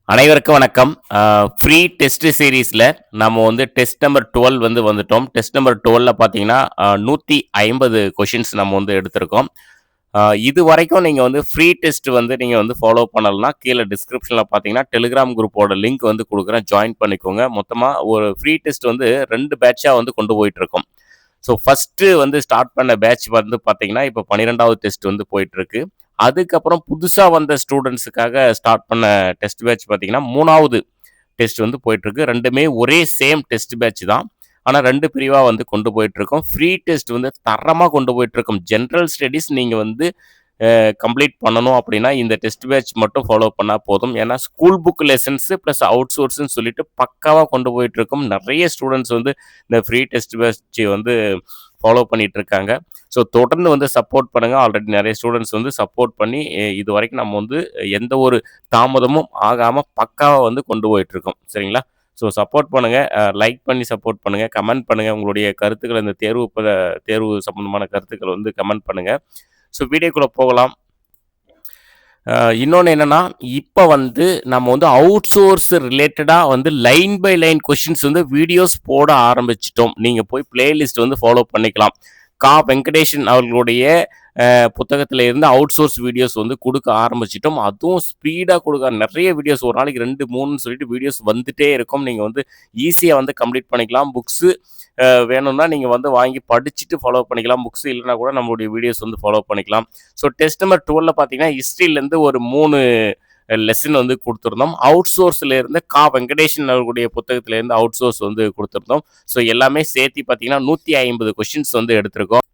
அனைவருக்கும் வணக்கம். Free test சீரிஸ்ல நம்ம வந்து டெஸ்ட் நம்பர் 12 வந்துட்டோம். டெஸ்ட் நம்பர் 12ல பார்த்தீங்கன்னா, 150 கொஷின்ஸ் நம்ம வந்து எடுத்திருக்கோம். இதுவரைக்கும் நீங்க வந்து ஃப்ரீ டெஸ்ட் வந்து நீங்க வந்து ஃபாலோ பண்ணலன்னா, கீழ டிஸ்கிரிப்ஷன்ல பார்த்தீங்கன்னா, டெலிகிராம் குரூப்போட லிங்க் வந்து குடுக்குறேன். ஜாயின் பண்ணிக்கோங்க. மொத்தமா ஒரு ஃப்ரீ டெஸ்ட் வந்து 2 பேட்ச்சா வந்து கொண்டு போயிட்டுருக்கோம். ஸோ ஃபர்ஸ்ட்டு வந்து ஸ்டார்ட் பண்ண பேட்ச் வந்து பார்த்தீங்கன்னா, இப்போ 12வது டெஸ்ட் வந்து போயிட்டுருக்கு. அதுக்கப்புறம் புதுசா வந்த ஸ்டூடண்ட்ஸுக்காக ஸ்டார்ட் பண்ண டெஸ்ட் பேட்ச் பார்த்தீங்கன்னா, 3வது டெஸ்ட் வந்து போயிட்டுருக்கு. 2மே ஒரே சேம் டெஸ்ட் பேட்ச் தான். ஆனா 2 பிரிவா வந்து கொண்டு போயிட்டுருக்கோம். ஃப்ரீ டெஸ்ட் வந்து தரமா கொண்டு போயிட்டுருக்கோம். ஜெனரல் ஸ்டடீஸ் நீங்க வந்து கம்ப்ளீட் பண்ணணும் அப்படின்னா, இந்த டெஸ்ட் பேட்ச் மட்டும் ஃபாலோ பண்ணா போதும். ஏன்னா school book lessons plus out சோர்ஸ்ன்னு சொல்லிட்டு பக்காவா கொண்டு போயிட்டுருக்கோம். நெறைய ஸ்டூடண்ட்ஸ் வந்து இந்த ஃப்ரீ டெஸ்ட் பேட்ச் வந்து ஃபாலோ பண்ணிட்டு இருக்காங்க. ஸோ தொடர்ந்து வந்து சப்போர்ட் பண்ணுங்க. ஆல்ரெடி நெறைய ஸ்டூடண்ட்ஸ் வந்து சப்போர்ட் பண்ணி இதுவரைக்கும் நம்ம வந்து எந்த ஒரு தாமதமும் ஆகாம பக்காவா வந்து கொண்டு போயிட்டுருக்கோம். சரிங்களா? ஸோ சப்போர்ட் பண்ணுங்க. லைக் பண்ணி சப்போர்ட் பண்ணுங்க. கமெண்ட் பண்ணுங்க. உங்களுடைய கருத்துக்கள இந்த தேர்வு சம்பந்தமான கருத்துக்கள வந்து கமெண்ட் பண்ணுங்க. ஸோ வீடியோக்குள்ள போகலாம். இன்னொன்னு என்னன்னா, இப்ப வந்து நம்ம வந்து அவுட் சோர்ஸ் ரிலேட்டடா வந்து லைன் பை லைன் கொஸ்டின்ஸ் வந்து வீடியோஸ் போட ஆரம்பிச்சுட்டோம். நீங்க போய் பிளேலிஸ்ட் வந்து ஃபாலோ பண்ணிக்கலாம். வெங்கடேஷன் அவர்களுடைய புத்தகத்தில இருந்து அவுட் சோர்ஸ் வீடியோஸ் வந்து குடுக்க ஆரம்பிச்சுட்டோம். அதுவும் ஸ்பீடா குடுக்க நெறைய வீடியோஸ் ஒரு நாளைக்கு 2, 3ன்னு சொல்லிட்டு வீடியோஸ் வந்துட்டே இருக்கும். நீங்க வந்து ஈஸியா வந்து கம்ப்ளீட் பண்ணிக்கலாம். புக்ஸு வேணும்னா நீங்க வந்து வாங்கி படிச்சுட்டு ஃபாலோ பண்ணிக்கலாம். புக்ஸ் இல்லன்னா கூட நம்மளுடைய வீடியோஸ் வந்து ஃபாலோ பண்ணிக்கலாம். ஸோ டெஸ்ட் நம்பர் 12ல பார்த்தீங்கன்னா, ஹிஸ்ட்ரியிலேருந்து ஒரு 3 லெசன் வந்து குடுத்துருந்தோம். அவுட் சோர்ஸ்ல இருந்து வெங்கடேஷன் அவர்களுடைய புத்தகத்தில இருந்து அவுட் சோர்ஸ் வந்து குடுத்துருந்தோம். ஸோ எல்லாமே சேர்த்து பார்த்தீங்கன்னா, 150 கொஸ்டின்ஸ் வந்து எடுத்திருக்கோம்.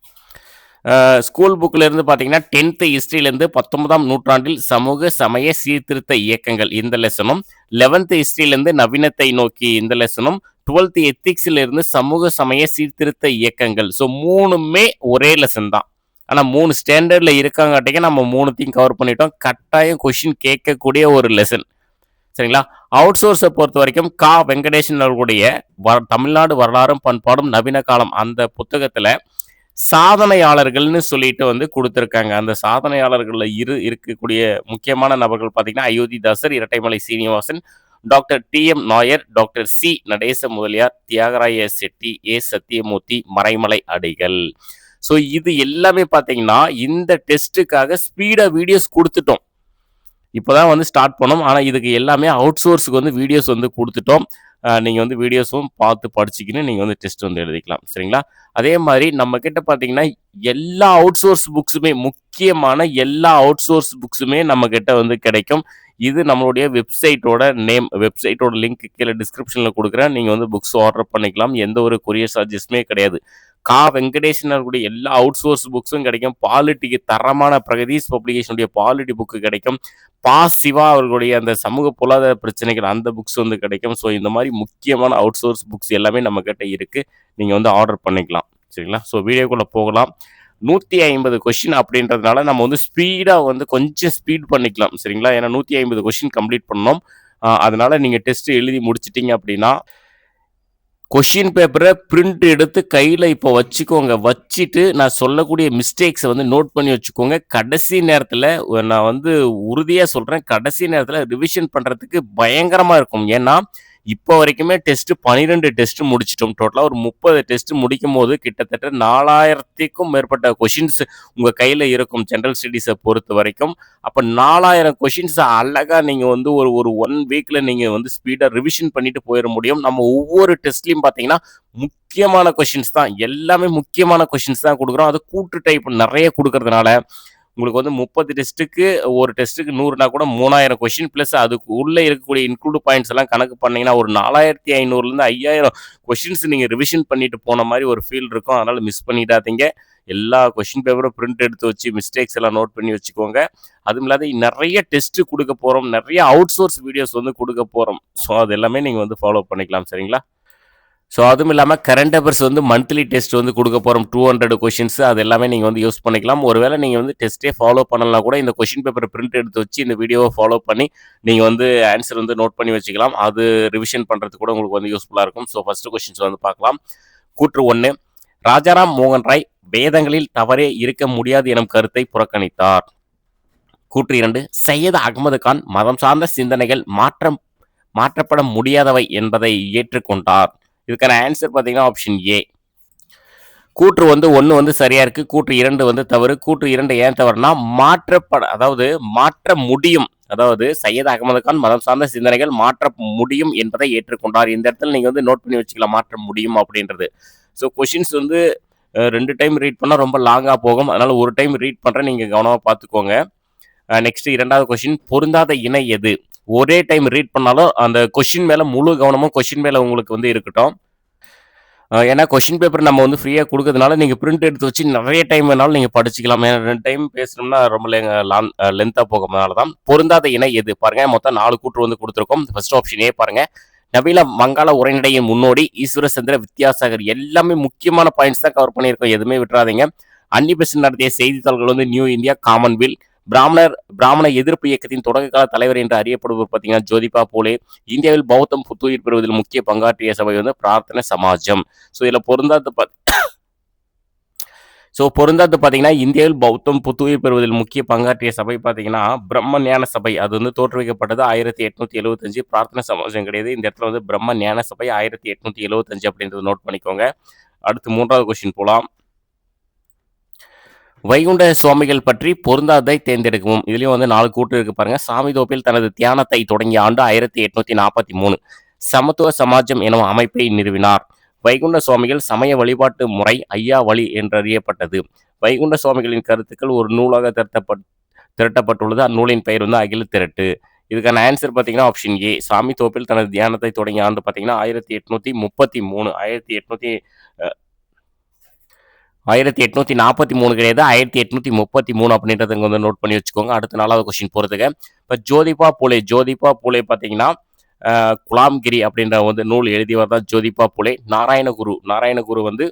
ஸ்கூல் புக்ல இருந்து பார்த்தீங்கன்னா, 10th ஹிஸ்ட்ரியிலேருந்து 19ஆம் நூற்றாண்டில் சமூக சமய சீர்திருத்த இயக்கங்கள் இந்த லெசனும், 11th ஹிஸ்ட்ரியிலேருந்து நவீனத்தை நோக்கி இந்த லெசனும், 12th எத்திக்ஸ்ல இருந்து சமூக சமய சீர்திருத்த இயக்கங்கள். ஸோ 3மே ஒரே லெசன் தான். ஆனா 3 ஸ்டாண்டர்ட்ல இருக்காங்காட்டிக்கு நம்ம 3த்தையும் கவர் பண்ணிட்டோம். கட்டாயம் கொஸ்டின் கேட்கக்கூடிய ஒரு லெசன். சரிங்களா? அவுட் சோர்ஸ பொறுத்தவரைக்கும் வெங்கடேசன் அவர்களுடைய தமிழ்நாடு வரலாறும் பண்பாடும் நவீன காலம் அந்த புத்தகத்துல சாதனையாளர்கள்னு சொல்லிட்டு வந்து குடுத்திருக்காங்க. அந்த சாதனையாளர்கள்ல இருக்கக்கூடிய முக்கியமான நபர்கள் பார்த்தீங்கன்னா, Ayothidasar, Rettaimalai Srinivasan, doctor T M. Nair, doctor C. Natesa Mudaliar, Thyagaraya Shetty, ஏ. சத்தியமூர்த்தி, மறைமலை அடிகள். ஸோ இது எல்லாமே பார்த்தீங்கன்னா, இந்த டெஸ்ட்டுக்காக ஸ்பீடா வீடியோஸ் குடுத்துட்டோம். இப்பதான் வந்து ஸ்டார்ட் பண்ணோம். ஆனா இதுக்கு எல்லாமே அவுட் சோர்ஸ்க்கு வந்து வீடியோஸ் வந்து குடுத்துட்டோம். நீங்க வந்து வீடியோஸும் பார்த்து படிச்சுக்கின்னு நீங்க வந்து டெஸ்ட் வந்து எழுதிக்கலாம். சரிங்களா? அதே மாரி நம்ம கிட்ட பார்த்தீங்கன்னா, எல்லா அவுட் சோர்ஸ் புக்ஸுமே முக்கியமான எல்லா அவுட் சோர்ஸ் புக்ஸுமே நம்ம கிட்ட வந்து கிடைக்கும். இது நம்மளுடைய வெப்சைட்டோட லிங்க் கீழ டிஸ்கிரிப்ஷன்ல குடுக்குறேன். நீங்க வந்து புக்ஸ் ஆர்டர் பண்ணிக்கலாம். எந்த ஒரு கொரியர் சார்ஜஸுமே கிடையாது. வெங்கடேசன் அவர்களுடைய எல்லா அவுட் சோர்ஸ் புக்ஸும் கிடைக்கும். பாலிட்டிக்கு தரமான பிரகதீஷ் பப்ளிகேஷனுடைய பாலிட்டி புக் கிடைக்கும். சிவா அவர்களுடைய அந்த சமூக பொருளாதார பிரச்சனைகள் அந்த புக்ஸ் வந்து கிடைக்கும். ஸோ இந்த மாரி முக்கியமான அவுட் சோர்ஸ் புக்ஸ் எல்லாமே நம்மகிட்ட இருக்கு. நீங்க வந்து ஆர்டர் பண்ணிக்கலாம். சரிங்களா? ஸோ வீடியோக்குள்ள போகலாம். 150 கொஸ்டின் அப்படின்றதுனால நம்ம வந்து ஸ்பீடா வந்து கொஞ்சம் ஸ்பீட் பண்ணிக்கலாம். சரிங்களா? ஏன்னா 150 கொஸ்டின் கம்ப்ளீட் பண்ணணும். அதனால நீங்க டெஸ்ட் எழுதி முடிச்சுட்டீங்க அப்படின்னா, கொஸ்டின் பேப்பர பிரிண்ட் எடுத்து கையில இப்போ வச்சுக்கோங்க. வச்சுட்டு நான் சொல்லக்கூடிய மிஸ்டேக்ஸ வந்து நோட் பண்ணி வச்சுக்கோங்க. கடைசி நேரத்தில நான் வந்து உறுதியா சொல்றேன். கடைசி நேரத்தில ரிவிஷன் பண்றதுக்கு பயங்கரமா இருக்கும். ஏன்னா, இப்போ வரைக்குமே 12 டெஸ்ட் முடிச்சுட்டோம். டோட்டலா ஒரு 30 டெஸ்ட் முடிக்கும்போது கிட்டத்தட்ட 4000க்கும் மேற்பட்ட கொஸ்டின்ஸ் உங்க கையில இருக்கும். ஜெனரல் ஸ்டடீஸ பொறுத்தவரைக்கும். அப்ப 4000 கொஸ்டின்ஸ் அழகா நீங்க வந்து ஒரு ஒரு 1 வீக்ல நீங்க வந்து ஸ்பீடா ரிவிஷன் பண்ணிட்டு போயிற முடியும். நம்ம ஒவ்வொரு டெஸ்ட்லயும் பார்த்தீங்கன்னா, முக்கியமான கொஸ்டின்ஸ் தான். எல்லாமே முக்கியமான கொஸ்டின்ஸ் தான் குடுக்குறோம். அது கூட்டு டைப் நெறைய குடுக்கறதுனால, உங்களுக்கு வந்து 30 டெஸ்ட்டுக்கு ஒரு டெஸ்ட்டுக்கு 100னா கூட 3000 கொஸ்டின் பிளஸ் அதுக்கு உள்ள இருக்கக்கூடிய இன்க்ளூட் பாயிண்ட்ஸ் எல்லாம் கணக்கு பண்ணீங்கன்னா, ஒரு 4500லேருந்து 5000 கொஸ்டின்ஸ் நீங்க ரிவிஷன் பண்ணிட்டு போன மாரி ஒரு ஃபீல் இருக்கும். அதனால மிஸ் பண்ணிடாதீங்க. எல்லா கொஸ்டின் பேப்பரும் பிரிண்ட் எடுத்து வச்சு மிஸ்டேக்ஸ் எல்லாம் நோட் பண்ணி வச்சுக்கோங்க. அதுவும் இல்லாத நெறைய டெஸ்ட் குடுக்க போறோம். நெறைய அவுட் சோர்ஸ் வீடியோஸ் வந்து குடுக்க போறோம். ஸோ அது எல்லாமே நீங்க வந்து ஃபாலோ பண்ணிக்கலாம். சரிங்களா? ஸோ அதுவும் இல்லாம கரண்ட் அஃபேர்ஸ் வந்து மந்த்லி டெஸ்ட் வந்து குடுக்க போறோம். 200 கொஸ்டின்ஸ் அது எல்லாமே நீங்க வந்து யூஸ் பண்ணிக்கலாம். ஒருவேளை நீங்க வந்து டெஸ்ட்டே ஃபாலோ பண்ணலனா கூட இந்த கொஸ்டின் பேப்பர பிரிண்ட் எடுத்து வச்சு இந்த வீடியோவ ஃபாலோ பண்ணி நீங்க வந்து ஆன்ஸர் வந்து நோட் பண்ணி வச்சுக்கலாம். அது ரிவிஷன் பண்றதுக்கு கூட உங்களுக்கு வந்து யூஸ்ஃபுல்லா இருக்கும். ஸோ ஃபர்ஸ்ட் கொஸ்டின்ஸ் வந்து பார்க்கலாம். கூற்று 1 ராஜாராம் மோகன் ராய் வேதங்களில் தவறே இருக்க முடியாது எனும் கருத்தை புறக்கணித்தார். கூற்று 2 சையத் அகமது கான் மதம் சார்ந்த சிந்தனைகள் மாற்றப்பட முடியாதவை என்பதை ஏற்றுக்கொண்டார். இதுக்கான ஆன்சர் பார்த்தீங்கன்னா ஆப்ஷன் ஏ. கூற்று வந்து 1 வந்து சரியா இருக்கு. கூற்று 2 வந்து தவறு. கூற்று 2 ஏன் தவறுனா அதாவது மாற்ற முடியும். அதாவது சையத் அகமது கான் மதம் சார்ந்த சிந்தனைகள் மாற்ற முடியும் என்பதை ஏற்றுக்கொண்டார். இந்த இடத்துல நீங்க வந்து நோட் பண்ணி வச்சுக்கலாம் மாற்ற முடியும் அப்படின்றது. ஸோ கொஷின்ஸ் வந்து 2 டைம் ரீட் பண்ணா ரொம்ப லாங்கா போகும். அதனால ஒரு டைம் ரீட் பண்றேன், நீங்க கவனமா பார்த்துக்கோங்க. நெக்ஸ்ட் 2வது கொஸ்டின் பொருந்தாத இணை எது? ஒரே டைம் ரீட் பண்ணாலும் அந்த கொஸ்டின் மேல முழு கவனமும் கொஸ்டின் மேல உங்களுக்கு வந்து இருக்கட்டும். ஏன்னா கொஸ்டின் பேப்பர் நம்ம வந்து ஃப்ரீயா குடுக்கறதுனால நீங்க பிரிண்ட் எடுத்து வச்சு நிறைய டைம் வேணாலும் நீங்க படிச்சுக்கலாம். ஏன்னா 2 டைம் பேசணும்னா ரொம்ப லென்த்தா போகுறதுனால தான். பொருந்தாத இணை எது? பாருங்க மொத்தம் 4 கூற்று வந்து குடுத்துருக்கோம். ஃபர்ஸ்ட் ஆப்ஷன் ஏ பாருங்க. நவீன வங்காள உரைநடையின் முன்னோடி ஈஸ்வரசந்திர வித்யாசாகர். எல்லாமே முக்கியமான பாயிண்ட்ஸ் தான் கவர் பண்ணியிருக்கோம். எதுவுமே விட்டுறாதீங்க. அன்னி பெசன்ட் நடத்திய செய்தித்தாள்கள் வந்து நியூ இந்தியா, காமன்வெல், பிராமண எதிர்ப்பு இயக்கத்தின் தொடக்க கால தலைவர் என்று அறியப்படுவர் பார்த்தீங்கன்னா ஜோதிபா பூலே. இந்தியாவில் பௌத்தம் புத்துயிர் பெறுவதில் முக்கிய பங்காற்றிய சபை வந்து பிரார்த்தனை சமாஜம். ஸோ இதில் பொருந்தாது பார்த்தீங்கன்னா இந்தியாவில் பௌத்தம் புத்துயிர் பெறுவதில் முக்கிய பங்காற்றிய சபை பார்த்தீங்கன்னா பிரம்ம ஞான சபை. அது வந்து தோற்றுவிக்கப்பட்டது 1875. பிரார்த்தனை சமாஜம் கிடையாது. இந்த இடத்துல வந்து பிரம்ம ஞான சபை 1875 அப்படின்றது நோட் பண்ணிக்கோங்க. அடுத்து 3வது கொஸ்டின் போலாம். வைகுண்ட சுவாமிகள் பற்றி பொருந்தாதை தேர்ந்தெடுக்கவும். இதுலயும் வந்து 4 கூற்று இருக்கு பாருங்க. சாமிதோப்பில் தனது தியானத்தை தொடங்கிய ஆண்டு 1843. சமத்துவ சமாஜம் எனும் அமைப்பை நிறுவினார். வைகுண்ட சுவாமிகள் சமய வழிபாட்டு முறை ஐயா வழி என்றறியப்பட்டது. வைகுண்ட சுவாமிகளின் கருத்துக்கள் ஒரு நூலாக திரட்டப்பட்டுள்ளது. அந்நூலின் பெயர் வந்து அகில திரட்டு. இதுக்கான ஆன்சர் பார்த்தீங்கன்னா ஆப்ஷன் ஏ. சாமி தோப்பில் தனது தியானத்தை தொடங்கிய ஆண்டு பார்த்தீங்கன்னா 1833. 1843 கிடையாது, 1833 அப்படின்றத வந்து நோட் பண்ணி வச்சுக்கோங்க. அடுத்த 4வது கொஸ்டின் போகிறதுக்கு. இப்போ ஜோதிபா பூலே பார்த்தீங்கன்னா குலாம்கிரி அப்படின்ற வந்து நூல் எழுதியவர் தான் ஜோதிபா பூலே. நாராயணகுரு வந்து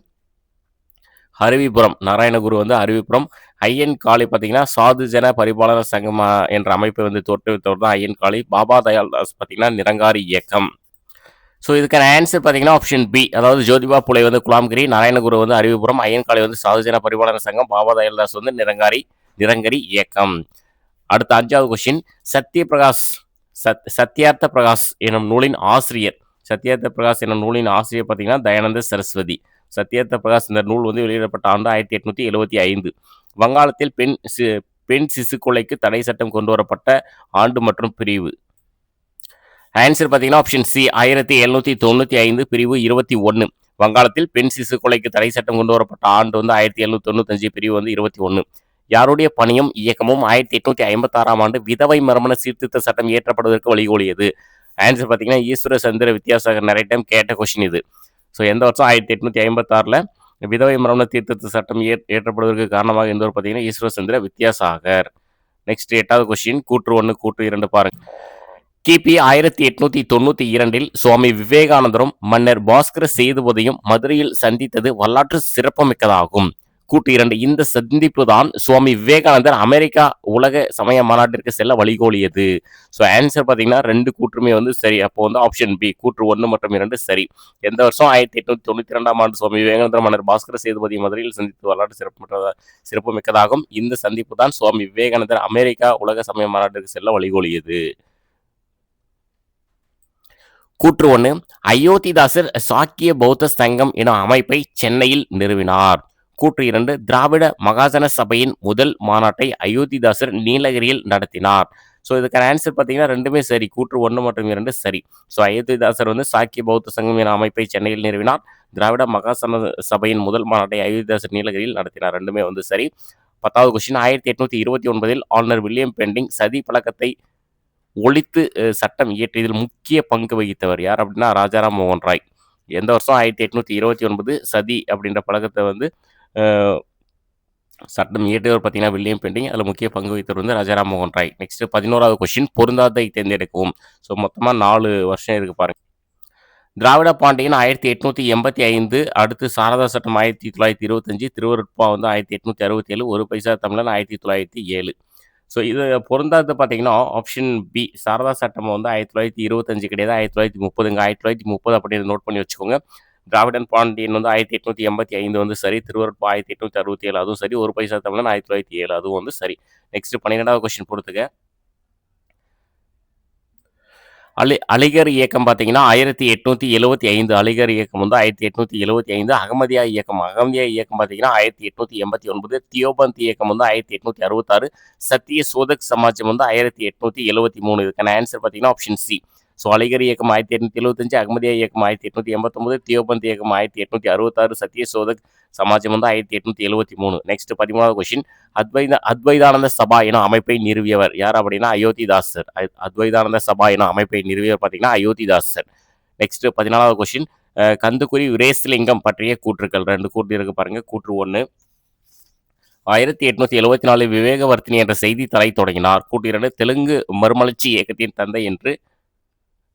அருவிபுரம். ஐயன் காளி பார்த்தீங்கன்னா சாதுஜன பரிபாலன சங்கம் என்ற அமைப்பை வந்து தோற்றுவித்தவர் தான் ஐயன் காளி. பாபா தயாள் தாஸ் பார்த்தீங்கன்னா நிரங்காரி இயக்கம். ஸோ இதுக்கான ஆன்சர் பார்த்தீங்கன்னா ஆப்ஷன் பி. அதாவது ஜோதிபா பூலே வந்து குலாம்கிரி, நாராயணகுரு வந்து அருவிபுரம், ஐயன் காளி வந்து சாதுஜன பரிபாலன சங்கம், பாபா தயாள் தாஸ் வந்து நிரங்கரி இயக்கம். அடுத்த 5வது கொஸ்டின். சத்யார்த்த பிரகாஷ் எனும் நூலின் ஆசிரியர். பார்த்தீங்கன்னா தயானந்த சரஸ்வதி. சத்யார்த்த பிரகாஷ் இந்த நூல் வந்து வெளியிடப்பட்ட ஆண்டு 1875. வங்காளத்தில் பெண் சிசு கொலைக்கு தடை சட்டம் கொண்டு வரப்பட்ட ஆண்டு மற்றும் பிரிவு. ஆன்சர் பார்த்தீங்கன்னா ஆப்ஷன் சி. 1795 பிரிவு 21. வங்காளத்தில் பெண் சிசு கொலைக்கு தடை சட்டம் கொண்டு வரப்பட்ட ஆண்டு வந்து 1795 பிரிவு வந்து 21. யாருடைய பணியும் இயக்கமும் 1856 ஆண்டு விதவை மறுமண சீர்திருத்த சட்டம் இயற்றப்படுவதற்கு வழிகோலியது. ஆன்சர் பார்த்தீங்கன்னா ஈஸ்வர சந்திர வித்யாசாகர். நிறைய டைம் கேட்ட கொஸ்டின் இது. ஸோ எந்த வருஷம் 1856 விதவை மறுமண சீர்திருத்த சட்டம் ஏற்றப்படுவதற்கு காரணமாக எந்த ஒரு பார்த்தீங்கன்னா ஈஸ்வர சந்திர வித்யாசாகர். நெக்ஸ்ட் 8வது கொஸ்டின். கூற்று 1 கூற்று 2 பாருங்க. கிபி 1892 சுவாமி விவேகானந்தரும் மன்னர் பாஸ்கர சேதுபதியும் மதுரையில் சந்தித்தது வரலாற்று சிறப்புமிக்கதாகும். கூற்று 2 இந்த சந்திப்பு தான் சுவாமி விவேகானந்தர் அமெரிக்கா உலக சமய மாநாட்டிற்கு செல்ல வழிகோலியது. ஸோ ஆன்சர் பார்த்தீங்கன்னா 2 கூற்றுமே வந்து சரி. அப்போ வந்து ஆப்ஷன் பி கூற்று 1 மற்றும் 2 சரி. எந்த வருஷம் 1892 ஆண்டு சுவாமி விவேகானந்தர் மன்னர் பாஸ்கர சேதுபதி மதுரையில் சந்தித்து வரலாற்று சிறப்புமிக்கதாகும். இந்த சந்திப்பு தான் சுவாமி விவேகானந்தர் அமெரிக்கா உலக சமய மாநாட்டிற்கு செல்ல வழிகோலியது. கூற்று 1 அயோத்திதாசர் சாக்கிய பௌத்த சங்கம் எனும் அமைப்பை சென்னையில் நிறுவினார். கூற்று 2 திராவிட மகாஜன சபையின் முதல் மாநாட்டை அயோத்திதாசர் நீலகிரியில் நடத்தினார். ஸோ இதுக்கான ஆன்சர் பார்த்தீங்கன்னா 2மே சரி. கூற்று 1 மற்றும் 2 சரி. ஸோ அயோத்திதாசர் வந்து சாக்கிய பௌத்த சங்கம் என அமைப்பை சென்னையில் நிறுவினார். திராவிட மகாஜன சபையின் முதல் மாநாட்டை அயோத்திதாசர் நீலகிரியில் நடத்தினார். 2மே வந்து சரி. 10வது கொஸ்டின். 1829 ஆளுநர் வில்லியம் பெண்டிங் சதி பழக்கத்தை ஒழித்து சட்டம் இயற்றியதில் முக்கிய பங்கு வகித்தவர் யார் அப்படின்னா ராஜாராம் மோகன் ராய். எந்த வருஷம் 1829 சதி அப்படின்ற பழக்கத்தை வந்து சட்டம் இயற்றியவர் பார்த்தீங்கன்னா வில்லியம் பெண்டிங். அதில் முக்கிய பங்கு வகித்தவர் வந்து ராஜாராம் மோகன் ராய். நெக்ஸ்ட் 11வது கொஸ்டின். பொருந்தாதை தேர்ந்தெடுக்கவும். ஸோ மொத்தமாக 4 வருஷம் இருக்கு பாருங்க. திராவிட பாண்டியன் 1885. அடுத்து சாரதா சட்டம் 1925. திருவருட்பா வந்து 1867. ஒரு பைசா தமிழன் 1907. ஸோ இது பொருந்தாது பார்த்தீங்கன்னா ஆப்ஷன் பி. சாரதா சட்டம் வந்து 1925 கிடையாது, 1930. 1930 அப்படின்னு நோட் பண்ணி வச்சுக்கோங்க. திராவிடன் பாண்டியன் வந்து 1885 வந்து சரி. திருவருட்பா 1867 அதுவும் சரி. ஒரு பைசா தமிழன் 1907 அதுவும் வந்து சரி. நெக்ஸ்ட் 12வது கொஸ்டின் பொறுத்துக்க. அலிகர் இயக்கம் பார்த்தீங்கன்னா 1875 அலிகர் இயக்கம் வந்து 1875. அகமதியா இயக்கம் பார்த்தீங்கன்னா 1889. தியோபந்த் இயக்கம் வந்து 1866. சத்திய சோதக் சமாஜம் வந்து 1873. இதுக்கான ஆன்சர் பார்த்தீங்கன்னா ஆப்ஷன் சி. ஸோ அலிகர் இயக்கம் 1875, அகமதியா இயக்கம் 1889, தியோபந்த் இயக்கம் 1866, சத்திய சோதக் சமாஜம் வந்து 1873. Next 13வது question. அத்வைதானந்த சபா என அமைப்பை நிறுவியவர் யார் அப்படின்னா அயோத்திதாசர். அத்வைதானந்த சபா என அமைப்பை நிறுவியவர் பார்த்தீங்கன்னா அயோத்திதாசர். நெக்ஸ்ட் 14வது கொஸ்டின். கந்துக்குரி விரேசலிங்கம் பற்றிய கூற்றுக்கள் 2 கூற்று இருக்கு பாருங்க. கூற்று 1. 1874 விவேகவர்த்தினி என்ற செய்தித்தாளை தொடங்கினார். கூற்று 2. தெலுங்கு மறுமலர்ச்சி இயக்கத்தின் தந்தை என்று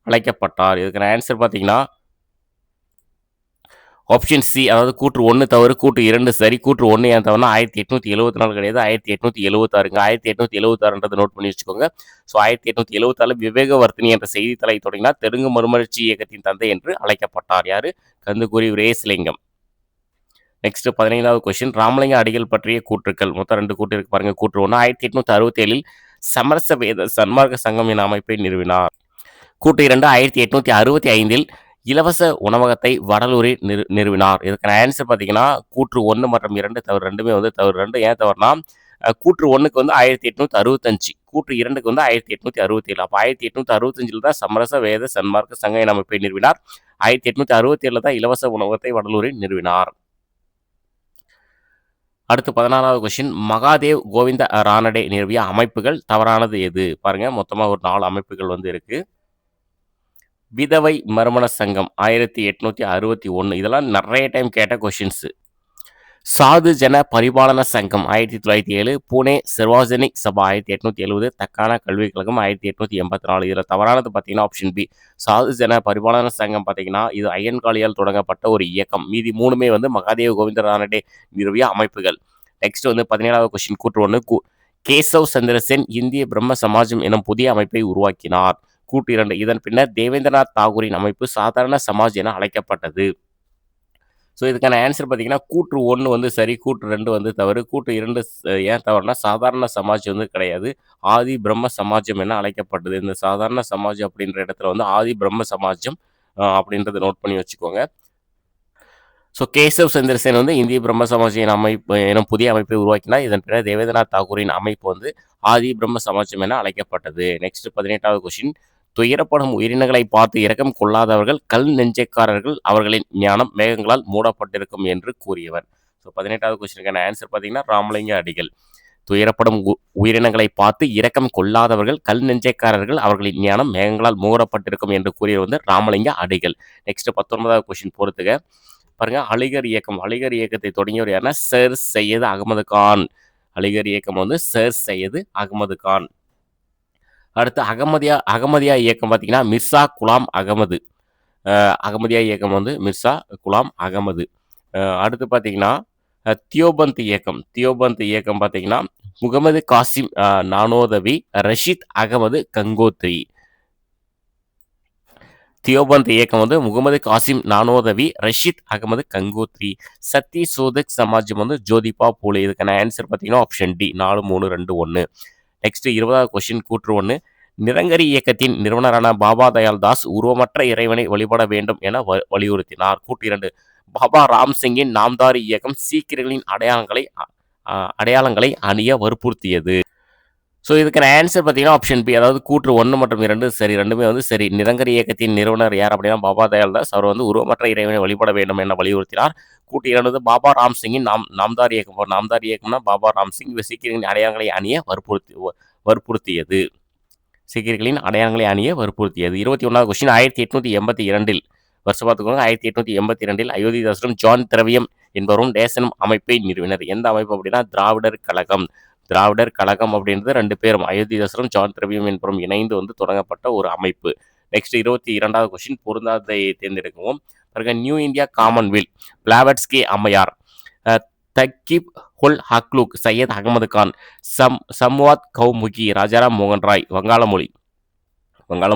அழைக்கப்பட்டார். இதுக்கான ஆன்சர் பார்த்தீங்கன்னா ஆப்ஷன் சி. அதாவது கூற்று 1 தவறு, கூற்று 2 சரி. கூற்று 1 ஏன் தவறுனா 1874 கிடையாது, 1876. 1876 நோட் பண்ணி வச்சுக்கோங்க. ஸோ 1876 விவேகவர்த்தினி என்ற செய்தித்தாளை தொடங்கினார். தெலுங்கு மறுமலர்ச்சி இயக்கத்தின் தந்தை என்று அழைக்கப்பட்டார். யாரு? கந்துக்குரி விரேசலிங்கம். நெக்ஸ்ட் 15வது கொஸ்டின். ராமலிங்க அடிகள் பற்றிய கூற்றுக்கள் மொத்தம் 2 கூற்று இருக்கு பாருங்க. கூற்று 1. 1867 சமரச வேத சன்மார்க்க சங்கம் என அமைப்பை நிறுவினார். கூற்று 2. 1865 இலவச உணவகத்தை வடலூரில் நிறுவினார். இதுக்கான ஆன்சர் பார்த்தீங்கன்னா கூற்று 1 மற்றும் 2 தவறு. ரெண்டுமே வந்து தவறு. 2 ஏன் தவறுனா கூற்று 1க்கு வந்து 1865, கூற்று 2க்கு வந்து 1867. அப்போ 1865 தான் சமரச வேத சன்மார்க்க சங்க என அமைப்பை நிறுவினார். 1867 தான் இலவச உணவகத்தை வடலூரில் நிறுவினார். அடுத்து 16வது கொஸ்டின். மகாதேவ் கோவிந்த ரானடே நிறுவிய அமைப்புகள் தவறானது எது? பாருங்க, மொத்தமா ஒரு 4 அமைப்புகள் வந்து இருக்கு. விதவை மறுமண சங்கம் 1861. இதெல்லாம் நிறைய டைம் கேட்ட கொஸ்டின்ஸ். சாது ஜன பரிபாலன சங்கம் 1907. பூனே சர்வாஜனிக் சபா 1870. தக்கான கல்விக் கழகம் 1884. இதில் தவறானது பார்த்தீங்கன்னா ஆப்ஷன் பி. சாது ஜன பரிபாலன சங்கம் பார்த்தீங்கன்னா இது ஐயன்காளியால் தொடங்கப்பட்ட ஒரு இயக்கம். மீதி 3மே வந்து மகாதேவ் கோவிந்த ரானடே நிறுவிய அமைப்புகள். நெக்ஸ்ட் வந்து 17வது கொஸ்டின். கூற்று 1. கேசவ் சந்திர சென் இந்திய பிரம்ம சமாஜம் எனும் புதிய அமைப்பை உருவாக்கினார். கூற்று 2. இதன் பின்னர் தேவேந்திரநாத் தாகூரின் அமைப்பு சாதாரண சமாஜ் என அழைக்கப்பட்டது. ஸோ இதுக்கான ஆன்சர் பார்த்தீங்கன்னா கூற்று 1 வந்து சரி, கூற்று 2 வந்து தவறு. கூற்று 2 ஏன் தவறுனா சாதாரண சமாஜ் வந்து கிடையாது, ஆதி பிரம்ம சமாஜம் என அழைக்கப்பட்டது. இந்த சாதாரண சமாஜ் அப்படின்ற இடத்துல வந்து ஆதி பிரம்ம சமாஜம் அப்படின்றத நோட் பண்ணி வச்சுக்கோங்க. ஸோ கேசவ் சந்திர சென் வந்து இந்திய பிரம்ம சமாஜ் எனும் புதிய அமைப்பை உருவாக்கினார். இதன் பின்னர் தேவேந்திரநாத் தாகூரின் அமைப்பு வந்து ஆதி பிரம்ம சமாஜம் என அழைக்கப்பட்டது. Next 18வது question. துயரப்படும் உயிரினங்களை பார்த்து இரக்கம் கொள்ளாதவர்கள் கல் நெஞ்சக்காரர்கள், அவர்களின் ஞானம் மேகங்களால் மூடப்பட்டிருக்கும் என்று கூறியவர். ஸோ 18வது கொஸ்டினுக்கான ஆன்சர் பார்த்தீங்கன்னா ராமலிங்க அடிகள். துயரப்படும் உயிரினங்களை பார்த்து இரக்கம் கொள்ளாதவர்கள் கல் நெஞ்சக்காரர்கள், அவர்களின் ஞானம் மேகங்களால் மூடப்பட்டிருக்கும் என்று கூறியவர் வந்து ராமலிங்க அடிகள். நெக்ஸ்ட் 19வது கொஸ்டின் பொறுத்துக பாருங்க. அலிகர் இயக்கம் இயக்கத்தை தொடங்கியவர் யாருன்னா சர் சையது அகமது கான். அலிகர் இயக்கம் வந்து சர் சையது அகமது கான். அடுத்து அகமதியா இயக்கம் பார்த்தீங்கன்னா மிர்சா குலாம் அகமது. அகமதியா இயக்கம் வந்து மிர்சா குலாம் அகமது. அடுத்து பார்த்தீங்கன்னா தியோபந்த் இயக்கம் பார்த்தீங்கன்னா முகமது காசிம் நானோதவி, ரஷீத் அகமது கங்கோத்ரி. தியோபந்த் இயக்கம் வந்து முகமது காசிம் நானோதவி, ரஷீத் அகமது கங்கோத்ரி. சத்திய சோதக் சமாஜம் வந்து ஜோதிபா பூலே. இதுக்கான ஆன்சர் பார்த்தீங்கன்னா ஆப்ஷன் டி. 4, 3, 2, 1. நெக்ஸ்ட் 20வது கொஸ்டின். கூற்று 1. நிரங்கரி இயக்கத்தின் நிறுவனரான பாபா தயாள் தாஸ் உருவமற்ற இறைவனை வழிபட வேண்டும் என வலியுறுத்தினார். கூற்று 2. பாபா ராம்சிங்கின் நாம்தாரி இயக்கம் சீக்கியர்களின் அடையாளங்களை அணிய வற்புறுத்தியது. ஸோ இதுக்கான ஆன்சர் பார்த்தீங்கன்னா ஆப்ஷன் பி. அதாவது கூற்று 1 மற்றும் 2 சரி, ரெண்டுமே வந்து சரி. நிரங்கரி இயக்கத்தின் நிறுவனர் யார் அப்படின்னா பாபா தயாள் தாஸ். அவர் வந்து உருவமற்ற இறைவனை வழிபட வேண்டும் என வலியுறுத்தினார். கூற்று 2 பாபா ராம்சிங்கின் நாம்தாரி இயக்கம். நாம்தாரி இயக்கம்னா பாபா ராம்சிங் சீக்கியர்களின் அடையாளங்களை அணிய வற்புறுத்தியது. சீக்கியர்களின் அடையாளங்களை அணிய வற்புறுத்தியது. 21வது கொஸ்டின். 1882 வருஷம் பார்த்துக்கோங்க. 1882 அயோத்திதாசரும் ஜான் திரவியம் என்பவரும் டேசனும் அமைப்பை நிறுவினர். எந்த அமைப்பு அப்படின்னா திராவிடர் கழகம். திராவிடர் கழகம் அப்படின்றது 2 பேரும் அயோத்திதாசரும் ஜான் திரவியம் என்பவரும் இணைந்து வந்து தொடங்கப்பட்ட ஒரு அமைப்பு. Next 22வது question. பொருந்தாதை தேர்ந்தெடுக்கவும். பாருங்க. நியூ இந்தியா காமன்வெல்த் பிளாவட்ஸ்கி அம்மையார், தக்கிப் ஹுல் ஹக்லூக், சையத் அகமது கான், சம்வாத் கௌமுகி, ராஜாராம் மோகன் ராய். வங்காள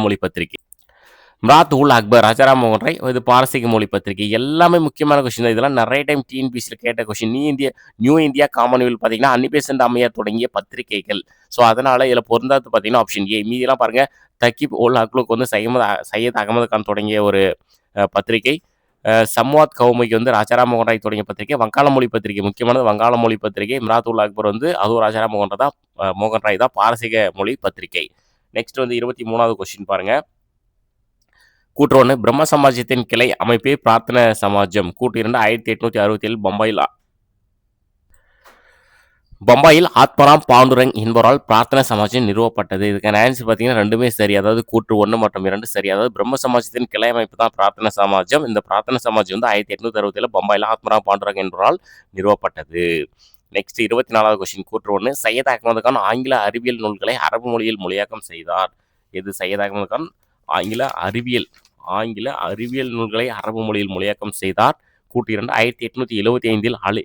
மொழி பத்திரிகை. மிராத் உல் அக்பர், ராஜாராம் மோகன் ராய், இது பாரசீக மொழி பத்திரிகை. எல்லாமே முக்கியமான கொஸ்டின் தான். இதெல்லாம் நெறைய டைம் டிஎன்பிஎஸ்சில கேட்ட கொஸ்டின். நியூ இந்தியா காமன்வெல்த் பார்த்தீங்கன்னா, அன்னி அம்மையார் தொடங்கிய பத்திரிகைகள். ஸோ, அதனால இதில பொருந்தாதது பார்த்தீங்கன்னா, ஆப்ஷன் ஏ. மீதிலாம் பாருங்க, தக்கீப் உல் அக்லுக் வந்து சையத் அகமது கான் தொடங்கிய ஒரு பத்திரிகை. சம்வாத் கௌமுகி வந்து ராஜாராம் மோகன் ராய் தொடங்கிய பத்திரிகை. வங்காள மொழி பத்திரிகை முக்கியமானது வங்காள மொழி பத்திரிகை. மிராத் உல் அக்பர் வந்து அதுவும் ராஜாராம் மோகன் ராய் தான் பாரசீக மொழி பத்திரிகை. நெக்ஸ்ட் வந்து 23வது கொஸ்டின் பாருங்க. கூற்று 1 பிரம்ம சமாஜத்தின் கிளை அமைப்பே பிரார்த்தன சமாஜம். கூற்று 2 1867 பம்பாயில் ஆத்மராம் பாண்டுரங் என்பவரால் பிரார்த்தன சமாஜம் நிறுவப்பட்டது. இதுக்கான ஆன்சர் பார்த்தீங்கன்னா ரெண்டுமே சரி. அதாவது கூற்று 1 மற்றும் 2 சரி. அதாவது பிரம்ம சமாஜத்தின் கிளை அமைப்பு தான் பிரார்த்தன சமாஜம். இந்த பிரார்த்தன சமாஜம் வந்து 1867 பம்பாயில் ஆத்மராம் பாண்டுரங் என்பவரால் நிறுவப்பட்டது. நெக்ஸ்ட் 24வது கொஸ்டின். கூற்று 1 சையத் அகமது கான் ஆங்கில அறிவியல் நூல்களை அரபு மொழியில் மொழியாக்கம் செய்தார். இது சையத் அகமது கான் ஆங்கில அறிவியல் நூல்களை அரபு மொழியில் மொழியாக்கம் செய்தார். கூற்று 2 1875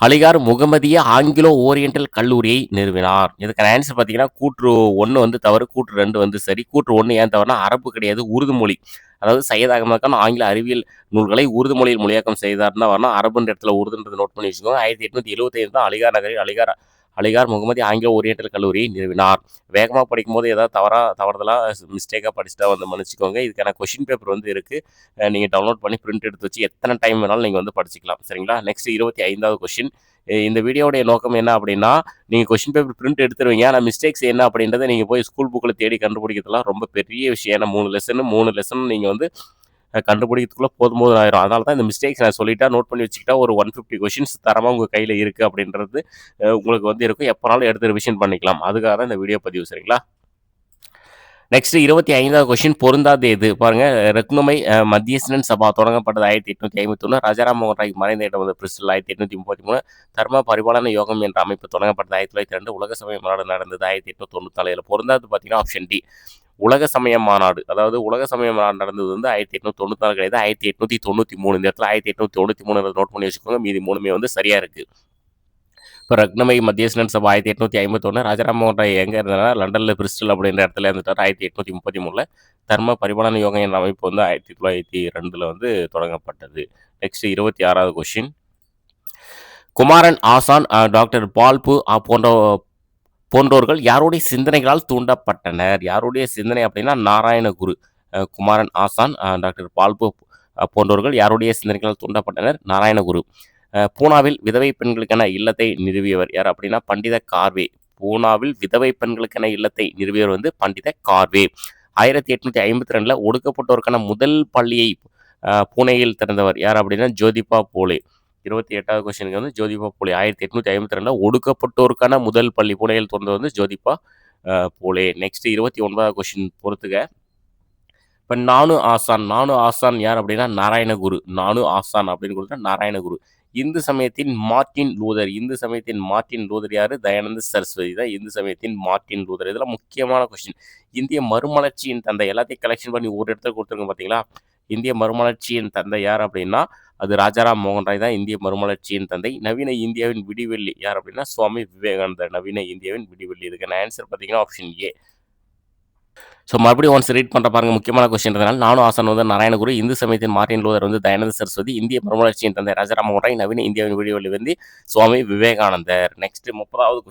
அலிகார் முகமதிய ஆங்கிலோ ஓரியண்டல் கல்லூரியை நிறுவினார். இதுக்கான ஆன்சர் பார்த்தீங்கன்னா கூற்று 1 வந்து தவறு, கூற்று 2 வந்து சரி. கூற்று 1 ஏன் தவறுனா அரபு கிடையாது, உருது மொழி. அதாவது சையத் அகமது கான் ஆங்கில அறிவியல் நூல்களை உருது மொழியில் மொழியாக்கம் செய்தார்னு தான் வரணும். அரபுன்ற இடத்துல உருதுன்றது நோட் பண்ணி வச்சுக்கோங்க. 1875 தான் அலிகார் நகரில் அலிகார் முகமது ஆங்கிலோ ஓரியண்டல் கல்லூரியை நிறுவினார். வேகமாக படிக்கும்போது ஏதாவது தவறுதலாக மிஸ்டேக்காக படிச்சுட்டா வந்து மன்னிச்சிக்கோங்க. இதுக்கான கொஷின் பேப்பர் வந்து இருக்குது. நீங்கள் டவுன்லோட் பண்ணி பிரிண்ட் எடுத்து வச்சு எத்தனை டைம் வேணாலும் நீங்கள் வந்து படிச்சுக்கலாம். சரிங்களா? நெக்ஸ்ட் 25வது கொஷின். இந்த வீடியோடைய நோக்கம் என்ன அப்படின்னா, நீங்கள் கொஷின் பேப்பர் பிரிண்ட் எடுத்துருவீங்க. ஆனால் மிஸ்டேக்ஸ் என்ன அப்படின்றத நீங்கள் போய் ஸ்கூல் புக்கில் தேடி கண்டுபிடிக்கிறதுலாம் ரொம்ப பெரிய விஷயம். ஏன்னா 3 லெசன் நீங்கள் வந்து கண்டுபிடிக்கிறதுக்குள்ள போதும் ஆயிரும். அதனால தான் இந்த மிஸ்டேக்ஸ் நான் சொல்லிட்டா நோட் பண்ணி வச்சுக்கிட்டா ஒரு 150 கொஷின்ஸ் தரமாக உங்கள் கையில் இருக்குது அப்படின்றது உங்களுக்கு வந்து இருக்கும். எப்போனாலும் எடுத்து ரிவிஷன் பண்ணிக்கலாம். அதுக்காக தான் இந்த வீடியோ பதிவு. சரிங்களா? நெக்ஸ்ட் 25வது கொஸ்டின் பொருந்தாது எது பாருங்க. ரத்னமை மத்தியஸ்தன் சபா தொடங்கப்பட்டது 1851. ராஜாராம் மோகன் ராய் மறைந்த இடம் வந்து பிரிஸ்டல் 1833. தர்ம பரிபாலன யோகம் என்ற அமைப்பு தொடங்கப்பட்டது 1902. உலக சமய மாநாடு நடந்தது 1894. பொருந்தாது பார்த்தீங்கன்னா ஆப்ஷன் டி உலக சமய மாநாடு. அதாவது உலக சமய மாநாடு நடந்தது வந்து 1894 கிடையாது, 1893. இந்த இடத்துல 1893 நோட் பண்ணி வச்சுக்கோங்க. மீதி 3மே வந்து சரியா இருக்கு. இப்போ ரத்னமை மத்தியஸ்தன் சபா 1851. ராஜாராம் மோகன் ராய் எங்கே இருந்தாரா லண்டனில் பிரிஸ்டல் அப்படின்ற இடத்துல இருந்துட்டார் 1833. தர்ம பரிபாலன யோகம் என்ற அமைப்பு வந்து 1902 வந்து தொடங்கப்பட்டது. Next 26வது question. குமாரன் ஆசான், டாக்டர் பால்பு போன்றோர்கள் யாருடைய சிந்தனைகளால் தூண்டப்பட்டனர்? யாருடைய சிந்தனை அப்படின்னா நாராயணகுரு. குமாரன் ஆசான், டாக்டர் பால்பு போன்றோர்கள் யாருடைய சிந்தனைகளால் தூண்டப்பட்டனர்? நாராயணகுரு. பூனாவில் விதவை பெண்களுக்கென இல்லத்தை நிறுவியவர் யார் அப்படின்னா பண்டித கார்வே. பூனாவில் விதவை பெண்களுக்கென இல்லத்தை நிறுவியவர் வந்து பண்டித கார்வே. 1852 ஒடுக்கப்பட்டோருக்கான முதல் பள்ளியை பூனேயில் திறந்தவர் யார் அப்படின்னா ஜோதிபா போலே. 28வது கொஸ்டினுக்கு வந்து ஜோதிபா போலே. 1852 ஒடுக்கப்பட்டோருக்கான முதல் பள்ளி பூனேயில் திறந்தவர் வந்து ஜோதிபா போலே. நெக்ஸ்ட் 29வது கொஸ்டின் பொறுத்துக. இப்போ நானு ஆசான் யார் அப்படின்னா நாராயணகுரு. நானு ஆசான் அப்படின்னு கொடுத்தா நாராயணகுரு. இந்து சமயத்தின் மார்ட்டின் லூதர் யாரு? தயானந்த சரஸ்வதி தான் இந்து சமயத்தின் மார்ட்டின் லூதர். இதெல்லாம் முக்கியமான கொஸ்டின். இந்திய மறுமலர்ச்சியின் தந்தை எல்லாத்தையும் கலெக்ஷன் பண்ணி ஒரு இடத்துல கொடுத்துருங்க பார்த்தீங்களா? இந்திய மறுமலர்ச்சியின் தந்தை யார் அப்படின்னா அது ராஜாராம் மோகன் ராய் தான் இந்திய மறுமலர்ச்சியின் தந்தை. நவீன இந்தியாவின் விடிவெள்ளி யார் அப்படின்னா சுவாமி விவேகானந்தர். நவீன இந்தியாவின் விடிவெள்ளி. இதுக்கான ஆன்சர் பார்த்தீங்கன்னா ஆப்ஷன் ஏ. ஸோ மறுபடியும் ஒன்ஸ் ரீட் பண்ணுற பாருங்க. முக்கியமான கொஸ்டின்றதுனால நானும் ஆசான் வந்து நாராயணகுரு, இந்து சமயத்தின் மார்ட்டின் லூதர் வந்து தயானந்த சரஸ்வதி, இந்திய மறுமலர்ச்சியின் தந்தை ராஜாராம் மோகன் ராய், நவீன இந்தியாவின் விடிவெள்ளி வந்து சுவாமி விவேகானந்தர். நெக்ஸ்ட் 30வது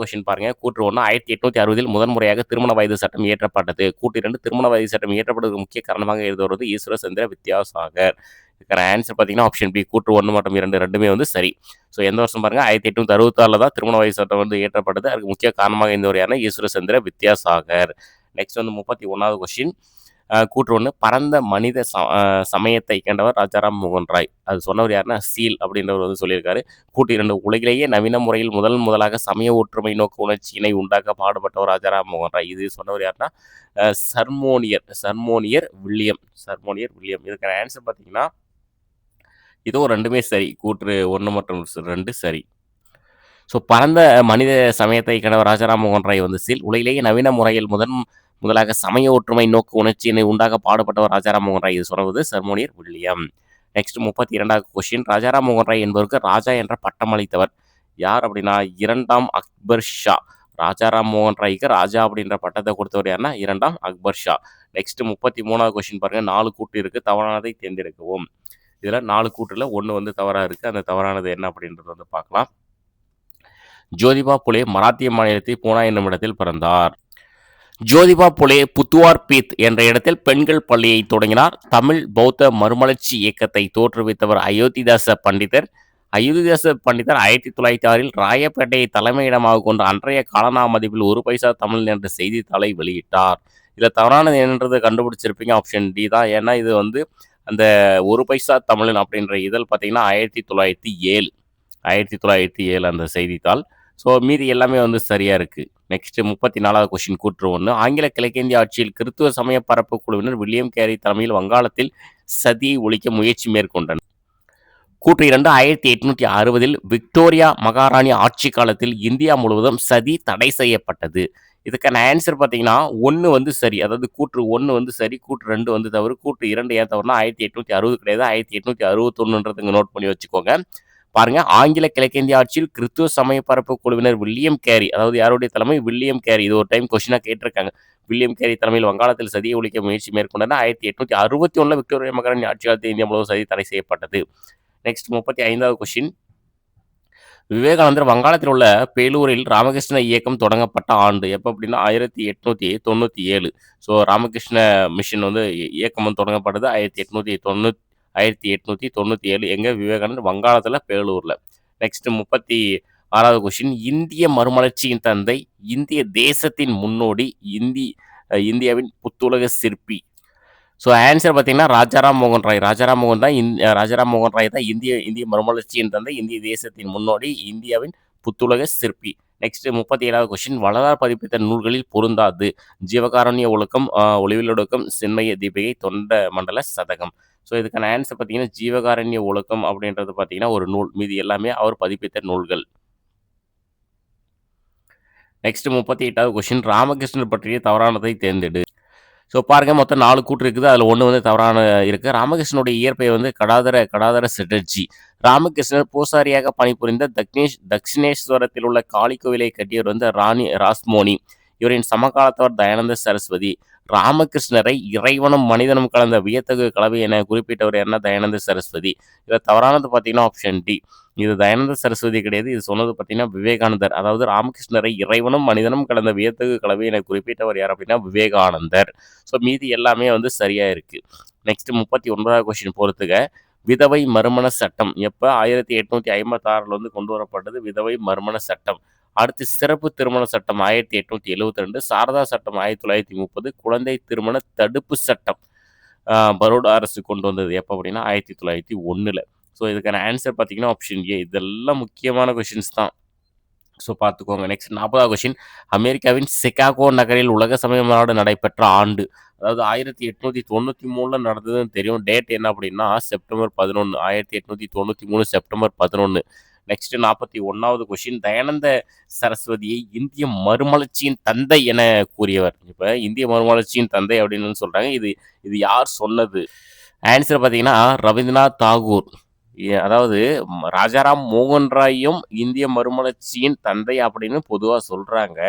கொஸ்டின் பாருங்க. கூற்று 1 1860 முதன்முறையாக திருமண வயது சட்டம் இயற்றப்பட்டது. கூற்று 2 திருமண வயது சட்டம் இயற்றப்படுவதற்கு முக்கிய காரணமாக இருந்து வருவது ஈஸ்வர சந்திர வித்யாசாகர். இதுக்கான ஆன்சர் பார்த்தீங்கன்னா ஆப்ஷன் பி. கூற்று 1 மற்றும் 2 ரெண்டுமே வந்து சரி. ஸோ எந்த வருஷம் பாருங்க 1866 தான் திருமண வயது சட்டம் வந்து இயற்றப்பட்டது. அதுக்கு முக்கிய காரணமாக இருந்தவர் யாருன்னா ஈஸ்வர சந்திர வித்யாசாகர். நெக்ஸ்ட் வந்து 31வது கொஸ்டின். கூற்று 1 பரந்த மனித சமயத்தை கண்டவர் ராஜாராம் மோகன் ராய். அது சொன்னவர் யாருன்னா சீல் அப்படின்றவர் வந்து சொல்லியிருக்காரு. கூற்று 2 உலகிலேயே நவீன முறையில் முதலாக சமய ஒற்றுமை நோக்க உணர்ச்சியினை உண்டாக்க பாடுபட்டவர் ராஜாராம் மோகன் ராய். இது சொன்னவர் யாருன்னா சர்மோனியர் வில்லியம். இதுக்கான ஆன்சர் பார்த்தீங்கன்னா இதுவும் ரெண்டுமே சரி. கூற்று 1 மற்றும் 2 சரி. ஸோ பரந்த மனித சமயத்தை கண்டவர் ராஜாராம் மோகன் ராய் வந்து சீல். உலகிலேயே நவீன முறையில் முதலாக சமய ஒற்றுமை நோக்கு உணர்ச்சியினை உண்டாக பாடுபட்டவர் ராஜாராம் மோகன் ராய். இது சொன்னது சர்மோனியர் வில்லியம். நெக்ஸ்ட் 32வது கொஸ்டின். ராஜாராம் மோகன் ராய் என்பவருக்கு ராஜா என்ற பட்டம் அளித்தவர் யார் அப்படின்னா 2ஆம் அக்பர் ஷா. ராஜாராம் மோகன் ராய்க்கு ராஜா அப்படின்ற பட்டத்தை கொடுத்தவர் யாருன்னா 2ஆம் அக்பர் ஷா. நெக்ஸ்ட் 33வது கொஸ்டின் பாருங்க. 4 கூற்று இருக்கு. தவறானதை தேர்ந்தெடுக்கவும். இதுல 4 கூற்றுல 1 வந்து தவறா இருக்கு. அந்த தவறானது என்ன அப்படின்றது வந்து பார்க்கலாம். ஜோதிபா புலே மராத்திய மாநிலத்தில் பூனா என்னும் இடத்தில் பிறந்தார். ஜோதிபா புலே புத்துவார் பீத் என்ற இடத்தில் பெண்கள் பள்ளியை தொடங்கினார். தமிழ் பௌத்த மறுமலர்ச்சி இயக்கத்தை தோற்றுவித்தவர் அயோத்திதாச பண்டிதர். அயோத்திதாச பண்டிதர் 1906 ராயப்பேட்டையை தலைமையிடமாக கொண்ட அன்றைய காலனா மதிப்பில் 1 பைசா தமிழ் என்ற செய்தித்தாளை வெளியிட்டார். இதில் தவறானது என்னன்றதை கண்டுபிடிச்சிருப்பீங்க. ஆப்ஷன் டி தான். ஏன்னா இது வந்து அந்த 1 பைசா தமிழன் அப்படின்ற இதழ் பார்த்தீங்கன்னா 1907 அந்த செய்தித்தாள். ஸோ மீதி எல்லாமே வந்து சரியா இருக்கு. நெக்ஸ்ட் 34வது கொஸ்டின் கூற்று 1. ஆங்கில கிழக்கிந்திய ஆட்சியில் கிறித்துவ சமய பரப்பு குழுவினர் வில்லியம் கேரி தலைமையில் வங்காளத்தில் சதியை ஒழிக்க முயற்சி மேற்கொண்டனர். கூற்று 2. 1860 விக்டோரியா மகாராணி ஆட்சி காலத்தில் இந்தியா முழுவதும் சதி தடை செய்யப்பட்டது. இதுக்கான ஆன்சர் பார்த்தீங்கன்னா 1 வந்து சரி. அதாவது கூற்று 1 வந்து சரி, கூற்று 2 வந்து தவறு. கூற்று 2 ஏன் தவறுனா 1860 கிடையாது, 1861 நோட் பண்ணி வச்சுக்கோங்க. பாருங்க, ஆங்கில கிழக்கிந்திய ஆட்சியில் கிறித்துவ சமய பரப்பு குழுவினர் வில்லியம் கேரி, அதாவது யாருடைய தலைமை? William carry. இது ஒரு டைம் கொஸ்டினா கேட்டிருக்காங்க. வில்லியம் கேரி தலைமையில் வங்காளத்தில் சதியை ஒழிக்க முயற்சி மேற்கொண்டனர். 1861 விக்டோரியா மகாராணி ஆட்சி காலத்தில் இந்தியா முழுவதும் சதி தடை செய்யப்பட்டது. Next 35வது question. விவேகானந்தர் வங்காளத்தில் உள்ள பேலூரில் ராமகிருஷ்ண இயக்கம் தொடங்கப்பட்ட ஆண்டு எப்போ அப்படின்னா 1897. ஸோ ராமகிருஷ்ண மிஷன் வந்து இயக்கம் வந்து தொடங்கப்பட்டது 1897 எங்க? விவேகானந்தர் வங்காளத்தில் பேலூரில். Next 36வது question. இந்திய மறுமலர்ச்சியின் தந்தை, இந்திய தேசத்தின் முன்னோடி, இந்தியாவின் புத்துலக சிற்பி. ஸோ ஆன்சர் பார்த்தீங்கன்னா ராஜாராம் மோகன் ராய். ராஜாராம் மோகன் ராய் தான் இந்திய மறுமலர்ச்சியின் தந்தை, இந்திய தேசத்தின் முன்னோடி, இந்தியாவின் புத்துலக சிற்பி. நெக்ஸ்ட் 37வது கொஸ்டின். வள்ளலார் பதிப்பித்த நூல்களில் பொருந்தாது. ஜீவகாருண்ய ஒழுக்கம், ஒளிவிலொடுக்கம், சின்மய தீபிகை, தொண்ட மண்டல சதகம். ஸோ இதுக்கான ஆன்சர் பார்த்தீங்கன்னா ஜீவகாருண்ய ஒழுக்கம் அப்படின்றது பார்த்தீங்கன்னா ஒரு நூல். மீதி எல்லாமே அவர் பதிப்பித்த நூல்கள். Next 38வது question. ராமகிருஷ்ணர் பற்றிய தவறானதை தேர்ந்தெடு. ஸோ பாருங்க, மொத்தம் 4 கூற்று இருக்குது. அதில் 1 வந்து தவறான இருக்குது. ராமகிருஷ்ணனுடைய இயற்பெயர் வந்து கடாதர செட்டர்ஜி. ராமகிருஷ்ணர் பூசாரியாக பணிபுரிந்த தக்ஷிணேஸ்வரத்தில் உள்ள காளி கோவிலை கட்டியவர் வந்து ராணி ராஸ்மோனி. இவரின் சமகாலத்தவர் தயானந்த சரஸ்வதி. ராமகிருஷ்ணரை இறைவனும் மனிதனும் கலந்த வியத்தகு கலவை என குறிப்பிட்டவர் என்ன? தயானந்த சரஸ்வதி. இதில் தவறானது பார்த்தீங்கன்னா ஆப்ஷன் டி. இது தயானந்த சரஸ்வதி கிடையாது. இது சொன்னது பார்த்தீங்கன்னா விவேகானந்தர். அதாவது ராமகிருஷ்ணரை இறைவனும் மனிதனும் கலந்த வியத்தகு கலவை என குறிப்பிட்டவர் யார் அப்படின்னா விவேகானந்தர். ஸோ மீதி எல்லாமே வந்து சரியா இருக்கு. நெக்ஸ்ட் 39வது கொஸ்டின் பொறுத்துக. விதவை மறுமண சட்டம் எப்போ? 1856 வந்து கொண்டு வரப்பட்டது விதவை மறுமண சட்டம். அடுத்து சிறப்பு திருமண சட்டம் 1872. சாரதா சட்டம் 1930. குழந்தை திருமண தடுப்பு சட்டம் பரோடா அரசு கொண்டு வந்தது எப்போ அப்படின்னா 1901. ஸோ இதுக்கான ஆன்சர் பார்த்தீங்கன்னா ஆப்ஷன் ஏ. இதெல்லாம் முக்கியமான கொஷின்ஸ் தான். ஸோ பார்த்துக்கோங்க. நெக்ஸ்ட் 40வது கொஸ்டின். அமெரிக்காவின் சிகாகோ நகரில் உலக சமய மாநாடு நடைபெற்ற ஆண்டு. அதாவது 1893 நடந்ததுன்னு தெரியும். டேட் என்ன அப்படின்னா செப்டம்பர் 11. 1893 செப்டம்பர் 11. நெக்ஸ்ட் 41வது கொஸ்டின். தயானந்த சரஸ்வதியை இந்திய மறுமலர்ச்சியின் தந்தை என கூறியவர். இப்போ இந்திய மறுமலர்ச்சியின் தந்தை அப்படின்னு சொல்றாங்க. இது யார் சொன்னது? ஆன்சர் பார்த்தீங்கன்னா ரவீந்திரநாத் தாகூர். அதாவது ராஜாராம் மோகன் ராயும் இந்திய மறுமலர்ச்சியின் தந்தை அப்படின்னு பொதுவாக சொல்றாங்க.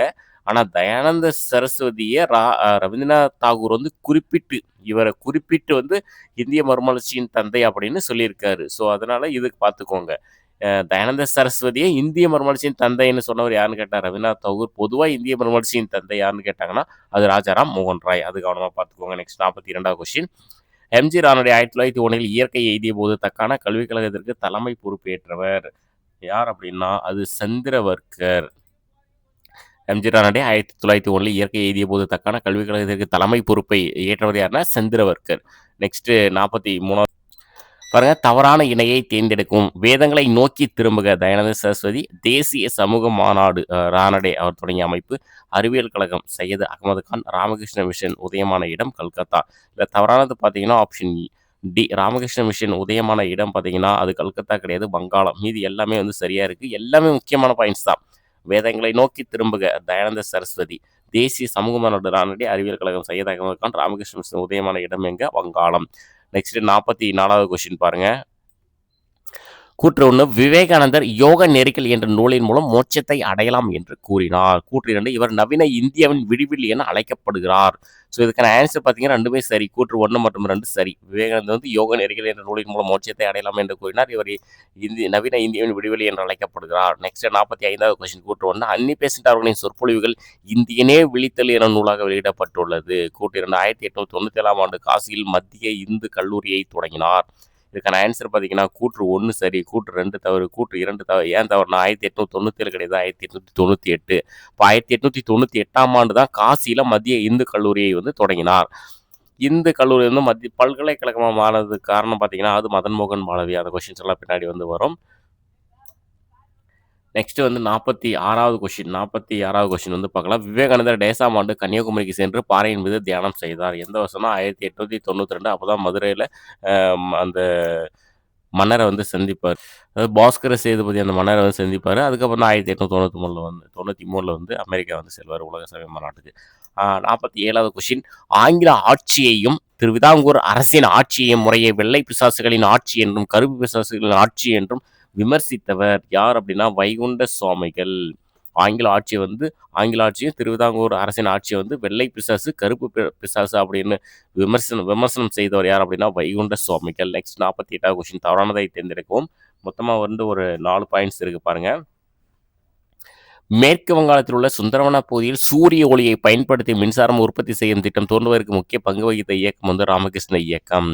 ஆனா தயானந்த சரஸ்வதியை ரவீந்திரநாத் தாகூர் வந்து இவரை குறிப்பிட்டு வந்து இந்திய மறுமலர்ச்சியின் தந்தை அப்படின்னு சொல்லியிருக்காரு. ஸோ அதனால இதுக்கு பார்த்துக்கோங்க. தயானந்த சரஸ்வதியை இந்திய மறுமலர்ச்சியின் தந்தைன்னு சொன்னவர் யாருன்னு கேட்டார்? ரவீந்திரநாத் தாகூர். பொதுவாக இந்திய மறுமலர்ச்சியின் தந்தை யாருன்னு கேட்டாங்கன்னா அது ராஜாராம் மோகன் ராய். அது கவனமாக பார்த்துக்கோங்க. நெக்ஸ்ட் 42வது கொஸ்டின். எம்ஜி ராணுடைய 1901 இயற்கை எய்திய போது தக்கான கல்விக் கழகத்திற்கு தலைமை பொறுப்பேற்றவர் யார் அப்படின்னா அது சந்திரவர்க்கர். எம்ஜி ராணுடைய 1901 இயற்கை எய்திய போது தக்கான கல்விக் கழகத்திற்கு தலைமை பொறுப்பை ஏற்றவர் யாருன்னா சந்திரவர்க்கர். நெக்ஸ்ட் 43வது பாருங்க. தவறான இணையை தேர்ந்தெடுக்கும். வேதங்களை நோக்கி திரும்புக தயானந்த சரஸ்வதி. தேசிய சமூக மாநாடு ரானடே அவர் தொடங்கிய அமைப்பு. அறிவியல் கழகம் சையது அகமது கான். ராமகிருஷ்ண மிஷன் உதயமான இடம் கல்கத்தா. இல்லை தவறானது பார்த்தீங்கன்னா ஆப்ஷன் டி. ராமகிருஷ்ண மிஷன் உதயமான இடம் பார்த்தீங்கன்னா அது கல்கத்தா கிடையாது, வங்காளம். மீதி எல்லாமே வந்து சரியா இருக்கு. எல்லாமே முக்கியமான பாயிண்ட்ஸ் தான். வேதங்களை நோக்கி திரும்புக தயானந்த சரஸ்வதி. தேசிய சமூக மாநாடு ரானடே. அறிவியல் கழகம் சையது அகமது கான். ராமகிருஷ்ண மிஷன் உதயமான இடம் எங்க? வங்காளம். நெக்ஸ்ட் 44வது கொஸ்டின் பாருங்க. கூற்று 1 விவேகானந்தர் யோக நெறிகள் என்ற நூலின் மூலம் மோட்சத்தை அடையலாம் என்று கூறினார். கூற்று 2 இவர் நவீன இந்தியாவின் விடிவெள்ளி என அழைக்கப்படுகிறார். ஸோ இதுக்கான ஆன்சர் பார்த்தீங்கன்னா 2மே சரி. கூற்று 1 மற்றும் 2 சரி. விவேகானந்தர் வந்து யோக நெறிகள் என்ற நூலின் மூலம் மோட்சத்தை அடையலாம் என்று கூறினார். இவர் நவீன இந்தியாவின் விடிவெள்ளி என்று அழைக்கப்படுகிறார். நெக்ஸ்ட் 45வது கொஸ்டின் கூற்று 1 அன்னி பெசன்ட் அவர்களின் சொற்பொழிவுகள் இந்தியனே விழித்தல் என நூலாக வெளியிடப்பட்டுள்ளது. கூற்று 2 1897ஆம் ஆண்டு காசியில் மத்திய இந்து கல்லூரியை தொடங்கினார். இதுக்கான ஆன்சர் பார்த்தீங்கன்னா கூற்று 1 சரி. கூற்று 2 தவறு. கூற்று 2 தவறு. ஏன் தவறுனா 1897 கிடையாது, 1898. இப்போ 1898ஆம் ஆண்டு தான் காசியில் மத்திய இந்து கல்லூரியை வந்து தொடங்கினார். இந்து கல்லூரி வந்து மத்திய பல்கலைக்கழகமாக மாறினதுக்கு காரணம் பார்த்தீங்கன்னா அது மதன் மோகன் மாளவியா. அந்த கொஸ்டின்ஸ் எல்லாம் பின்னாடி வந்து வரும். நெக்ஸ்ட் வந்து 46வது கொஸ்டின் வந்து பார்க்கலாம். விவேகானந்தர் டேசாம் ஆண்டு கன்னியாகுமரிக்கு சென்று பாறையின் மீது தியானம் செய்தார். எந்த வருஷம்னா 1892. அப்போதான் மதுரையில் அந்த மன்னரை வந்து சந்திப்பார். அதாவது பாஸ்கர சேதுபதி அந்த மன்னரை வந்து சந்திப்பார். அதுக்கப்புறம் தான் 1893 வந்து அமெரிக்கா வந்து செல்வார் உலக சபை மாநாட்டுக்கு. 47வது கொஸ்டின் ஆங்கில ஆட்சியையும் திருவிதாங்கூர் அரசின் ஆட்சியையும் முறையே வெள்ளை பிசாசுகளின் ஆட்சி என்றும் கருப்பு பிசாசுகளின் ஆட்சி என்றும் விமர்சித்தவர் யார் அப்படின்னா வைகுண்ட சுவாமிகள். ஆங்கில ஆட்சியும் திருவிதாங்கூர் அரசின் ஆட்சியை வந்து வெள்ளை பிசாசு கருப்பு பிசாசு அப்படின்னு விமர்சனம் செய்தவர் யார் அப்படின்னா வைகுண்ட சுவாமிகள். நெக்ஸ்ட் 48வது கொஸ்டின் தவறானதை தேர்ந்தெடுக்கவும். மொத்தமாக வந்து ஒரு 4 பாயிண்ட்ஸ் இருக்கு பாருங்க. மேற்கு வங்காளத்தில் உள்ள சுந்தரவன பகுதியில் சூரிய ஒளியை பயன்படுத்தி மின்சாரம் உற்பத்தி செய்யும் திட்டம் தோன்றுவதற்கு முக்கிய பங்கு வகித்த இயக்கம் வந்து ராமகிருஷ்ண இயக்கம்.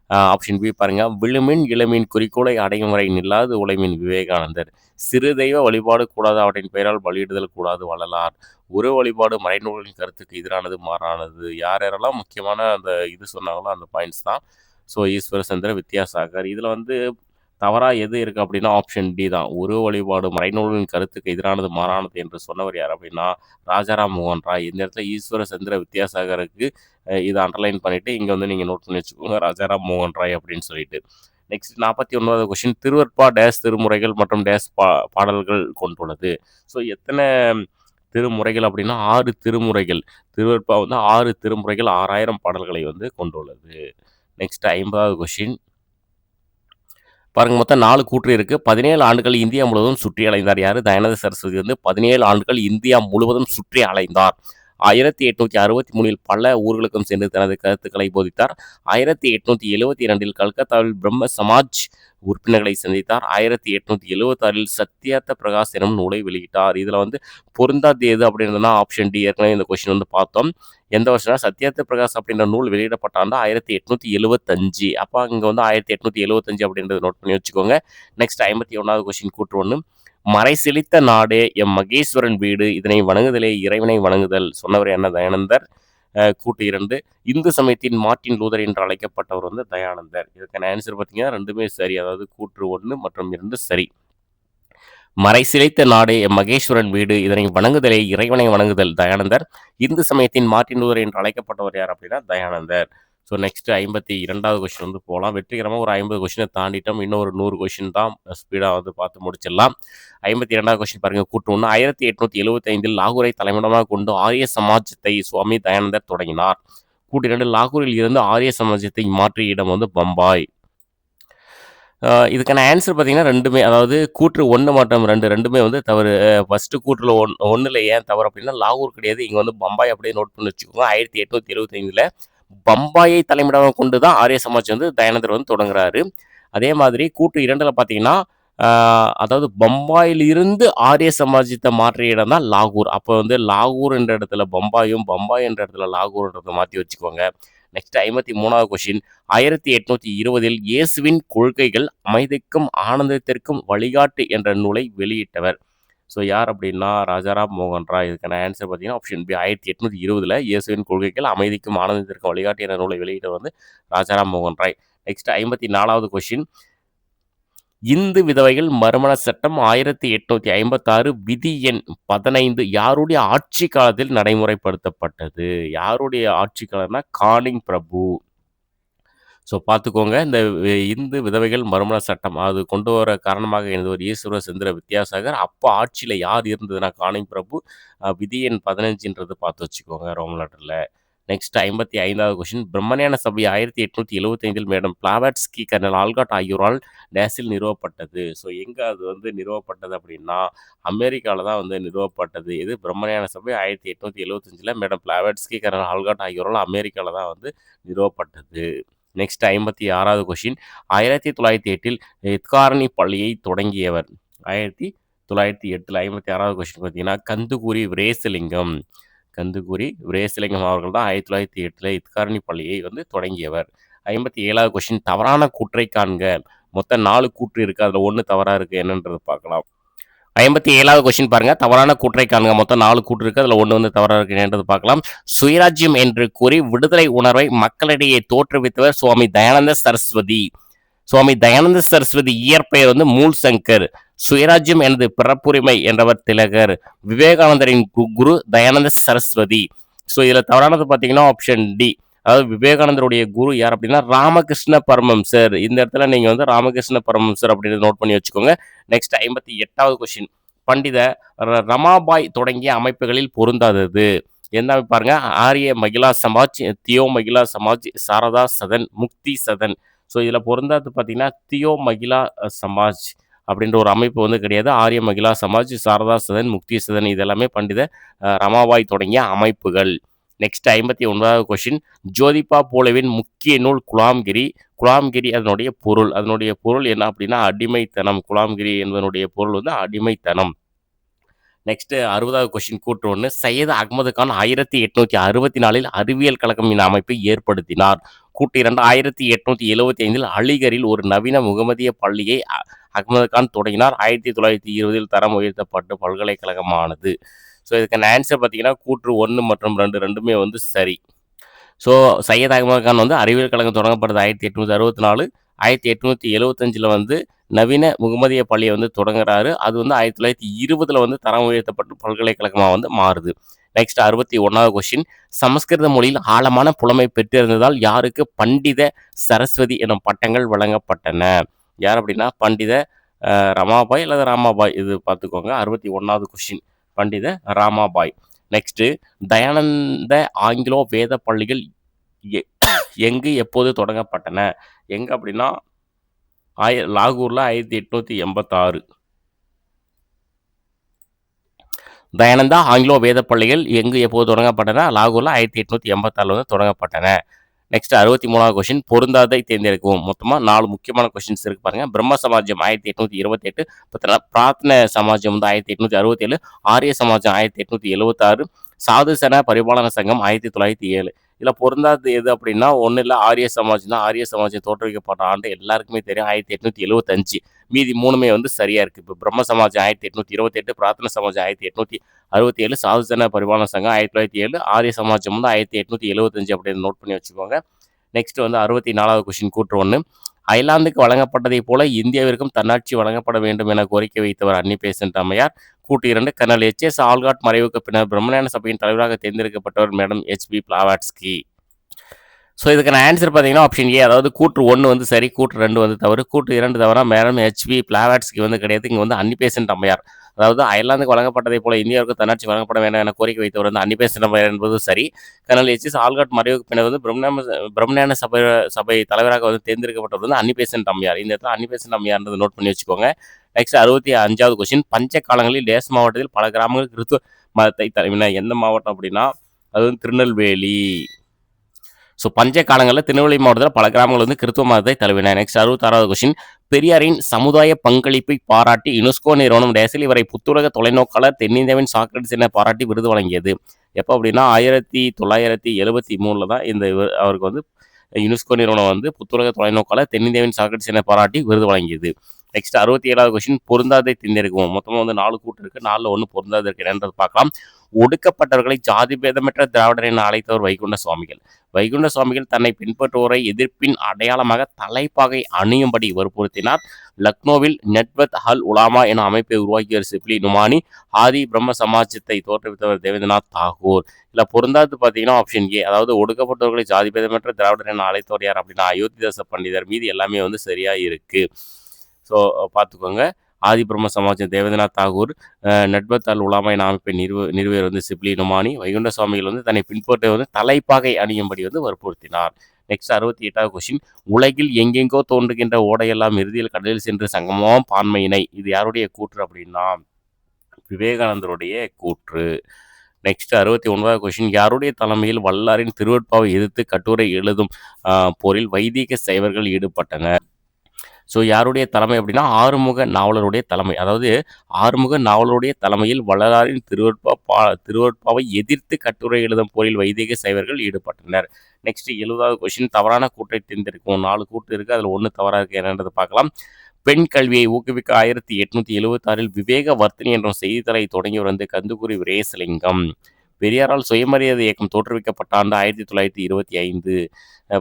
ஆப்ஷன் பி பாருங்க. விழுமின் இளமின் குறிக்கோளை அடையும் வரை நில்லாது உழைமின் விவேகானந்தர். சிறு தெய்வ வழிபாடு கூடாது, அவற்றின் பெயரால் பலியிடுதல் கூடாது வள்ளலார். உரு வழிபாடு மறைநூல்களின் கருத்துக்கு எதிரானது மாறானது. யாரெல்லாம் முக்கியமான அந்த இது சொன்னாங்களோ அந்த பாயிண்ட்ஸ் தான். ஸோ ஈஸ்வர சந்திர வித்யாசாகர். இதில் வந்து தவறாக எது இருக்குது அப்படின்னா ஆப்ஷன் டி தான். உரு வழிபாடு மறைநூல்களின் கருத்துக்கு எதிரானது மாறானது என்று சொன்னவர் யார் அப்படின்னா ராஜாராம் மோகன் ராய். இந்த இடத்துல ஈஸ்வர சந்திர வித்யாசாகருக்கு இதை அண்டர்லைன் பண்ணிவிட்டு இங்கே வந்து நீங்கள் நோட் பண்ணி வச்சுக்கோங்க ராஜாராம் மோகன் ராய் அப்படின்னு சொல்லிட்டு. நெக்ஸ்ட் 49வது கொஸ்டின் திருவற்பா டேஸ் திருமுறைகள் மற்றும் டேஸ் பாடல்கள் கொண்டுள்ளது. ஸோ எத்தனை திருமுறைகள் அப்படின்னா 6 திருமுறைகள். திருவற்பா வந்து 6 திருமுறைகள் 6000 பாடல்களை வந்து கொண்டுள்ளது. நெக்ஸ்ட் 50வது கொஸ்டின் பாருங்க. மொத்தம் 4 கூற்று இருக்கு. 17 ஆண்டுகள் இந்தியா முழுவதும் சுற்றி அலைந்தார் யாரு? தயானந்த சரஸ்வதி வந்து 17 ஆண்டுகள் இந்தியா முழுவதும் சுற்றி அலைந்தார். 1863 பல ஊர்களுக்கும் சென்று தனது கருத்துக்களை போதித்தார். 1872 கல்கத்தாவில் பிரம்ம சமாஜ் உறுப்பினர்களை சந்தித்தார். 1876 சத்யார்த்த பிரகாஷ் எனும் நூலை வெளியிட்டார். இதில் வந்து பொருந்தாது எது அப்படின்றதுனா ஆப்ஷன் டி. ஏற்கனவே இந்த கொஸ்டின் வந்து பார்த்தோம். எந்த வருஷம்னா சத்யார்த்த பிரகாஷ் அப்படின்ற நூல் வெளியிடப்பட்ட ஆண்டு 1875. அப்போ இங்கே வந்து 1875 அப்படின்றத நோட் பண்ணி வச்சுக்கோங்க. நெக்ஸ்ட் 51வது கொஸ்டின் கூற்று 1 மறை செழித்த நாடே எம் மகேஸ்வரன் வீடு இதனை வணங்குதலே இறைவனை வணங்குதல் சொன்னவர் என்ன? தயானந்தர். கூட்டு 2 இந்து சமயத்தின் மார்ட்டின் லூதர் என்று அழைக்கப்பட்டவர் வந்து தயானந்தர். இதுக்கான ஆன்சர் பார்த்தீங்கன்னா 2மே சரி. அதாவது கூற்று 1 மற்றும் 2 சரி. மறை சிலைத்த நாடே எம் மகேஸ்வரன் வீடு இதனை வணங்குதலே இறைவனை வணங்குதல் தயானந்தர். இந்து சமயத்தின் மார்ட்டின் லூதர் என்று அழைக்கப்பட்டவர் யார் அப்படின்னா தயானந்தர். ஸோ நெக்ஸ்ட் 52வது கொஸ்டின் வந்து போகலாம். வெற்றிகரமாக ஒரு 50 கொஸ்டினை தாண்டிட்டோம். இன்னும் ஒரு 100 கொஸ்டின் தான் ஸ்பீடாக வந்து பார்த்து முடிச்சிடலாம். 52வது கொஸ்டின் பாருங்கள். கூற்று 1 1875 லாகூரை தலைமையிடமாக கொண்டு ஆரிய சமாஜத்தை சுவாமி தயானந்தர் தொடங்கினார். கூற்று 2 லாகூரில் இருந்து ஆரிய சமாஜத்தை மாற்றிய இடம் வந்து பம்பாய். இதுக்கான ஆன்சர் பார்த்தீங்கன்னா 2மே, அதாவது கூற்று 1 மற்றும் 2மே வந்து தவறு. ஃபஸ்ட்டு கூற்றில் 1ல் ஏன் தவறு அப்படின்னா லாகூர் கிடையாது, இங்கே வந்து பம்பாய் அப்படியே நோட் பண்ணி வச்சுக்கோங்க. 1875 பம்பாயை தலைமையிடமாக கொண்டு தான் ஆரிய சமாஜ் வந்து தயானந்தர் வந்து தொடங்குறாரு. அதே மாதிரி கூற்று 2ல் பார்த்தீங்கன்னா அதாவது பம்பாயிலிருந்து ஆரிய சமாஜத்தை மாற்றிய இடம் தான் லாகூர். அப்போ வந்து லாகூர் என்ற இடத்துல பம்பாயும் பம்பாய் என்ற இடத்துல லாகூர்ன்றதை மாற்றி வச்சுக்கோங்க. நெக்ஸ்ட் 53வது கொஸ்டின் 1820 இயேசுவின் கொள்கைகள் அமைதிக்கும் ஆனந்தத்திற்கும் வழிகாட்டு என்ற நூலை வெளியிட்டவர். ஸோ யார் அப்படின்னா ராஜாராம் மோகன் ராய். இதுக்கான ஆன்சர் பார்த்தீங்கன்னா ஆப்ஷன் பி. 1820 இயேசுவின் கொள்கைகள் அமைதிக்கும் ஆனந்தத்திற்கும் வழிகாட்டு என்ற நூலை வெளியிட்டவர் வந்து ராஜாராம் மோகன் ராய். நெக்ஸ்ட் 54வது கொஸ்டின் இந்து விதவைகள் மறுமண சட்டம் 1856 விதி எண் 15 யாருடைய ஆட்சி காலத்தில் நடைமுறைப்படுத்தப்பட்டது? யாருடைய ஆட்சி காலம்னா கானிங் பிரபு. ஸோ பார்த்துக்கோங்க. இந்த இந்து விதவைகள் மறுமண சட்டம் அது கொண்டு வர காரணமாக இருந்தவர் ஈஸ்வர சந்திர வித்யாசாகர். அப்போ ஆட்சியில் யார் இருந்ததுன்னா கானிங் பிரபு. விதி எண் 15ன்றது பார்த்து வச்சுக்கோங்க ரோமன் லெட்டரில். நெக்ஸ்ட் 55வது கொஸ்டின். பிரம்மஞான சபை 1875 மேடம் பிளாவட்ஸ்கி, கர்னல் ஆல்காட் ஆகியோரால் டேஸில் நிறுவப்பட்டது. ஸோ எங்க அது வந்து நிறுவப்பட்டது அப்படின்னா, அமெரிக்கால தான் வந்து நிறுவப்பட்டது. இது பிரம்மஞான சபை 1875 மேடம் பிளாவட்ஸ்கி, கர்னல் ஆல்காட் ஆகியோரால் அமெரிக்கால தான் வந்து நிறுவப்பட்டது. Next 56வது question. 1908 இத்காரணி பள்ளியை தொடங்கியவர். 1908 56வது கொஸ்டின் பார்த்தீங்கன்னா, கந்துகூரி விரேசலிங்கம். கந்துகூரி விரேசலிங்கம் அவர்கள் தான் 1908 இத்காரணி பள்ளியை வந்து தொடங்கியவர். 57வது கொஸ்டின். தவறான கூற்றை காண்க. மொத்தம் 4 கூற்று இருக்கு. அதுல 1 தவறா இருக்கு. என்னன்றது பார்க்கலாம். 57வது கொஸ்டின் பாருங்க. தவறான கூற்றை காண்க. மொத்தம் 4 கூற்று இருக்கு. அதுல 1 வந்து தவறா இருக்கு. என்னன்றது பார்க்கலாம். சுயராஜ்யம் என்று கூறி விடுதலை உணர்வை மக்களிடையே தோற்றுவித்தவர் சுவாமி தயானந்த சரஸ்வதி. சுவாமி தயானந்த சரஸ்வதி இயற்பெயர் வந்து மூல்சங்கர். சுயராஜ்யம் எனது பிறப்புரிமை என்றவர் திலகர். விவேகானந்தரின் குரு தயானந்த சரஸ்வதி. ஸோ இதுல தவறானது பார்த்தீங்கன்னா ஆப்ஷன் டி. அதாவது விவேகானந்தருடைய குரு யார் அப்படின்னா ராமகிருஷ்ண பரமஹம்சர். இந்த இடத்துல நீங்க வந்து ராமகிருஷ்ண பரமஹம்சர் அப்படின்னு நோட் பண்ணி வச்சுக்கோங்க. நெக்ஸ்ட் 58வது கொஸ்டின். பண்டித ரமாபாய் தொடங்கிய அமைப்புகளில் பொருந்தாதது. என்ன பாருங்க. ஆரிய மகிழா சமாஜ், தியோ மகிழா சமாஜ், சாரதா சதன், முக்தி சதன். ஸோ இதில் பொருந்தாது பார்த்தீங்கன்னா தியோ மகிழா சமாஜ் அப்படின்ற ஒரு அமைப்பு வந்து கிடையாது. ஆரிய மகிழா சமாஜ், சாரதா சதன், முக்தி சதன் இதெல்லாமே பண்டித ரமாபாய் தொடங்கிய அமைப்புகள். நெக்ஸ்ட் 59வது கொஸ்டின். ஜோதிபா பூலேவின் முக்கிய நூல் குலாம்கிரி. குலாம்கிரி அதனுடைய பொருள் என்ன அப்படின்னா அடிமைத்தனம். குலாம்கிரி என்பதனுடைய பொருள் வந்து அடிமைத்தனம். நெக்ஸ்ட் 60வது கொஸ்டின் கூற்று 1. சையத் அகமது கான் 1864 அறிவியல் கழகம் என்ற அமைப்பை ஏற்படுத்தினார். கூற்று 2. 1875 அலிகரில் ஒரு நவீன முகமதிய பள்ளியை அகமது கான் தொடங்கினார். 1920 தரம் உயர்த்தப்பட்டு பல்கலைக்கழகமானது. ஸோ இதுக்கான ஆன்சர் பார்த்தீங்கன்னா கூற்று 1 மற்றும் 2 ரெண்டுமே வந்து சரி. ஸோ சையத் அகமது கான் வந்து அறிவியல் கழகம் தொடங்கப்பட்டது 1864. 1875 வந்து நவீன முகமதிய பள்ளியை வந்து தொடங்குறாரு. அது வந்து 1920 வந்து தரம் உயர்த்தப்பட்டு பல்கலைக்கழகமாக வந்து மாறுது. நெக்ஸ்ட் 61வது கொஸ்டின். சமஸ்கிருத மொழியில் ஆழமான புலமை பெற்றிருந்ததால் யாருக்கு பண்டித சரஸ்வதி எனும் பட்டங்கள் வழங்கப்பட்டன? யார் அப்படின்னா பண்டித ரமாபாய் அல்லது ராமாபாய். இது பார்த்துக்கோங்க. 61வது கொஸ்டின் பண்டித ராமாபாய். நெக்ஸ்ட் தயானந்த ஆங்கிலோ வேத பள்ளிகள் எங்கு எப்போது தொடங்கப்பட்டன? எங்க அப்படின்னா லாகூர்ல 1886. தயானந்தா ஆங்கிலோ வேத பள்ளிகள் எங்கு எப்போது தொடங்கப்பட்டன? லாகூர்ல 1886 வந்து தொடங்கப்பட்டன. Next 63வது question. பொருந்தாதை தேர்ந்தெடுக்கவும். மொத்தமாக 4 முக்கியமான கொஸ்டின்ஸ் இருக்கு பாருங்க. பிரம்ம சமாஜம் 1828, பிரார்த்தன சமாஜம் வந்து 1867, ஆரிய சமாஜம் 1876, சாதுசன பரிபாலன சங்கம் 1907. இதில் பொருந்தாது எது அப்படின்னா ஒன்றும் இல்லை ஆரிய சமாஜ் தான். ஆரிய சமாஜம் தோற்றுவிக்கப்பட்ட ஆண்டு எல்லாருக்குமே தெரியும் 1875. மீதி 3மே வந்து சரியா இருக்கு. இப்போ பிரம்ம சமாஜம் 1828, பிரார்த்தன சமாஜம் 1867, சாதுசன பரிபாலன சங்கம் 1907, ஆரிய சமாஜம் வந்து 1875 அப்படின்னு நோட் பண்ணி வச்சுக்கோங்க. நெக்ஸ்ட் வந்து 64வது கொஸ்டின் கூற்று 1. அயர்லாந்துக்கு வழங்கப்பட்டதை போல இந்தியாவிற்கும் தன்னாட்சி வழங்கப்பட வேண்டும் என கோரிக்கை வைத்தவர் அன்னி பெசன்ட் அம்மையார். கூற்று 2. கர்னல் எச்.எஸ். ஆல்காட் மறைவுக்கு பின்னர் பிரம்மஞான சபையின் தலைவராக தேர்ந்தெடுக்கப்பட்டவர் மேடம் H.B. பிளாவட்ஸ்கி. ஸோ இதுக்கான ஆன்சர் பார்த்தீங்கன்னா ஆப்ஷன் ஏ. அதாவது கூற்று 1 வந்து சரி, கூற்று 2 வந்து தவறு. கூற்று 2 தவறா மேடம் H.B. பிளாவட்ஸ்கி வந்து கிடையாது. இங்கே வந்து அன்னி பெசன்ட் அம்மையார். அதாவது அயர்லாந்துக்கு வழங்கப்பட்டதை போல இந்தியாவுக்கு தன்னாட்சி வழங்கப்பட வேண்டும் என கோரிக்கை வைத்தவர் வந்து அன்னி பெசன்ட் அம்மையார் என்பது சரி. கர்னல் எச்.எஸ். ஆல்காட் மறைவுக்கு பின்னர் வந்து பிரம்மஞான சபை தலைவராக வந்து தேர்ந்தெடுக்கப்பட்டவர் வந்து அன்னி பெசன்ட் அம்மையார். இந்த இடத்துல அன்னி பெசன்ட் அம்மையார்ன்றது நோட் பண்ணி வச்சுக்கோங்க. நெக்ஸ்ட் 65வது கொஸ்டின். பஞ்ச காலங்களில் டேஸ் மாவட்டத்தில் பல கிராமங்கள் கிறிஸ்துவ மதத்தை தழுவின. எந்த மாவட்டம் அப்படின்னா அது வந்து திருநெல்வேலி. ஸோ பஞ்ச காலங்களில் திருநெல்வேலி மாவட்டத்தில் பல கிராமங்கள் வந்து கிறிஸ்துவ மதத்தை தழுவின. Next 66வது question. பெரியாரின் சமுதாய பங்களிப்பை பாராட்டி யுனெஸ்கோ நிறுவனம் டேஸில் இவரை புத்துலக தொலைநோக்காளர் தென்னிந்தியாவின் சாக்ரட்டிஸ் என பாராட்டி விருது வழங்கியது. எப்போ அப்படின்னா 1973 தான் இந்த அவருக்கு வந்து யுனெஸ்கோ நிறுவனம் வந்து புத்துலக தொலைநோக்காளர் தென்னிந்தியாவின் சாக்ரட்டிஸ் என பாராட்டி விருது வழங்கியது. Next 67வது question. பொருந்தாதை தேர்ந்தெடுக்கும். மொத்தமாக வந்து 4 கூட்டு இருக்கு. 4ல் 1 பொருந்தாது இருக்கு. என்னன்றது பார்க்கலாம். ஒடுக்கப்பட்டவர்களை ஜாதி பேதமற்ற திராவிடர் என அழைத்தவர் வைகுண்ட சுவாமிகள். வைகுண்ட சுவாமிகள் தன்னை பின்பற்றுவோரை எதிர்ப்பின் அடையாளமாக தலைப்பாகை அணியும்படி வற்புறுத்தினார். லக்னோவில் நெட்வத் அல் உலாமா என அமைப்பை உருவாக்கியவர் சிப்லி நுமானி. ஆதி பிரம்ம சமாஜத்தை தோற்றுவித்தவர் தேவேந்திரநாத் தாகூர். இல்லை பொருந்தாது பார்த்தீங்கன்னா ஆப்ஷன் ஏ. அதாவது ஒடுக்கப்பட்டவர்களை ஜாதி பேதமற்ற திராவிடர் என அழைத்தவர் யார் அப்படின்னா அயோத்திதாச பண்டிதர். மீது எல்லாமே வந்து சரியா இருக்கு. ஸோ பார்த்துக்கோங்க. ஆதி பிரம்ம சமாஜம் தேவேந்திரநாத் தாகூர், நட்பத் அல் உலாமா என அமைப்பை நிறுவியவர் வந்து சிப்லி நுமானி, வைகுண்ட சுவாமிகள் வந்து தன்னை பின்பற்ற வந்து தலைப்பாகை அணியும்படி வந்து வற்புறுத்தினார். நெக்ஸ்ட் 68வது கொஸ்டின், உலகில் எங்கெங்கோ தோன்றுகின்ற ஓடையெல்லாம் இறுதியில் கடலில் சென்று சங்கமமாம் பான்மையினை. இது யாருடைய கூற்று அப்படின்னா விவேகானந்தருடைய கூற்று. நெக்ஸ்ட் 69வது கொஸ்டின், யாருடைய தலைமையில் வல்லாரின் திருவெட்பாவை எதிர்த்து கட்டுரை எழுதும் போரில் வைதிக சைவர்கள் ஈடுபட்டனர்? ஸோ யாருடைய தலைமை அப்படின்னா ஆறுமுக நாவலருடைய தலைமை. அதாவது ஆறுமுக நாவலருடைய தலைமையில் வள்ளலாரின் திருவெட்பாவை எதிர்த்து கட்டுரை எழுதும் போரில் வைதிக சைவர்கள் ஈடுபட்டனர். நெக்ஸ்ட் 70வது கொஸ்டின், தவறான கூற்றை தேர்ந்தெடுக்கும். 4 கூற்று இருக்குது, அதில் 1 தவறாக இருக்குது என்னன்றது பார்க்கலாம். பெண் கல்வியை ஊக்குவிக்க 1876 விவேக வர்த்தினி என்ற செய்தித்தாளை தொடங்கியவர் வந்து கந்துகுரி வீரேசலிங்கம். பெரியாரால் சுயமரியாதை இயக்கம் தோற்றுவிக்கப்பட்ட ஆண்டு 1925.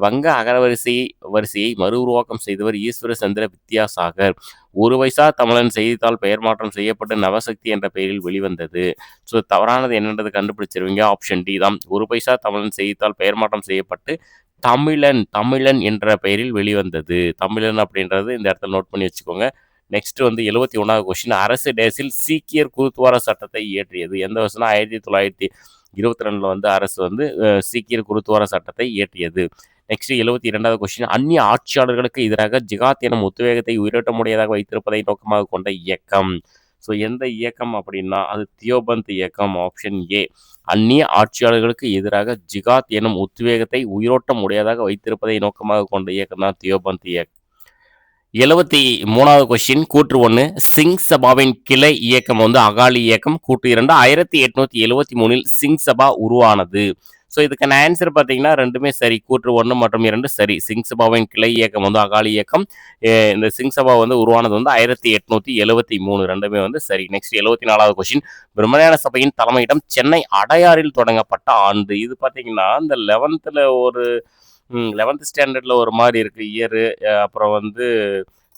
வங்க வரிசையை மறு உருவாக்கம் செய்தவர் ஈஸ்வர சந்திர வித்யாசாகர். ஒரு வயசா தமிழன் செய்தித்தாள் பெயர் மாற்றம் செய்யப்பட்டு நவசக்தி என்ற பெயரில் வெளிவந்தது. ஸோ தவறானது என்னன்றது கண்டுபிடிச்சிருவீங்க. ஆப்ஷன் டி தான். ஒரு பைசா தமிழன் செய்தித்தாள் பெயர் மாற்றம் செய்யப்பட்டு தமிழன் என்ற பெயரில் வெளிவந்தது. தமிழன் அப்படின்றது இந்த இடத்துல நோட் பண்ணி வச்சுக்கோங்க. நெக்ஸ்ட் வந்து 71வது கொஸ்டின், அரசு டேஸில் சீக்கியர் குருத்வார சட்டத்தை இயற்றியது. எந்த வருஷம்னா 1922 வந்து அரசு வந்து சீக்கியர் குருத்வார சட்டத்தை இயற்றியது. நெக்ஸ்ட் 72வது கொஸ்டின், அந்நிய ஆட்சியாளர்களுக்கு எதிராக ஜிகாத் எனும் உத்வேகத்தை உயிரோட்டமுடையதாக வைத்திருப்பதை நோக்கமாக கொண்ட இயக்கம். ஸோ எந்த இயக்கம் அப்படின்னா அது தியோபந்த் இயக்கம். Option A. அந்நிய ஆட்சியாளர்களுக்கு எதிராக ஜிகாத் எனும் உத்வேகத்தை உயிரோட்டம் உடையதாக வைத்திருப்பதை நோக்கமாக கொண்ட இயக்கம் தான் தியோபந்த் இயக்கம். 73வது கொஸ்டின், கூற்று 1, சிங் சபாவின் கிளை இயக்கம் வந்து அகாலி இயக்கம். கூற்று 2, 1873 சிங் சபா உருவானது. ஸோ இதுக்கான ஆன்சர் பார்த்தீங்கன்னா ரெண்டுமே சரி. கூற்று 1 மற்றும் 2 சரி. சிங் சபாவின் கிளை இயக்கம் வந்து அகாலி இயக்கம். இந்த சிங் சபா வந்து உருவானது வந்து 1873. ரெண்டுமே வந்து சரி. நெக்ஸ்ட் 74வது கொஸ்டின், பிரம்மஞான சபையின் தலைமையிடம் சென்னை அடையாறில் தொடங்கப்பட்ட ஆண்டு. இது பார்த்தீங்கன்னா இந்த 11th ஸ்டாண்டர்டில் ஒரு மாதிரி இருக்குது இயரு. அப்புறம் வந்து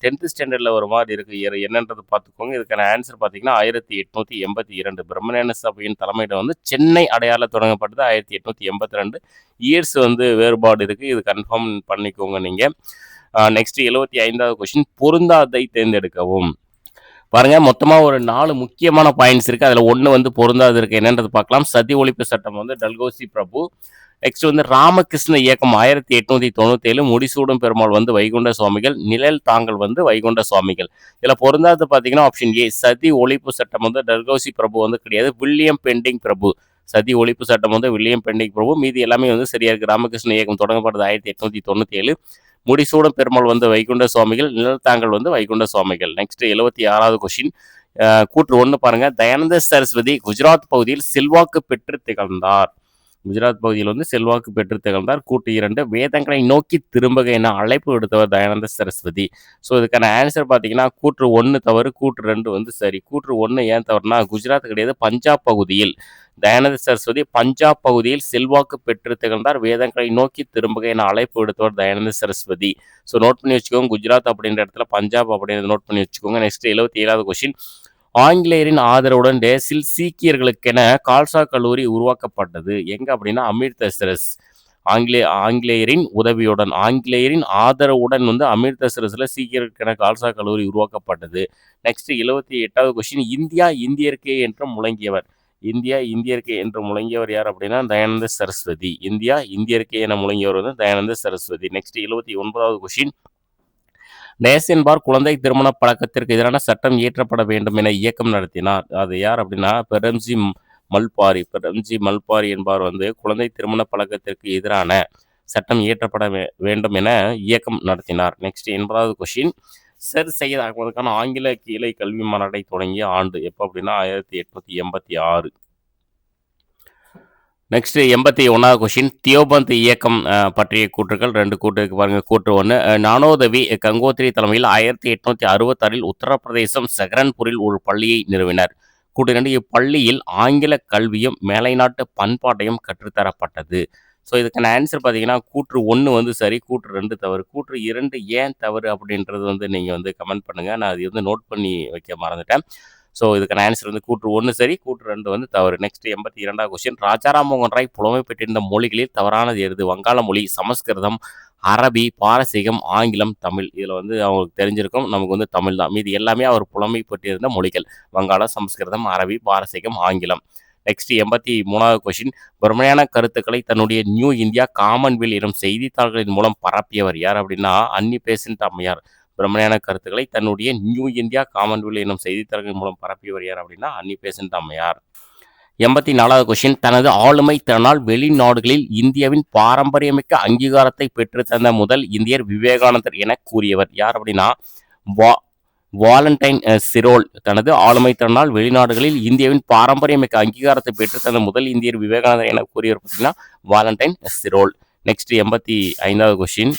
10th ஸ்டாண்டர்டில் ஒரு மாதிரி இருக்குது இயர். என்னன்றது பார்த்துக்கோங்க. இதுக்கான ஆன்சர் பார்த்தீங்கன்னா 1882. பிரம்மஞான சபையின் தலைமையிடம் வந்து சென்னை அடையாறில் தொடங்கப்பட்டது 1882. இயர்ஸ் வந்து வேறுபாடு இருக்குது. இது கன்ஃபார்ம் பண்ணிக்கோங்க நீங்கள். நெக்ஸ்ட் 75வது கொஸ்டின், பொருந்தாதை தேர்ந்தெடுக்கவும். பாருங்க, மொத்தமாக ஒரு 4 முக்கியமான பாயிண்ட்ஸ் இருக்குது. அதில் 1 வந்து பொருந்தாது இருக்குது. என்னன்றது பார்க்கலாம். சதி ஒழிப்பு சட்டம் வந்து டல்கோசி பிரபு. நெக்ஸ்ட் வந்து ராமகிருஷ்ண இயக்கம் 1897. முடிசூடும் பெருமாள் வந்து வைகுண்ட சுவாமிகள். நிழல் தாங்கல் வந்து வைகுண்ட சுவாமிகள். இதில் பொருந்தாது பார்த்தீங்கன்னா ஆப்ஷன் ஏ. சதி ஒழிப்பு சட்டம் வந்து டல்கோசி பிரபு வந்து கிடையாது, வில்லியம் பெண்டிங் பிரபு. சதி ஒழிப்பு சட்டம் வந்து வில்லியம் பெண்டிங் பிரபு. மீதி எல்லாமே வந்து சரியா இருக்கு. ராமகிருஷ்ண இயக்கம் தொடங்கப்பட்டது 1897. முடிசூடும் பெருமாள் வந்து வைகுண்ட சுவாமிகள். நிழல் தாங்கல் வந்து வைகுண்ட சுவாமிகள். நெக்ஸ்ட் 76வது கொஸ்டின், கூற்று 1 பாருங்க. தயானந்த சரஸ்வதி குஜராத் பகுதியில் செல்வாக்கு பெற்று திகழ்ந்தார். குஜராத் பகுதியில் வந்து செல்வாக்கு பெற்று திகழ்ந்தார். கூற்று 2, வேதங்களை நோக்கி திரும்புக என அழைப்பு விடுத்தவர் தயானந்த சரஸ்வதி. ஸோ இதுக்கான ஆன்சர் பார்த்தீங்கன்னா கூற்று 1 தவறு, கூற்று 2 வந்து சரி. கூற்று 1 ஏன் தவறுனா குஜராத் கிடையாது, பஞ்சாப் பகுதியில் தயானந்த சரஸ்வதி பஞ்சாப் பகுதியில் செல்வாக்கு பெற்று திகழ்ந்தார். வேதங்களை நோக்கி திரும்புக என அழைப்பு விடுத்தவர் தயானந்த சரஸ்வதி. ஸோ நோட் பண்ணி வச்சுக்கோங்க. குஜராத் அப்படின்ற இடத்துல பஞ்சாப் அப்படின்றத நோட் பண்ணி வச்சுக்கோங்க. நெக்ஸ்ட் 77வது கொஸ்டின், ஆங்கிலேயரின் ஆதரவுடன் டேஸில் சீக்கியர்களுக்கென கால்சா கல்லூரி உருவாக்கப்பட்டது. எங்க அப்படின்னா அமிர்தசரஸ். ஆங்கிலேயரின் உதவியுடன், ஆங்கிலேயரின் ஆதரவுடன் வந்து அமிர்தசரஸ்ல சீக்கியர்களுக்கென கால்சா கல்லூரி உருவாக்கப்பட்டது. நெக்ஸ்ட் 78வது கொஸ்டின், இந்தியர்க்கே என்று முழங்கியவர். இந்தியர்க்கே என்று முழங்கியவர் யார் அப்படின்னா தயானந்த சரஸ்வதி. இந்தியர்க்கே என முழங்கியவர் வந்து தயானந்த சரஸ்வதி. நெக்ஸ்ட் 79வது கொஸ்டின், டேஸ் என்பார் குழந்தை திருமண பழக்கத்திற்கு எதிரான சட்டம் இயற்றப்பட வேண்டும் என இயக்கம் நடத்தினார். அது யார் அப்படின்னா பெரம்ஜி மல்பாரி என்பார் வந்து குழந்தை திருமண பழக்கத்திற்கு எதிரான சட்டம் இயற்றப்பட வேண்டும் என இயக்கம் நடத்தினார். நெக்ஸ்ட் 80வது கொஸ்டின், சர் சையத் அகமதுக்கான ஆங்கில கீழை கல்வி மாநாட்டை தொடங்கிய ஆண்டு எப்போ அப்படின்னா 1886. நெக்ஸ்ட் 81வது கொஸ்டின், தியோபந்த் இயக்கம் பற்றிய கூற்றுகள் 2 கூற்றுக்கு பாருங்க. கூற்று 1, நானோதவி கங்கோத்ரி தலைமையில் 1866 உத்தரப்பிரதேசம் சஹரன்பூரில் ஒரு பள்ளியை நிறுவினர். கூற்று 2, இப்பள்ளியில் ஆங்கில கல்வியும் மேலைநாட்டு பண்பாட்டையும் கற்றுத்தரப்பட்டது. ஸோ இதுக்கான ஆன்சர் பார்த்தீங்கன்னா கூற்று 1 வந்து சரி, கூற்று 2 தவறு. கூற்று 2 ஏன் தவறு அப்படின்றது வந்து நீங்கள் வந்து கமெண்ட் பண்ணுங்கள். நான் அது வந்து நோட் பண்ணி வைக்க மறந்துட்டேன். ஸோ இதுக்கான ஆன்சர் வந்து கூற்று 1 சரி, கூற்று 2 வந்து தவறு. நெக்ஸ்ட் 82வது கொஸ்டின், ராஜாராம் மோகன் ராய் புலமை பெற்றிருந்த மொழிகளில் தவறானது எது? வங்காள மொழி, சமஸ்கிருதம், அரபி, பாரசீகம், ஆங்கிலம், தமிழ். இதில் வந்து அவங்களுக்கு தெரிஞ்சிருக்கும். நமக்கு வந்து தமிழ் தான். மீதி எல்லாமே அவர் புலமை பெற்றிருந்த மொழிகள். வங்காளம், சமஸ்கிருதம், அரபி, பாரசீகம், ஆங்கிலம். நெக்ஸ்ட் 83வது கொஸ்டின். பெருமையான கருத்துக்களை தன்னுடைய நியூ இந்தியா காமன்வெல்த் எனும் செய்தித்தாள்களின் மூலம் பரப்பியவர் யார் அப்படின்னா அன்னி பெசன்ட் அம்மையார். பெருமையான கருத்துக்களை தன்னுடைய நியூ இந்தியா காமன்வெல்த் எனும் செய்தித்தாள்களின் மூலம் பரப்பியவர் யார் அப்படின்னா அன்னி பெசன்ட் அம்மையார். 84வது கொஸ்டின். தனது ஆளுமை திறனால் வெளிநாடுகளில் இந்தியாவின் பாரம்பரியமிக்க அங்கீகாரத்தை பெற்று தந்த முதல் இந்தியர் விவேகானந்தர் என கூறியவர் யார் அப்படின்னா வாலண்டைன் சிரோல். தனது ஆளுமை திறனால் வெளிநாடுகளில் இந்தியாவின் பாரம்பரியமிக்க அங்கீகாரத்தை பெற்று தந்த முதல் இந்தியர் விவேகானந்தர் என கூறியவர் பார்த்தீங்கன்னா வாலண்டைன் சிரோல். நெக்ஸ்ட் 85வது கொஸ்டின்.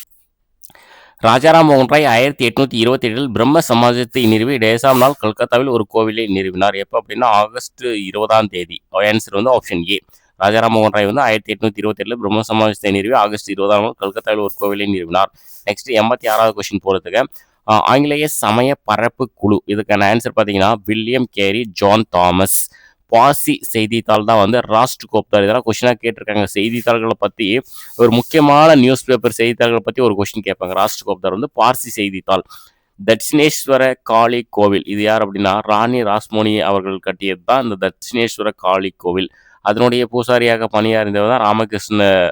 ராஜாராம் மோகன் ராய் 1827 பிரம்ம சமாஜத்தை நிறுவி டேசாம் நாள் கல்கத்தாவில் ஒரு கோவிலை நிறுவினார். எப்போ அப்படின்னா ஆகஸ்ட் 20ஆம் தேதி. ஆன்சர் வந்து ஆப்ஷன் ஏ. ராஜாராம் மோகன் ராய் வந்து 1827 பிரம்ம சமாஜத்தை நிறுவி ஆகஸ்ட் 20ஆம் நாள் கல்கத்தாவில் ஒரு கோவிலை நிறுவினார். நெக்ஸ்ட் 86வது கொஸ்டின் போகிறதுக்கு ஆங்கிலேய சமய பரப்பு குழு. இதுக்கான ஆன்சர் பார்த்தீங்கன்னா William carry, John Thomas. Parsi செய்தித்தாள் தான் வந்து ராஸ்ட் கோப்தார். இதெல்லாம் கொஸ்டினாக கேட்டிருக்காங்க. செய்தித்தாள்களை பற்றி ஒரு முக்கியமான நியூஸ் பேப்பர் செய்தித்தாள்களை பற்றி ஒரு கொஸ்டின் கேட்பாங்க. ராஸ்ட் கோப்தார் வந்து பார்சி செய்தித்தாள். தட்சிணேஸ்வர காளி கோவில் இது யார் அப்படின்னா ராணி ராஸ்மோனி அவர்கள் கட்டியது தான் இந்த தட்சிணேஸ்வர காளி கோவில். அதனுடைய பூசாரியாக பணியாறிந்தவர் தான்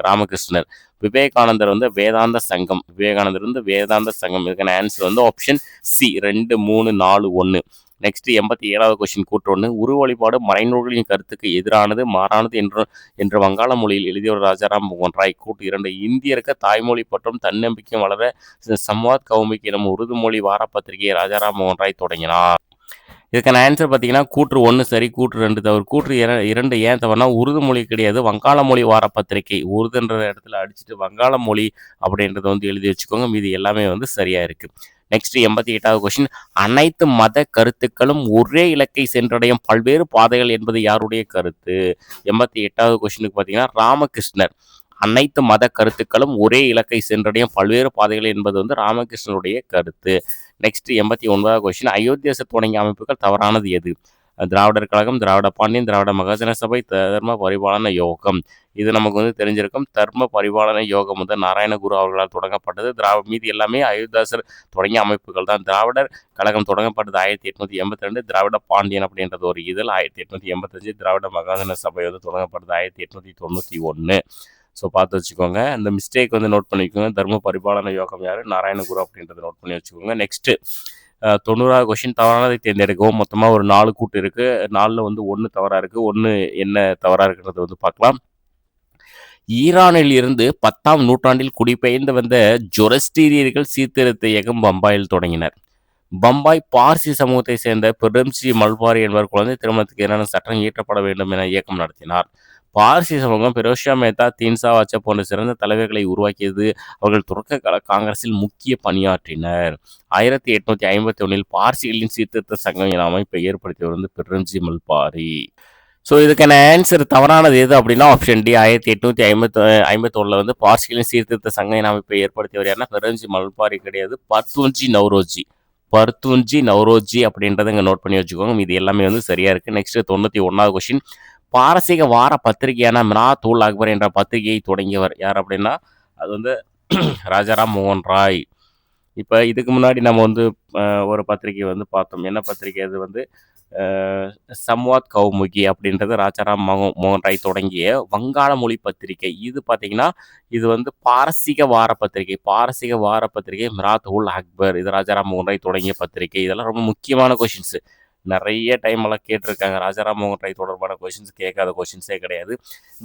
ராமகிருஷ்ணர். விவேகானந்தர் வந்து வேதாந்த சங்கம். விவேகானந்தர் வந்து வேதாந்த சங்கம். இதுக்கான ஆன்சர் வந்து ஆப்ஷன் சி 2, 3, 4, 1. நெக்ஸ்ட் 87வது கொஸ்டின் கூற்றொன்று. உரு வழிபாடு மறைநூல்களின் கருத்துக்கு எதிரானது மாறானது என்று வங்காள மொழியில் எழுதியவர் ராஜாராம் மோகன் ராய். கூட்டு 2. இந்தியருக்கு தாய்மொழி பற்றும் தன்னம்பிக்கை வளர சம்வாத் கௌமுகி எனும் உருது மொழி வார பத்திரிகையை ராஜாராம் மோகன் ராய் தொடங்கினார். இதுக்கான ஆன்சர் பார்த்தீங்கன்னா கூற்று 1 சரி, கூற்று 2 தவறு. கூற்று 2 ஏன் தவறுனா உருது மொழி கிடையாது, வங்காள மொழி வார பத்திரிகை. உருதுன்ற இடத்துல அடிச்சுட்டு வங்காள மொழி அப்படின்றத வந்து எழுதி வச்சுக்கோங்க. மீது எல்லாமே வந்து சரியா இருக்கு. நெக்ஸ்ட் 88வது கொஸ்டின். அனைத்து மத கருத்துக்களும் ஒரே இலக்கை சென்றடையும் பல்வேறு பாதைகள் என்பது யாருடைய கருத்து? 88வது கொஸ்டினுக்கு பார்த்தீங்கன்னா ராமகிருஷ்ணர். அனைத்து மத கருத்துக்களும் ஒரே இலக்கை சென்றடையும் பல்வேறு பாதைகள் என்பது வந்து ராமகிருஷ்ணனுடைய கருத்து. Next 89வது question. அயோத்தியாச தொடங்கிய அமைப்புகள் தவறானது எது? திராவிடர் கழகம், திராவிட பாண்டியன், திராவிட மகாஜன சபை, தர்ம பரிபாலன யோகம். இது நமக்கு வந்து தெரிஞ்சிருக்கும். தர்ம பரிபாலன யோகம் வந்து நாராயணகுரு அவர்களால் தொடங்கப்பட்டது. மீதி எல்லாமே அயோத்தியாசர் தொடங்கிய அமைப்புகள் தான். திராவிடர் கழகம் தொடங்கப்பட்டது 1882. திராவிட பாண்டியன் அப்படின்றது ஒரு இதழ் 1885. திராவிட மகாஜன சபை வந்து தொடங்கப்பட்டது 1891. ஸோ பார்த்து வச்சுக்கோங்க. இந்த மிஸ்டேக் வந்து நோட் பண்ணிக்கோங்க. தர்ம பரிபாலன யோகம் யார்? நாராயணகுரு அப்படின்றத நோட் பண்ணி வச்சுக்கோங்க. Next 90வது question. தவறானதை தேர்ந்தெடுக்கவும். மொத்தமாக ஒரு 4 கூட்டு இருக்குது. 4ல் வந்து 1 தவறாக இருக்குது. 1 என்ன தவறாக இருக்கிறது வந்து பார்க்கலாம். ஈரானில் இருந்து 10ஆம் நூற்றாண்டில் குடிபெயர்ந்து வந்த ஜொரஸ்டீரியர்கள் சீர்திருத்த இயக்கம் பம்பாயில் தொடங்கினர். பம்பாய் பார்சி சமூகத்தை சேர்ந்த பிரம்ஜி மல்பாரி என்பவர் குழந்தை திருமணத்துக்கு எதிரான சட்டம் இயற்றப்பட வேண்டும் என இயக்கம் நடத்தினார். பார்சி சமூகம் பெரோஷியா மேத்தா, தீன்சா வாச்சா போன்ற சிறந்த தலைவர்களை உருவாக்கியது. அவர்கள் தொடக்க கால காங்கிரஸில் முக்கிய பணியாற்றினர். 1851 பார்சிகளின் சீர்திருத்த சங்கம் என அமைப்பை ஏற்படுத்தியவர் வந்து பிரம்ஜி மல்பாரி. ஸோ இதுக்கான ஆன்சர் தவறானது எது அப்படின்னா ஆப்ஷன் டி. 1851 வந்து பார்சிகளின் சீர்திருத்த சங்க என அமைப்பை ஏற்படுத்தியவர் யாருன்னா பிரம்ஜி மல்பாரி கிடையாது, பர்துன்ஜி நவ்ரோஜி அப்படின்றத இங்கே நோட் பண்ணி வச்சுக்கோங்க. இது எல்லாமே வந்து சரியா இருக்கு. நெக்ஸ்ட் 91வது கொஸ்டின். பாரசீக வார பத்திரிகையான மிராத் உல் அக்பர் என்ற பத்திரிகையை தொடங்கியவர் யார் அப்படின்னா அது வந்து ராஜாராம் மோகன் ராய். இப்போ இதுக்கு முன்னாடி நம்ம வந்து ஒரு பத்திரிகை வந்து பார்த்தோம். என்ன பத்திரிகை? அது வந்து சம்வாத் கௌமுகி அப்படின்றது ராஜாராம் மோகன் ராய் தொடங்கிய வங்காள மொழி பத்திரிகை. இது பார்த்தீங்கன்னா இது வந்து பாரசீக வார பத்திரிகை மிராத் உல் அக்பர். இது ராஜாராம் மோகன் ராய் தொடங்கிய பத்திரிகை. இதெல்லாம் ரொம்ப முக்கியமான கொஷின்ஸ். நிறைய டைம் எல்லாம் கேட்டிருக்காங்க. ராஜாராம் மோகன் ராய் தொடர்பான கொஷின்ஸ் கேட்காத கொஷின்ஸே கிடையாது.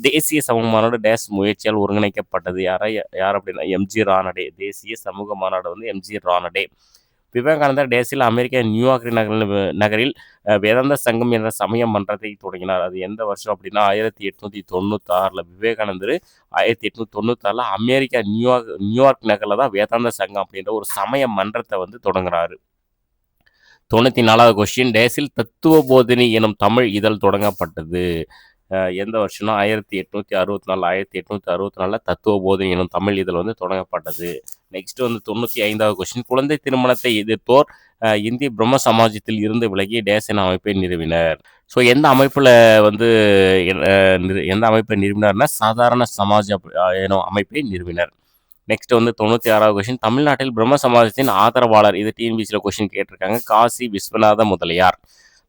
தேசிய சமூக மாநாடு டேஸ் முயற்சியால் ஒருங்கிணைக்கப்பட்டது யார் அப்படின்னா எம்ஜி ரானடே. தேசிய சமூக மாநாடு வந்து எம்ஜி ரானடே. விவேகானந்தர் டேஸில் அமெரிக்கா நியூயார்க் நகரில் வேதாந்த சங்கம் என்ற சமய மன்றத்தை தொடங்கினார். அது எந்த வருஷம் அப்படின்னா 1896. விவேகானந்தர் 1896 அமெரிக்கா நியூயார்க் நகரில் தான் வேதாந்த சங்கம் அப்படின்ற ஒரு சமய மன்றத்தை வந்து தொடங்குறாரு. 94வது கொஸ்டின். டேஸில் தத்துவ போதினி எனும் தமிழ் இதழ் தொடங்கப்பட்டது. எந்த வருஷம்னா 1864 தத்துவ போதினி எனும் தமிழ் இதழ் வந்து தொடங்கப்பட்டது. நெக்ஸ்ட் வந்து 95வது கொஸ்டின். குழந்தை திருமணத்தை எதிர்த்தோர் இந்திய பிரம்ம சமாஜத்தில் இருந்து விலகி டேஸ் என அமைப்பை நிறுவினர். ஸோ எந்த அமைப்பை நிறுவினார்னா சாதாரண சமாஜ் எனும் அமைப்பை நிறுவினர். நெக்ஸ்ட் வந்து 96வது கொஸ்டின், தமிழ்நாட்டில் பிரம்ம சமாஜத்தின் ஆதரவாளர். இது டிஎன்பிசியில் கொஸ்டின் கேட்டிருக்காங்க. காசி விஸ்வநாத முதலியார்.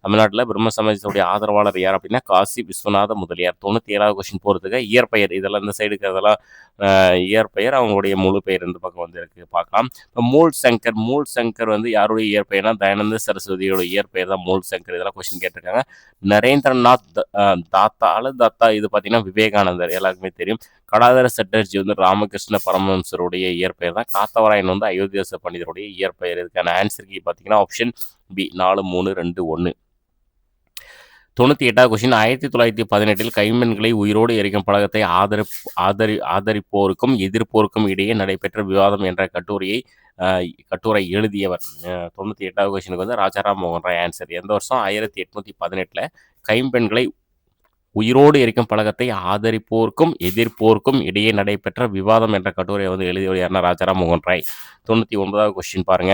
தமிழ்நாட்டில் பிரம்ம சமாஜத்துடைய ஆதரவாளர் யார் அப்படின்னா காசி விஸ்வநாத முதலியார். 97வது கொஸ்டின் போகிறதுக்கு இயற்பெயர். இதெல்லாம் இந்த சைடு இருக்கிறதெல்லாம் இயற்பெயர், அவங்களுடைய முழு பெயர் இந்த பக்கம் வந்து இருக்கு பார்க்கலாம். இப்போ மூல் சங்கர் வந்து யாருடைய இயற்பெயர்னா தயானந்த சரஸ்வதியோட இயற்பெயர் தான் மூல் சங்கர். இதெல்லாம் கொஸ்டின் கேட்டிருக்காங்க. நரேந்திரநாத் தாத்தா இது பார்த்தீங்கன்னா விவேகானந்தர், எல்லாருக்குமே தெரியும். கடாதர சட்டர்ஜி வந்து ராமகிருஷ்ண பரமஹம்சருடைய இயற்பெயர் தான். காத்தவராயன் வந்து அயோத்தியாச பண்டிதருடைய இயற்பெயர். இதுக்கான ஆன்சருக்கு பார்த்தீங்கன்னா ஆப்ஷன் பி 4, 3, 2, 1. 98வது கொஸ்டின், 1918 கைம்பெண்களை உயிரோடு எரிக்கும் பழக்கத்தை ஆதரிப்போருக்கும் எதிர்ப்போருக்கும் இடையே நடைபெற்ற விவாதம் என்ற கட்டுரை எழுதியவர். 98வது கொஸ்டினுக்கு வந்து ராஜாராம் மோகன் ராய் ஆன்சர். எந்த வருஷம்? 1818 கைம்பெண்களை உயிரோடு எரிக்கும் பழக்கத்தை ஆதரிப்போருக்கும் எதிர்ப்போருக்கும் இடையே நடைபெற்ற விவாதம் என்ற கட்டுரையை வந்து எழுதியவர் யாருன்னா ராஜாராம் மோகன் ராய். 99வது கொஸ்டின் பாருங்க.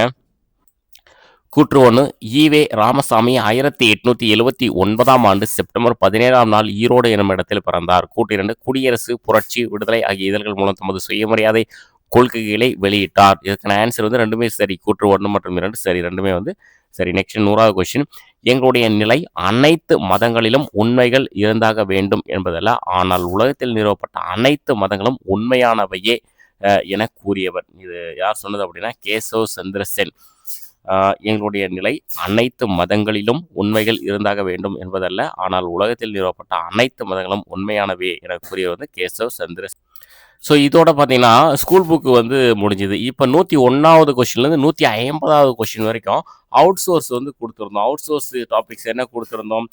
கூற்று 1, ஈவே ராமசாமி 1879ஆம் ஆண்டு செப்டம்பர் 17ஆம் நாள் ஈரோடு எனும் இடத்தில் பிறந்தார். கூற்று 2, குடியரசு, புரட்சி, விடுதலை ஆகிய இதழ்கள் மூலம் தமது சுயமரியாதை கொள்கைகளை வெளியிட்டார். இதுக்கான ஆன்சர் வந்து ரெண்டுமே சரி. கூற்று 1 மற்றும் 2 சரி, ரெண்டுமே வந்து சரி. நெக்ஸ்ட் 100வது கொஸ்டின், எங்களுடைய நிலை அனைத்து மதங்களிலும் உண்மைகள் இருந்தாக வேண்டும் என்பதல்ல, ஆனால் உலகத்தில் நிறுவப்பட்ட அனைத்து மதங்களும் உண்மையானவையே என கூறியவர். இது யார் சொன்னது அப்படின்னா கேசவ் சந்திர சென். எங்களுடைய நிலை அனைத்து மதங்களிலும் உண்மைகள் இருந்தாக வேண்டும் என்பதல்ல, ஆனால் உலகத்தில் நிறுவப்பட்ட அனைத்து மதங்களும் உண்மையானவே என கூறியவர் வந்து கேசவ் சந்திர. ஸோ இதோட பார்த்தீங்கன்னா ஸ்கூல் புக்கு வந்து முடிஞ்சுது. இப்போ 101வது கொஸ்டின்லேருந்து 150வது கொஸ்டின் வரைக்கும் அவுட் சோர்ஸ் வந்து கொடுத்துருந்தோம். அவுட் சோர்ஸ் டாபிக்ஸ் என்ன கொடுத்துருந்தோம்?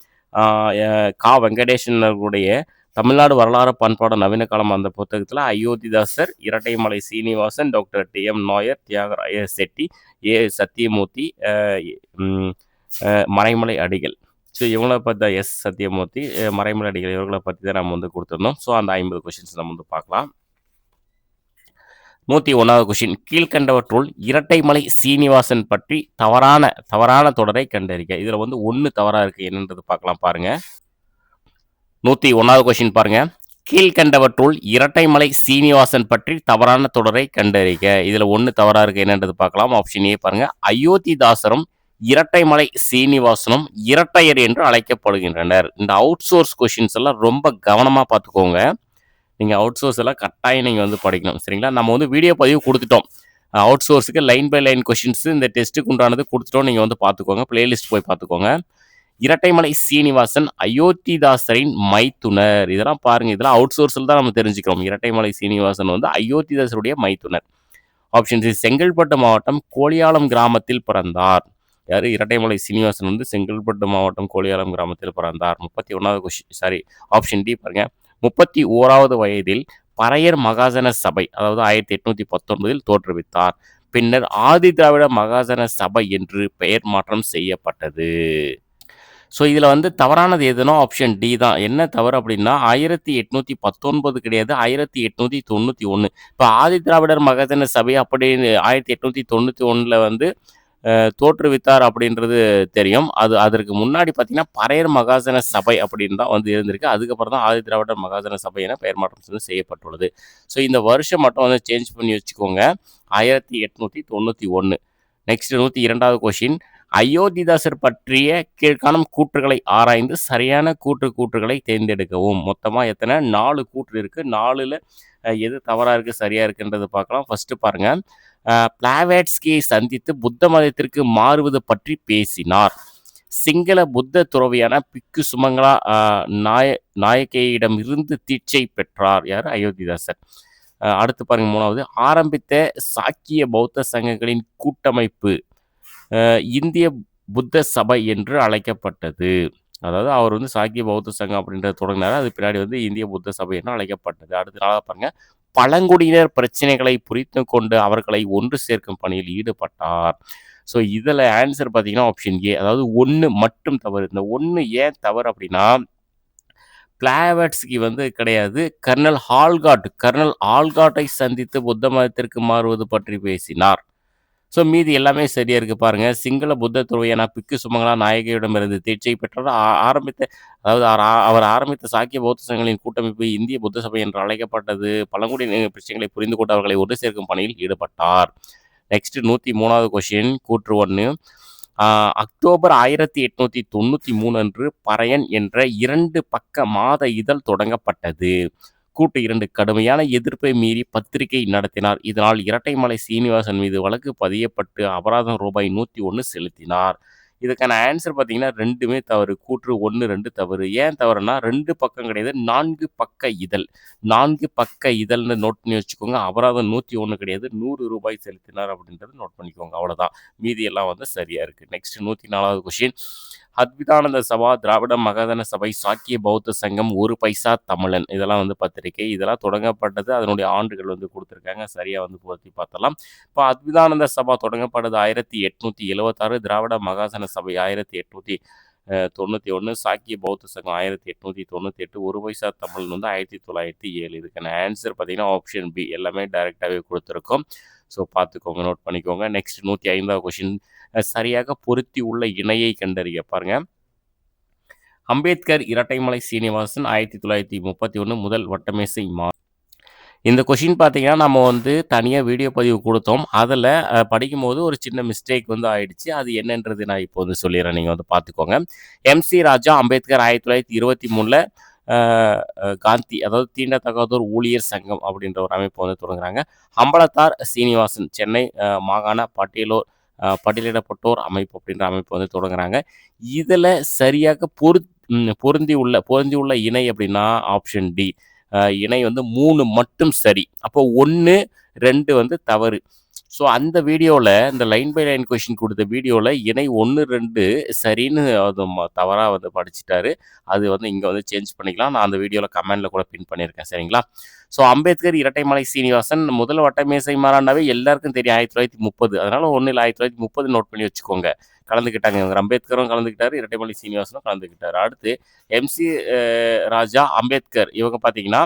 வெங்கடேசனுடைய தமிழ்நாடு வரலாறு பண்பாடு நவீன காலம் அந்த புத்தகத்தில் அயோத்திதாசர், இரட்டைமலை சீனிவாசன், டாக்டர் டி.எம். நாயர், தியாகராய செட்டி, ஏ. சத்தியமூர்த்தி, மறைமலை அடிகள். ஸோ இவங்களை பற்றி எஸ். சத்தியமூர்த்தி, மறைமலை அடிகள் இவர்களை பற்றி தான் நம்ம வந்து கொடுத்துருந்தோம். ஸோ அந்த 50 கொஸ்டின்ஸ் நம்ம வந்து பார்க்கலாம். 101வது கொஸ்டின், கீழ்கண்டவற்றுள் இரட்டைமலை சீனிவாசன் பற்றி தவறான தொடரை கண்டறிக. இதில் வந்து 1 தவறாக இருக்குது. என்னன்றது பார்க்கலாம் பாருங்க. 101வது கொஸ்டின் பாருங்க. கீழ்கண்டவற்றுள் இரட்டைமலை சீனிவாசன் பற்றி தவறான தொடரை கண்டறிக. இதில் 1 தவறாக இருக்குது. என்னன்றது பார்க்கலாம். ஆப்ஷன் ஏ பாருங்க. அயோத்திதாசரும் இரட்டைமலை சீனிவாசனும் இரட்டையர் என்று அழைக்கப்படுகின்றனர். இந்த அவுட் சோர்ஸ் கொஸ்டின்ஸ் எல்லாம் ரொம்ப கவனமாக பார்த்துக்கோங்க. நீங்கள் அவுட் சோர்ஸ் எல்லாம் கட்டாயம் நீங்கள் வந்து படிக்கணும், சரிங்களா? நம்ம வந்து வீடியோ பதிவு கொடுத்துட்டோம். அவுட் சோர்ஸுக்கு லைன் பை லைன் கொஸ்டின்ஸ் இந்த டெஸ்ட்டுக்கு உண்டானது கொடுத்துட்டோம். நீங்கள் வந்து பார்த்துக்கோங்க, பிளேலிஸ்ட் போய் பார்த்துக்கோங்க. இரட்டைமலை சீனிவாசன் அயோத்திதாசரின் மைத்துனர். இதெல்லாம் பாருங்க, இதெல்லாம் அவுட் சோர்ஸில் தான் நம்ம தெரிஞ்சுக்கிறோம். இரட்டைமலை சீனிவாசன் வந்து அயோத்திதாசருடைய மைத்துனர். ஆப்ஷன் சி, செங்கல்பட்டு மாவட்டம் கோலியாலம் கிராமத்தில் பிறந்தார். யார்? இரட்டைமலை சீனிவாசன் வந்து செங்கல்பட்டு மாவட்டம் கோலியாலம் கிராமத்தில் பிறந்தார். 31வது கொஸ்டின் சாரி, ஆப்ஷன் டி பாருங்க. 31வது வயதில் பறையர் மகாஜன சபை, அதாவது 1819 தோற்றுவித்தார். பின்னர் ஆதி திராவிட மகாஜன சபை என்று பெயர் மாற்றம் செய்யப்பட்டது. ஸோ இதில் வந்து தவறானது எதுனா ஆப்ஷன் டி தான். என்ன தவறு அப்படின்னா 1819 கிடையாது, 1891. இப்போ ஆதி திராவிடர் மகாஜன சபை அப்படின்னு 1891 வந்து தோற்றுவித்தார் அப்படின்றது தெரியும். அதற்கு முன்னாடி பார்த்தீங்கன்னா பறையர் மகாஜன சபை அப்படின்னு தான் வந்து இருந்திருக்கு. அதுக்கப்புறம் தான் ஆதி திராவிடர் மகாஜன சபை என பெயர் மாற்றம் செய்யப்பட்டுள்ளது. ஸோ இந்த வருஷம் மட்டும் வந்து சேஞ்ச் பண்ணி வச்சுக்கோங்க, 1891. நெக்ஸ்ட் 102வது கொஸ்டின், அயோத்திதாசர் பற்றிய கீழ்காணும் கூற்றுகளை ஆராய்ந்து சரியான கூற்றுகளை தேர்ந்தெடுக்கவும். மொத்தமாக எத்தனை? 4 கூற்று இருக்குது. 4ல் எது தவறாக இருக்குது சரியாக இருக்குன்றது பார்க்கலாம். ஃபஸ்ட்டு பாருங்க, பிளாவேட்ஸ்கியை சந்தித்து புத்த மதத்திற்கு மாறுவது பற்றி பேசினார். சிங்கள புத்த துறவியான பிக்கு சுமங்கலா நாயக்கையிடமிருந்து தீட்சை பெற்றார். யார்? அயோத்திதாசர். அடுத்து பாருங்க, 3வது, ஆரம்பித்த சாக்கிய பௌத்த சங்கங்களின் கூட்டமைப்பு இந்திய புத்த சபை என்று அழைக்கப்பட்டது. அதாவது அவர் வந்து சாக்கிய பௌத்த சங்கம் அப்படின்றத தொடங்கினார். அது பின்னாடி வந்து இந்திய புத்த சபை என்று அழைக்கப்பட்டது. அடுத்த நாளாக பாருங்க, பழங்குடியினர் பிரச்சனைகளை புரிந்து கொண்டு அவர்களை ஒன்று சேர்க்கும் பணியில் ஈடுபட்டார். ஸோ இதில் ஆன்சர் பார்த்தீங்கன்னா ஆப்ஷன் ஏ, அதாவது 1 மட்டும் தவறு. இந்த 1 ஏன் தவறு அப்படின்னா, பிளாவட்ஸ்கி வந்து கிடையாது, கர்னல் ஆல்காட்டை சந்தித்து புத்த மதத்திற்கு மாறுவது பற்றி பேசினார். ஸோ மீதி எல்லாமே சரியா இருக்கு பாருங்க. சிங்கள புத்த துறவியான பிக்கு சுமங்கலா நாயகியிடமிருந்து தீட்சை பெற்றவர். ஆரம்பித்த அதாவது அவர் ஆரம்பித்த சாக்கிய பௌத்த சங்கங்களின் கூட்டமைப்பு இந்திய புத்த சபை என்று அழைக்கப்பட்டது. பழங்குடியின பிரச்சனைகளை புரிந்து கொண்டு அவர்களை ஒன்று சேர்க்கும் பணியில் ஈடுபட்டார். நெக்ஸ்ட் 103வது கொஸ்டின் கூற்று 1. அக்டோபர் 1893 அன்று பறையன் என்ற 2 பக்க மாத இதழ் தொடங்கப்பட்டது. கூட்டு 2 கடுமையான எதிர்ப்பை மீறி பத்திரிகை நடத்தினார். இதனால் இரட்டைமலை சீனிவாசன் மீது வழக்கு பதியப்பட்டு அபராதம் ரூபாய் 101 செலுத்தினார். இதுக்கான ஆன்சர் பார்த்தீங்கன்னா 2மே தவறு. கூற்று 1, 2 தவறு. ஏன் தவறுனா 2 பக்கம் கிடையாது, 4 பக்க இதழ். 4 பக்க இதழ்னு நோட் பண்ணி வச்சுக்கோங்க. அபராதம் 101 கிடையாது, ரூபாய் 100 செலுத்தினார் அப்படின்றத நோட் பண்ணிக்கோங்க. அவ்வளோதான். மீதி எல்லாம் வந்து சரியா இருக்கு. Next 104வது question. அத்விதானந்த சபா, திராவிட மகாஜன சபை, சாக்கிய பௌத்த சங்கம், ஒரு பைசா தமிழன் இதெல்லாம் வந்து பத்திரிகை. இதெல்லாம் தொடங்கப்பட்டது. அதனுடைய ஆண்டுகள் வந்து கொடுத்துருக்காங்க. சரியா வந்து பொருத்தி பார்த்தலாம். இப்போ அத்விதானந்த சபா தொடங்கப்பட்டது 1876, திராவிட மகாஜன சபை 1891, சாக்கிய பௌத்த சங்கம் 1898, ஒரு பைசா தமிழ் வந்து 1907. இதுக்கான ஆன்சர் பார்த்தீங்கன்னா ஆப்ஷன் பி. எல்லாமே டைரெக்டாகவே கொடுத்துருக்கோம். ஸோ பார்த்துக்கோங்க, நோட் பண்ணிக்கோங்க. நெக்ஸ்ட் 105வது கொஸ்டின். சரியாக பொருத்தி உள்ள இணையை கண்டறிய பாருங்க. அம்பேத்கர் இரட்டைமலை சீனிவாசன் 1931 முதல் வட்டமேசை இந்த கொஷின் பார்த்தீங்கன்னா, நம்ம வந்து தனியாக வீடியோ பதிவு கொடுத்தோம். அதில் படிக்கும்போது ஒரு சின்ன மிஸ்டேக் வந்து ஆயிடுச்சு. அது என்னன்றது நான் இப்போ வந்து சொல்லிடுறேன். நீங்கள் வந்து பார்த்துக்கோங்க. எம்.சி. ராஜா அம்பேத்கர் 1923ல் காந்தி, அதாவது தீண்டத்தகாதோர் ஊழியர் சங்கம் அப்படின்ற ஒரு அமைப்பு வந்து தொடங்குறாங்க. அம்பலத்தார் சீனிவாசன் சென்னை மாகாண பட்டியலிடப்பட்டோர் அமைப்பு அப்படின்ற அமைப்பு வந்து தொடங்குறாங்க. இதில் சரியாக பொருந்தி உள்ள இணை அப்படின்னா ஆப்ஷன் டி. இணை வந்து 3 மட்டும் சரி. அப்போ 1, 2 வந்து தவறு. ஸோ அந்த வீடியோவில், இந்த லைன் பை லைன் கொஷின் கொடுத்த வீடியோவில் இணை 1, 2 சரின்னு அது தவறாக வந்து படிச்சுட்டாரு. அது வந்து இங்கே வந்து சேஞ்ச் பண்ணிக்கலாம். நான் அந்த வீடியோவில் கமெண்டில் கூட பின் பண்ணியிருக்கேன். சரிங்களா? ஸோ அம்பேத்கர் இரட்டைமலை சீனிவாசன் முதல் வட்டமேசை மாநாடுனாவே எல்லாருக்கும் தெரியும் 1930. அதனால ஒன்றும் இல்லை, 1930 நோட் பண்ணி வச்சுக்கோங்க. கலந்துக்கிட்டாங்க. இவர் அம்பேத்கரும் கலந்துக்கிட்டாரு, இரட்டைமலை சீனிவாசனும் கலந்துக்கிட்டாரு. அடுத்து எம்.சி. ராஜா, அம்பேத்கர் இவங்க பார்த்தீங்கன்னா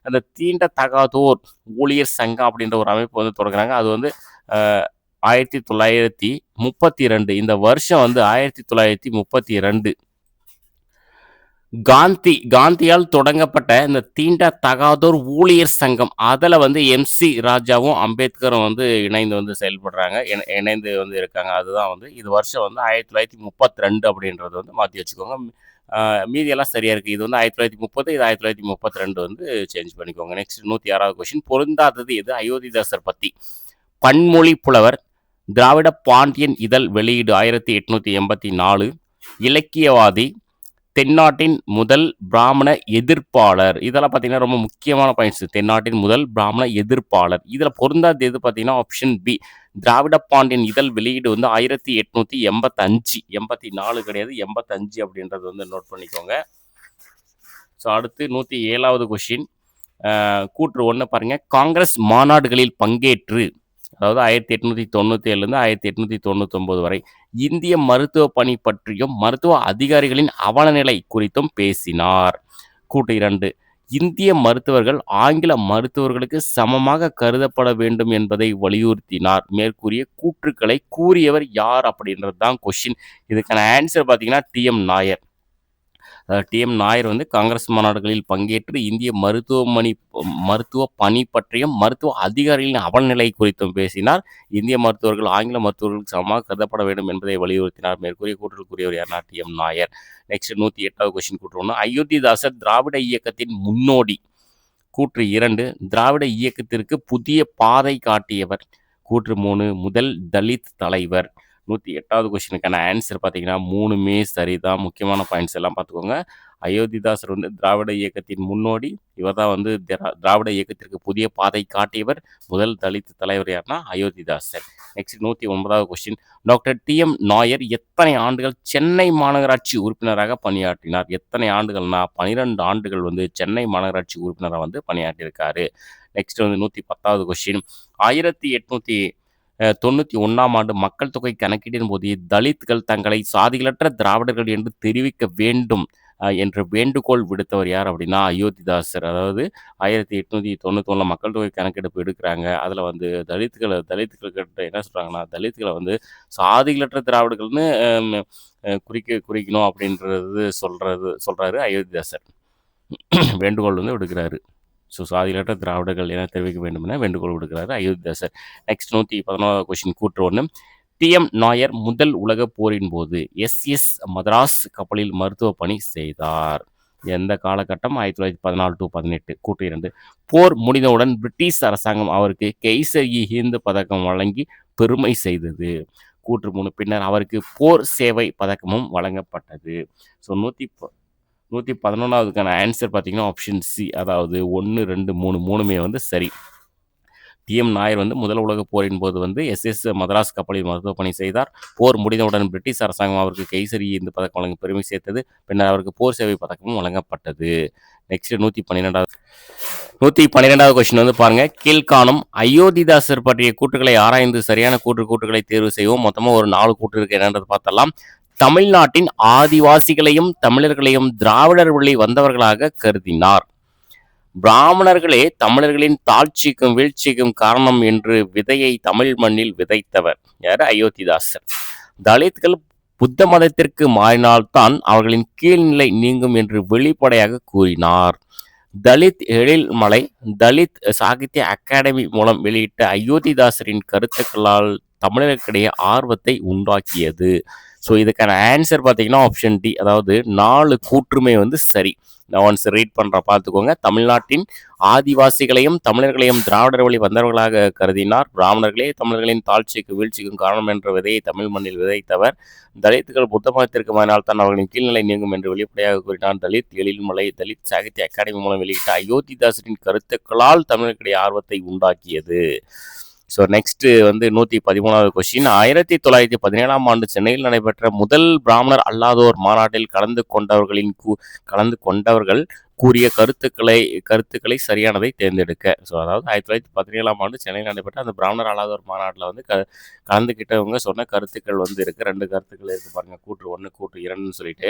அந்த தீண்டத்தகாதோர் ஊழியர் சங்கம் அப்படின்ற ஒரு அமைப்பு வந்து தொடங்குறாங்க. அது வந்து 1932. இந்த வருஷம் வந்து 1932. காந்தியால் தொடங்கப்பட்ட இந்த தீண்டத்தகாதோர் ஊழியர் சங்கம், அதில் வந்து எம்.சி. ராஜாவும் அம்பேத்கரும் வந்து இணைந்து வந்து செயல்படுறாங்க, இணைந்து வந்து இருக்காங்க. அதுதான் வந்து இது வருஷம் வந்து 1932 அப்படின்றது வந்து மாற்றி வச்சுக்கோங்க. மீதியெல்லாம் சரியா இருக்குது. இது வந்து 1930, இது 1932 வந்து சேஞ்ச் பண்ணிக்கோங்க. Next 106வது question. பொருந்தாதது எது? அயோத்திதாசர் பற்றி. பன்மொழி புலவர், திராவிட பாண்டியன் இதழ் வெளியீடு 1884, இலக்கியவாதி, தென்னாட்டின் முதல் பிராமண எதிர்ப்பாளர். இதெல்லாம் பார்த்தீங்கன்னா ரொம்ப முக்கியமான பாயிண்ட்ஸ். தென்னாட்டின் முதல் பிராமண எதிர்ப்பாளர். இதில் பொருந்தாது எது பார்த்தீங்கன்னா ஆப்ஷன் பி. திராவிட பாண்டியன் இதழ் வெளியீடு வந்து 1885. 84 கிடையாது, 85 அப்படின்றது வந்து நோட் பண்ணிக்கோங்க. ஸோ அடுத்து 107வது கொஸ்டின். கூற்று 1 பாருங்க. காங்கிரஸ் மாநாடுகளில் பங்கேற்று, அதாவது 1897லேருந்து 1899 வரை இந்திய மருத்துவ பணி பற்றியும் மருத்துவ அதிகாரிகளின் அவலநிலை குறித்தும் பேசினார். கூட்டு 2. இந்திய மருத்துவர்கள் ஆங்கில மருத்துவர்களுக்கு சமமாக கருதப்பட வேண்டும் என்பதை வலியுறுத்தினார். மேற்கூறிய கூற்றுக்களை கூறியவர் யார் அப்படின்றது தான் கொஸ்டின். இதுக்கான ஆன்சர் பார்த்தீங்கன்னா டி.எம். நாயர். டி.எம். நாயர் வந்து காங்கிரஸ் மாநாடுகளில் பங்கேற்று இந்திய மருத்துவ பணி பற்றியும் மருத்துவ அதிகாரிகளின் அவல்நிலை குறித்தும் பேசினார். இந்திய மருத்துவர்கள் ஆங்கில மருத்துவர்களுக்கு சமமாக கருதப்பட வேண்டும் என்பதை வலியுறுத்தினார். மேற்கூறிய கூற்றுகள் கூறியவர் யார்னா டி.எம். நாயர். நெக்ஸ்ட் 108வது கொஸ்டின் கூற்று 1. அயோத்திதாசர் திராவிட இயக்கத்தின் முன்னோடி. கூற்று 2. திராவிட இயக்கத்திற்கு புதிய பாதை காட்டியவர். கூற்று 3. முதல் தலித் தலைவர். 108வது கொஸ்டினுக்கான ஆன்சர் பார்த்தீங்கன்னா 3மே சரிதான். முக்கியமான பாயிண்ட்ஸ் எல்லாம் பார்த்துக்கோங்க. அயோத்திதாசர் வந்து திராவிட இயக்கத்தின் முன்னோடி. இவர் தான் வந்து திராவிட இயக்கத்திற்கு புதிய பாதை காட்டியவர். முதல் தலித் தலைவர் யார்னா அயோத்திதாசர். நெக்ஸ்ட் 109வது கொஸ்டின். Doctor T M. நாயர் எத்தனை ஆண்டுகள் சென்னை மாநகராட்சி உறுப்பினராக பணியாற்றினார்? எத்தனை ஆண்டுகள்னா 12 ஆண்டுகள் வந்து சென்னை மாநகராட்சி உறுப்பினராக வந்து பணியாற்றியிருக்காரு. நெக்ஸ்ட் வந்து 110வது கொஸ்டின். 1891ஆம் ஆண்டு மக்கள் தொகை கணக்கீட்டின் போது தலித்கள் தங்களை சாதிகளற்ற திராவிடர்கள் என்று தெரிவிக்க வேண்டும் என்ற வேண்டுகோள் விடுத்தவர் யார் அப்படின்னா அயோத்திதாசர். அதாவது 1891 மக்கள் தொகை கணக்கெடுப்பு எடுக்கிறாங்க. அதில் வந்து தலித்துகள் கிட்ட என்ன சொல்கிறாங்கன்னா, தலித்துகளை வந்து சாதிகளற்ற திராவிடர்கள்னு குறிக்கணும் அப்படின்றது சொல்கிறாரு அயோத்திதாசர். வேண்டுகோள் வந்து விடுக்கிறாரு. ஸோ சாதிகளற்ற திராவிடர்கள் என தெரிவிக்க வேண்டும் என வேண்டுகோள் விடுக்கிறாரு அயோத்திதாசர். நெக்ஸ்ட் 111வது கொஸ்டின் கூற்று 1. டி.எம். நாயர் முதல் உலகப் போரின் போது எஸ்.எஸ். மதராஸ் கப்பலில் மருத்துவ பணி செய்தார். எந்த காலகட்டம்? 1914 to 18. கூற்று 2. போர் முடிந்தவுடன் பிரிட்டிஷ் அரசாங்கம் அவருக்கு கெய்சர்-இ-ஹிந்த் பதக்கம் வழங்கி பெருமை செய்தது. கூற்று 3. பின்னர் அவருக்கு போர் சேவை பதக்கமும் வழங்கப்பட்டது. ஸோ 111வதுக்கான ஆன்சர் பார்த்தீங்கன்னா ஆப்ஷன் சி. அதாவது 1, 2, 3 வந்து சரி. டி.எம். நாயர் வந்து முதல் உலகப் போரின் போது வந்து எஸ்.எஸ். மதராஸ் கப்பலில் மருத்துவ பணி செய்தார். போர் முடிந்தவுடன் பிரிட்டிஷ் அரசாங்கம் அவருக்கு கெய்சர்-இ-ஹிந்த் பதக்கம் வழங்கி பெருமை சேர்த்தது. பின்னர் அவருக்கு போர் சேவை பதக்கமும் வழங்கப்பட்டது. நெக்ஸ்ட் 112வது கொஸ்டின் வந்து பாருங்க. கீழ்காணும் அயோத்திதாசர் பற்றிய கூற்றுகளை ஆராய்ந்து சரியான கூற்றுகளை தேர்வு செய்வோம். மொத்தமாக ஒரு 4 கூற்று இருக்கு. என்னன்றது பார்த்தலாம். தமிழ்நாட்டின் ஆதிவாசிகளையும் தமிழர்களையும் திராவிடர் வழி வந்தவர்களாக கருதினார். பிராமணர்களே தமிழர்களின் தாழ்ச்சிக்கும் வீழ்ச்சிக்கும் காரணம் என்று விதையை தமிழ் மண்ணில் விதைத்தவர் யார்? அயோத்திதாசர். தலித்கள் புத்த மதத்திற்கு மாறினால்தான் அவர்களின் கீழ்நிலை நீங்கும் என்று வெளிப்படையாக கூறினார். தலித் எழில்மலை தலித் சாகித்ய அகாடமி மூலம் வெளியிட்ட அயோத்திதாசரின் கருத்துக்களால் தமிழர்களிடையே ஆர்வத்தை உண்டாக்கியது. ஸோ இதுக்கான ஆன்சர் பார்த்தீங்கன்னா ஆப்ஷன் டி. அதாவது 4 கூற்றுமே வந்து சரி. நான் ஒன்ஸ் ரீட் பண்ணுற பார்த்துக்கோங்க. தமிழ்நாட்டின் ஆதிவாசிகளையும் தமிழர்களையும் திராவிடர் வழி வந்தவர்களாக கருதினார். பிராமணர்களே தமிழர்களின் தாழ்ச்சிக்கு வீழ்ச்சிக்கும் காரணம் என்ற விதையை தமிழ் மண்ணில் விதைத்தவர். தலித்துகள் புத்த மதத்திற்கு மாறினால் தான் அவர்களின் கீழ்நிலை நீங்கும் என்று வெளிப்படையாக கூறினார். தலித் எழில்மலை தலித் சாகித்ய அகாடமி மூலம் வெளியிட்ட அயோத்திதாசரின் கருத்துக்களால் தமிழர்களுடைய ஆர்வத்தை உண்டாக்கியது. ஸோ நெக்ஸ்ட் வந்து 113வது கொஸ்டின். 1917ஆம் ஆண்டு சென்னையில் நடைபெற்ற முதல் பிராமணர் அல்லாதோர் மாநாட்டில் கலந்து கொண்டவர்கள் கூறிய கருத்துக்களை சரியானதை தேர்ந்தெடுக்க. ஸோ அதாவது 1917ஆம் ஆண்டு சென்னையில் நடைபெற்ற அந்த பிராமணர் அல்லாதோர் மாநாட்டில் வந்து கலந்துக்கிட்டவங்க சொன்ன கருத்துக்கள் வந்து இருக்கு. 2 கருத்துக்கள் இருக்கு பாருங்க. கூற்று 1 கூற்று 2ன்னு சொல்லிட்டு.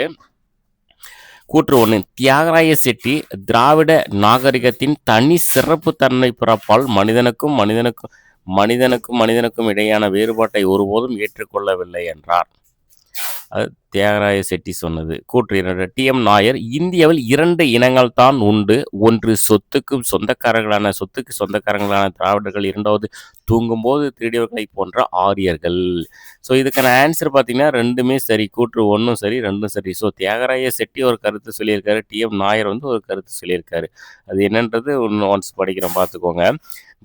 கூற்று 1. தியாகராய செட்டி திராவிட நாகரிகத்தின் தனி சிறப்பு தன்மை பிறப்பால் மனிதனுக்கும் இடையான வேறுபாட்டை ஒருபோதும் ஏற்றுக்கொள்ளவில்லை என்றார். அது தியாகராய செட்டி சொன்னது. கூற்று 2. டி.எம். நாயர் இந்தியாவில் 2 இனங்கள் தான் உண்டு. ஒன்று சொத்துக்கு சொந்தக்காரங்களான திராவிடர்கள், இரண்டாவது தூங்கும்போது திருடியவர்களை போன்ற ஆரியர்கள். ஸோ இதுக்கான ஆன்சர் பார்த்தீங்கன்னா 2மே சரி. கூற்று 1ம் சரி 2ம் சரி. ஸோ தியாகராய செட்டி ஒரு கருத்து சொல்லியிருக்காரு. டி.எம். நாயர் வந்து ஒரு கருத்து சொல்லியிருக்காரு. அது என்னன்றது ஒன்ஸ் படிக்கிறோம் பார்த்துக்கோங்க.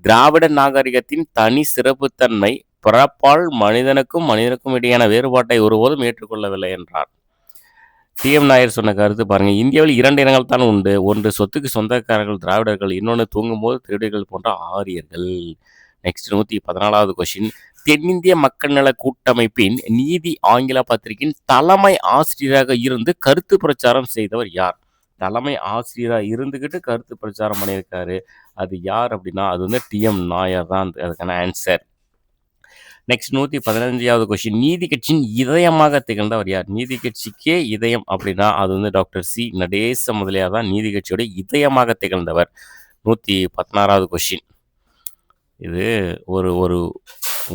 திராவிட நாகரிகத்தின் தனி சிறப்புத்தன்மை பிறப்பால் மனிதனுக்கும் இடையான வேறுபாட்டை ஒருபோதும் ஏற்றுக்கொள்ளவில்லை என்றார். டி.எம். நாயர் சொன்ன கருத்து பாருங்க. இந்தியாவில் 2 இனங்கள் தான் உண்டு. ஒன்று சொத்துக்கு சொந்தக்காரர்கள் திராவிடர்கள், இன்னொன்று தூங்கும்போது திருடிகள் போன்ற ஆரியர்கள். நெக்ஸ்ட் 114வது கொஸ்டின். தென்னிந்திய மக்கள் நல கூட்டமைப்பின் நீதி ஆங்கில பத்திரிகையின் தலைமை ஆசிரியராக இருந்து கருத்து பிரச்சாரம் செய்தவர் யார்? தலைமை ஆசிரியராக இருந்துக்கிட்டு கருத்து பிரச்சாரம் பண்ணியிருக்காரு. அது யார் அப்படின்னா அது வந்து டி.எம். நாயர் தான் அதுக்கான ஆன்சர். Next 115வது question. நீதி கட்சியின் இதயமாக திகழ்ந்தவர் யார்? நீதி கட்சிக்கே இதயம் அப்படின்னா அது வந்து டாக்டர் சி. நடேச முதலியார் தான் நீதி கட்சியோட இதயமாக திகழ்ந்தவர். 116வது கொஸ்டின். இது ஒரு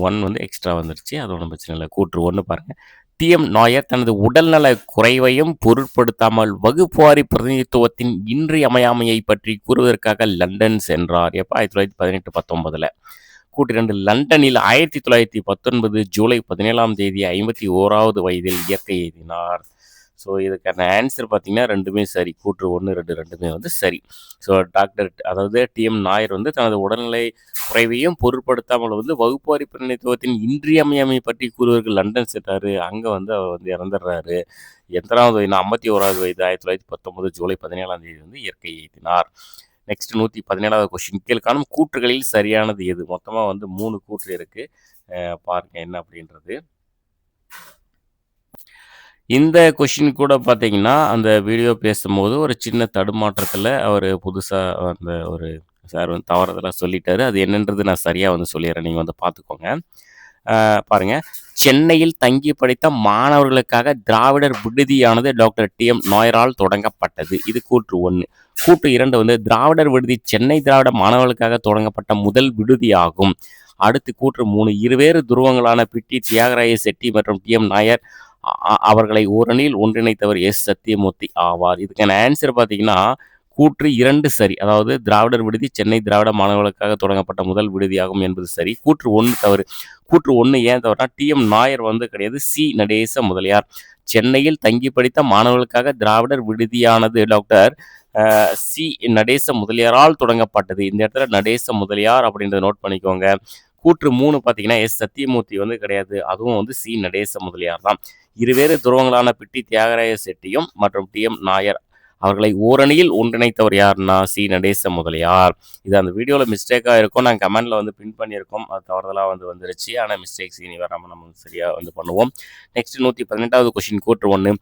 1 வந்து எக்ஸ்ட்ரா வந்துருச்சு. அது ஒன்றும் பிரச்சனை இல்லை. கூற்று 1 பாருங்க. டி.எம். நாயர் தனது உடல்நல குறைவையும் பொருட்படுத்தாமல் வகுப்புவாரி பிரதிநிதித்துவத்தின் இன்றியமையாமையை பற்றி கூறுவதற்காக லண்டன் சென்றார். எப்போ? 1918-19. கூற்று 2. லண்டனில் 1919 ஜூலை 17ஆம் தேதி 51வது வயதில் இயற்கை எய்தினார். ஸோ இதுக்கான ஆன்சர் பார்த்தீங்கன்னா 2மே சரி. கூற்று 1, 2 2மே வந்து சரி. ஸோ அதாவது டி.எம். நாயர் வந்து தனது உடல்நிலை குறைவையும் பொருட்படுத்தாமல் வந்து வகுப்புவாரி பிரதிநிதித்துவத்தின் இன்றியமையாமை பற்றி கூறுவதற்கு லண்டன் சென்றாரு. அங்கே வந்து அவர் வந்து இறந்துடுறாரு. எத்தனாவது வயது? 51வது வயது. 1919 ஜூலை 17ஆம் தேதி வந்து இயற்கை எய்தினார். Next 117வது question. கீழ்காணும் கூற்றுகளில் சரியானது எது? மொத்தமாக வந்து 3 கூற்று இருக்கு. பாருங்க என்ன அப்படின்றது. இந்த கொஷின் கூட பார்த்தீங்கன்னா அந்த வீடியோ பேசும்போது ஒரு சின்ன தடுமாற்றத்தில் அவர் புதுசாக அந்த ஒரு சார் வந்து தவறுதலாக சொல்லிட்டாரு. அது என்னன்றது நான் சரியாக வந்து சொல்லிடுறேன். நீங்கள் வந்து பார்த்துக்கோங்க. பாருங்க, சென்னையில் தங்கி படித்த மாணவர்களுக்காக திராவிடர் விடுதியானது டாக்டர் டி.எம். நாயரால் தொடங்கப்பட்டது. இது கூற்று 1. கூற்று 2 வந்து திராவிடர் விடுதி சென்னை திராவிட மாணவர்களுக்காக தொடங்கப்பட்ட முதல் விடுதியாகும். அடுத்து கூற்று 3, இருவேறு துருவங்களான பிட்டி தியாகராய செட்டி மற்றும் டி.எம். நாயர் அவர்களை ஓரணியில் ஒன்றிணைத்தவர் எஸ். சத்தியமூர்த்தி ஆவார். இதுக்கான ஆன்சர் பார்த்தீங்கன்னா கூற்று 2 சரி. அதாவது திராவிடர் விடுதி சென்னை திராவிட மாணவர்களுக்காக தொடங்கப்பட்ட முதல் விடுதியாகும் என்பது சரி. கூற்று 1 தவறு. கூற்று 1 ஏன் தவறுனா டி.எம். நாயர் வந்து கிடையாது, சி. நடேச முதலியார். சென்னையில் தங்கி படித்த மாணவர்களுக்காக திராவிடர் விடுதியானது டாக்டர் சி. நடேச முதலியாரால் தொடங்கப்பட்டது. இந்த இடத்துல நடேச முதலியார் அப்படின்றத நோட் பண்ணிக்கோங்க. கூற்று 3 பார்த்தீங்கன்னா எஸ். சத்தியமூர்த்தி வந்து கிடையாது, அதுவும் வந்து சி. நடேச முதலியார் தான். இருவேறு துருவங்களான பிட்டி தியாகராய செட்டியும் மற்றும் டி.எம். நாயர் அவர்களை ஓரணியில் ஒன்றிணைத்தவர் யாருன்னா சி. நடேச முதலியார். இது அந்த வீடியோவில் மிஸ்டேக்காக இருக்கும், நாங்கள் கமெண்டில் வந்து பின் பண்ணியிருக்கோம், அது தவறுதலாக வந்துருச்சு. ஆனால் மிஸ்டேக்ஸ் இனி வராமல் நம்ம சரியாக பண்ணுவோம். நெக்ஸ்ட் 118வது கொஸ்டின் கூற்று 1,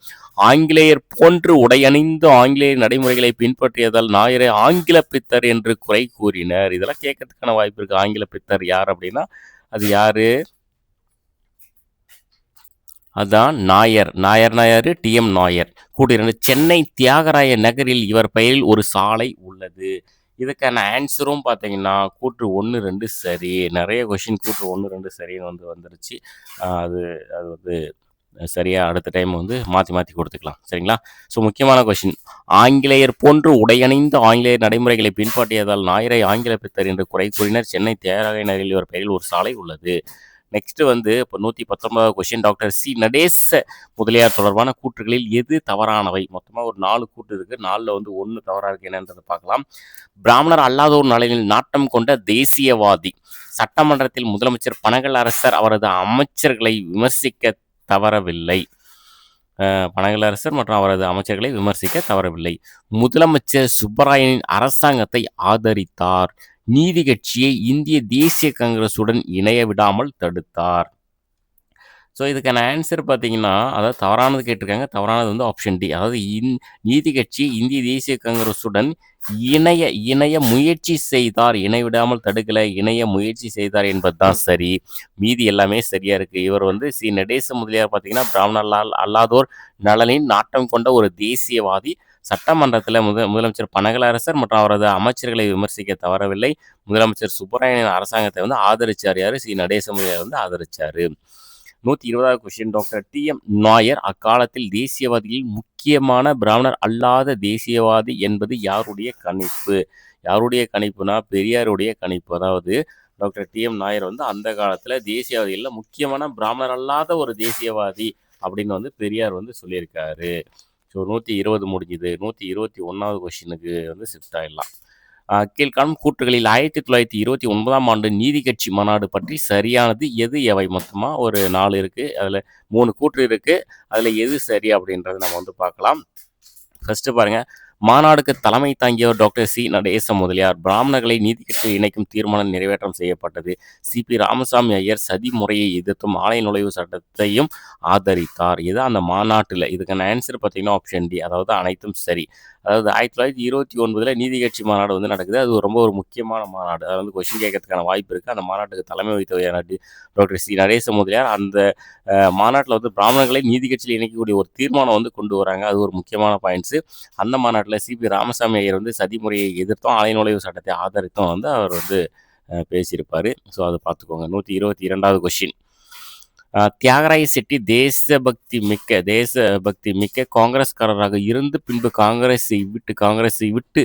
ஆங்கிலேயர் போன்று உடையணிந்து ஆங்கிலேய நடைமுறைகளை பின்பற்றியதால் நாயரை ஆங்கில பித்தர் என்று குறை கூறினர். இதெல்லாம் கேட்கறதுக்கான வாய்ப்பு இருக்குது. ஆங்கில பித்தர் யார் அப்படின்னா அது யாரு? அதான் நாயர். நாயர் டி.எம். நாயர். கூற்று 2, சென்னை தியாகராய நகரில் இவர் பெயரில் ஒரு சாலை உள்ளது. இதுக்கான ஆன்சரும் பார்த்தீங்கன்னா கூற்று 1, 2 சரி. நிறைய கொஷின் கூற்று 1, 2 சரின்னு வந்துருச்சு. அது வந்து சரியாக அடுத்த டைம் வந்து மாற்றி கொடுத்துக்கலாம். சரிங்களா? ஸோ முக்கியமான கொஷின், ஆங்கிலேயர் போன்று உடையணிந்த ஆங்கிலேயர் நடைமுறைகளை பின்பற்றியதால் நாயரை ஆங்கில பித்தர் என்று குறை கூறினர். சென்னை தியாகராய நகரில் இவர் பெயரில் ஒரு சாலை உள்ளது. நெக்ஸ்ட் வந்து இப்போ 119வது question, doctor C. Natesa Mudaliar தொடர்பான கூற்றுகளில் எது தவறானவை? மொத்தமாக ஒரு 4 கூற்று இருக்குது. 4ல் வந்து 1 தவறாக இருக்கு. என்னன்றதை பார்க்கலாம். பிராமணர் அல்லாதோர் நலனில் நாட்டம் கொண்ட தேசியவாதி. சட்டமன்றத்தில் முதலமைச்சர் பனகல் அரசர் அவரது அமைச்சர்களை விமர்சிக்க தவறவில்லை. பனகல் அரசர் மற்றும் அவரது அமைச்சர்களை விமர்சிக்க தவறவில்லை. முதலமைச்சர் சுப்பராயனின் அரசாங்கத்தை ஆதரித்தார். நீதி கட்சியை இந்திய தேசிய காங்கிரசுடன் இணைய விடாமல் தடுத்தார். ஸோ இதுக்கான ஆன்சர் பார்த்தீங்கன்னா, அதாவது தவறானது கேட்டிருக்காங்க. தவறானது வந்து ஆப்ஷன் டி. அதாவது நீதி கட்சி இந்திய தேசிய காங்கிரசுடன் இணைய முயற்சி செய்தார். இணைவிடாமல் தடுக்கல, இணைய முயற்சி செய்தார் என்பது தான் சரி. மீதி எல்லாமே சரியா இருக்கு. இவர் வந்து சி. நடேச முதலியார் பார்த்தீங்கன்னா பிராமணர் அல்லாதோர் நலனின் நாட்டம் கொண்ட ஒரு தேசியவாதி. சட்டமன்றத்தில் முதலமைச்சர் பனகல் அரசர் மற்றும் அவரது அமைச்சர்களை விமர்சிக்க தவறவில்லை. முதலமைச்சர் சுப்பராயனின் அரசாங்கத்தை வந்து ஆதரிச்சார். யாரு? சி. நடேச முதலியார் வந்து ஆதரிச்சாரு. 120வது கொஸ்டின், டாக்டர் டி.எம். நாயர் அக்காலத்தில் தேசியவாதிகளில் முக்கியமான பிராமணர் அல்லாத தேசியவாதி என்பது யாருடைய கணிப்பு? யாருடைய கணிப்புனா பெரியாருடைய கணிப்பு. அதாவது டாக்டர் டி.எம். நாயர் வந்து அந்த காலத்தில் தேசியவாதிகளில் முக்கியமான பிராமணர் அல்லாத ஒரு தேசியவாதி அப்படின்னு வந்து பெரியார் வந்து சொல்லியிருக்காரு. ஸோ 120 முடிஞ்சுது. 121வது கொஸ்டினுக்கு வந்து ஷிஃப்ட் ஆகிடலாம். கீழ்காணும் கூற்றுகளில் 1929ஆம் ஆண்டு நீதி கட்சி மாநாடு பற்றி சரியானது எது எவை? மொத்தமாக ஒரு 4 இருக்குது. அதில் 3 கூற்று இருக்குது. அதில் எது சரி அப்படின்றத நம்ம வந்து பார்க்கலாம். ஃபஸ்ட்டு பாருங்கள், மாநாடுக்கு தலைமை தாங்கியவர் டாக்டர் சி. நடேச முதலியார். பிராமணர்களை நீதி கட்சியில் இணைக்கும் தீர்மானம் நிறைவேற்றம் செய்யப்பட்டது. சி.பி. ராமசாமி ஐயர் சதி முறையை எதிர்த்தும் ஆலய நுழைவு சட்டத்தையும் ஆதரித்தார். இது அந்த மாநாட்டில். இதுக்கான ஆன்சர் பார்த்தீங்கன்னா ஆப்ஷன் டி. அதாவது அனைத்தும் சரி. அதாவது 1929 நீதி கட்சி மாநாடு வந்து நடக்குது. அது ரொம்ப ஒரு முக்கியமான மாநாடு. அது வந்து கொஸ்டின் கேட்கறதுக்கான வாய்ப்பு இருக்குது. அந்த மாநாட்டுக்கு தலைமை வகித்தவர் டாக்டர் சி. நடேச முதலியார். அந்த மாநாட்டில் வந்து பிராமணர்களை நீதி கட்சியில் இணைக்கக்கூடிய ஒரு தீர்மானம் வந்து கொண்டு வராங்க. அது ஒரு முக்கியமான பாயிண்ட்ஸு. அந்த மாநாட்டில் சி.பி. ராமசாமி ஐயர் வந்து சதி முறையை எதிர்த்தும் ஆலய நுழைவு சட்டத்தை ஆதரித்தும் வந்து அவர் வந்து பேசியிருப்பார். ஸோ அதை பார்த்துக்கோங்க. 122வது கொஸ்டின், தியாகராய செட்டி தேசபக்தி மிக்க காங்கிரஸ்காரராக இருந்து பின்பு காங்கிரஸை விட்டு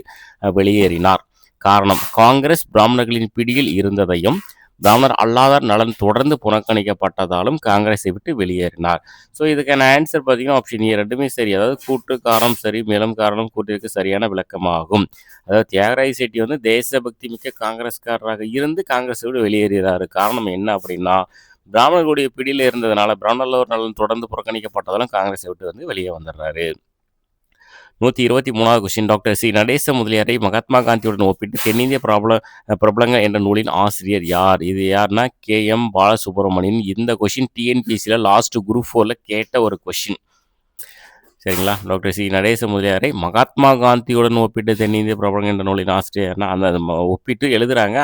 வெளியேறினார். காரணம், காங்கிரஸ் பிராமணர்களின் பிடியில் இருந்ததையும் பிராமணர் அல்லாதார் நலன் தொடர்ந்து புறக்கணிக்கப்பட்டதாலும் காங்கிரஸை விட்டு வெளியேறினார். ஸோ இதுக்கான ஆன்சர் பார்த்தீங்கன்னா ஆப்ஷன் ஏ. ரெண்டுமே சரி. அதாவது கூற்று காரணம் சரி, மேலும் காரணம் கூற்றிற்கு சரியான விளக்கமாகும். அதாவது தியாகராய செட்டி வந்து தேசபக்தி மிக்க காங்கிரஸ்காரராக இருந்து காங்கிரஸை விட்டு வெளியேறாரு. காரணம் என்ன அப்படின்னா, பிராமணர்களுடைய பிடியில் இருந்ததுனால பிராமணர் நலன் தொடர்ந்து புறக்கணிக்கப்பட்டதாலும் காங்கிரஸை விட்டு வந்து வெளியே வந்துடுறாரு. 123வது கொஸ்டின், டாக்டர் சி. நடேச முதலியாரை மகாத்மா காந்தியுடன் ஒப்பிட்டு தென்னிந்திய பிரபலங்கள் என்ற நூலின் ஆசிரியர் யார்? இது யாருன்னா K.M. பாலசுப்ரமணியன். இந்த கொஸ்டின் டிஎன்பிசியில் லாஸ்ட் குரூப் 4ல் கேட்ட ஒரு கொஸ்டின். சரிங்களா? Doctor C. நடேச முதலியாரை மகாத்மா காந்தியுடன் ஒப்பிட்டு தென்னிந்திய பிரபலங்கள் என்ற நூலின் ஆசிரியர்னா, அந்த ஒப்பிட்டு எழுதுறாங்க.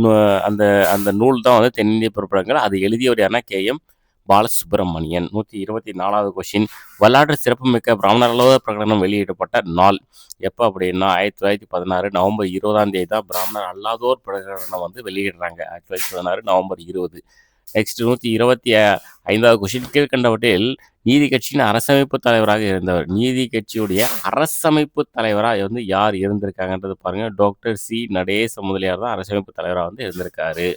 நூ அந்த அந்த நூல் தான் வந்து தென்னிந்திய பிரபலங்கள். அது எழுதியவர் யாருன்னா கே.எம். பாலசுப்ரமணியன். 124வது கொஸ்டின். வரலாற்று சிறப்புமிக்க பிராமணர் அலுவலக பிரகடனம் வெளியிடப்பட்ட நாள் எப்ப அப்படின்னா, 1916 நவம்பர் 20ஆம் தேதி தான் பிராமணர் அல்லாதோர் பிரகடனம் வந்து வெளியிடுறாங்க. 1916 நவம்பர் 20. Next 125வது question. கீழ்கண்டவற்றில் நீதி கட்சியின் அரசமைப்பு தலைவராக இருந்தவர். நீதி கட்சியுடைய அரசமைப்பு தலைவராக வந்து யார் இருந்திருக்காங்கன்றது பாருங்க. Doctor C. நடேச முதலியார் தான் அரசமைப்பு தலைவராக வந்து இருந்திருக்காரு.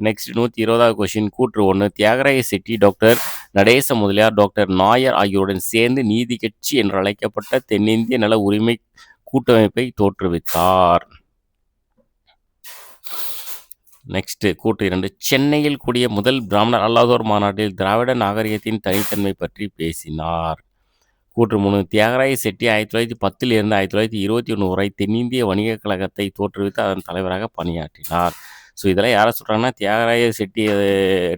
நெக்ஸ்ட் 120வது கொஸ்டின். கூற்று 1. தியாகராய செட்டி டாக்டர் நடேச முதலியார் டாக்டர் நாயர் ஆகியோருடன் சேர்ந்து நீதி கட்சி என்று அழைக்கப்பட்ட தென்னிந்திய நல உரிமை கூட்டமைப்பை தோற்றுவித்தார். நெக்ஸ்ட் கூற்று 2. சென்னையில் கூடிய முதல் பிராமணர் அல்லாதோர் மாநாட்டில் திராவிட நாகரிகத்தின் தனித்தன்மை பற்றி பேசினார். கூற்று 3. தியாகராய செட்டி 1910 இருந்து 1921 வரை தென்னிந்திய வணிகக் கழகத்தை தோற்றுவித்து அதன் தலைவராக பணியாற்றினார். ஸோ இதெல்லாம் யாரை சொல்கிறாங்கன்னா தியாகராய செட்டி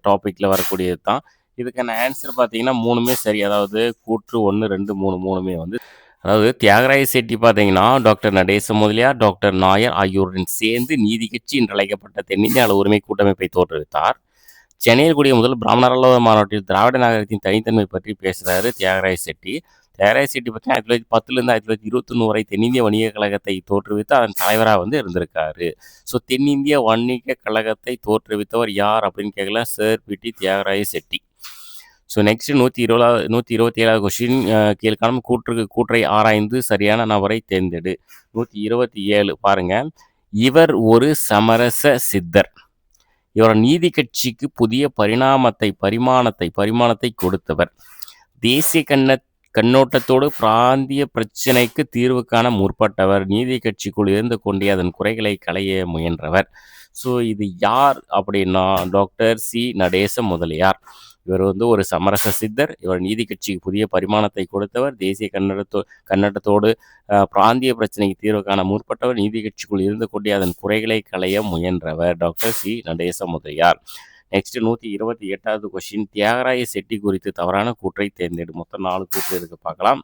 டாப்பிக்கில் வரக்கூடியது தான். இதுக்கான ஆன்சர் பார்த்தீங்கன்னா 3மே சரி. அதாவது கூற்று 1, 2, 3 3மே வந்து அதாவது தியாகராய செட்டி பார்த்தீங்கன்னா டாக்டர் நடேச முதலியார் டாக்டர் நாயர் ஆகியோருடன் சேர்ந்து நீதி கட்சி என்று அழைக்கப்பட்ட தென்னிந்திய நல உரிமை கூட்டமைப்பை தோற்றுவித்தார். சென்னையில் கூடிய முதல் பிராமணர் அலுவலக மாநாட்டில் திராவிட நாகரிகத்தின் தனித்தன்மை பற்றி பேசுகிறாரு தியாகராய செட்டி. தியாகராய செட்டி பற்றி 1910 1921 வரை தென்னிந்திய வணிக கழகத்தை தோற்றுவித்து அதன் தலைவராக வந்து இருந்திருக்காரு. ஸோ தென்னிந்திய வணிக கழகத்தை தோற்றுவித்தவர் யார் அப்படின்னு கேட்கல, sir P T. Thyagaraya Chetty. So next 127வது கொஸ்டின். கீழ்காணும் கூற்றை ஆராய்ந்து சரியான நபரை தேர்ந்தெடு. 127 பாருங்க. இவர் ஒரு சமரச சித்தர். இவர் நீதி கட்சிக்கு புதிய பரிமாணத்தை கொடுத்தவர். தேசிய கண்ணோட்டத்தோடு பிராந்திய பிரச்சினைக்கு தீர்வு காண முற்பட்டவர். நீதி கட்சிக்குள் இருந்து கொண்டே அதன் குறைகளை களைய முயன்றவர். ஸோ இது யார் அப்படின்னா டாக்டர் சி. நடேச முதலியார். இவர் வந்து ஒரு சமரச சித்தர். இவர் நீதி கட்சிக்கு புதிய பரிமாணத்தை கொடுத்தவர். தேசிய கண்ணோட்டத்தோடு பிராந்திய பிரச்சனைக்கு தீர்வு காண முற்பட்டவர். நீதி கட்சிக்குள் இருந்து கொண்டே அதன் குறைகளை களைய முயன்றவர். Doctor C. Natesa Mudaliar. Next 128வது கொஸ்டின். தியாகராய செட்டி குறித்து தவறான கூற்றை தேர்ந்தெடு. மொத்தம் 4 கூற்று இருக்கு, பார்க்கலாம்.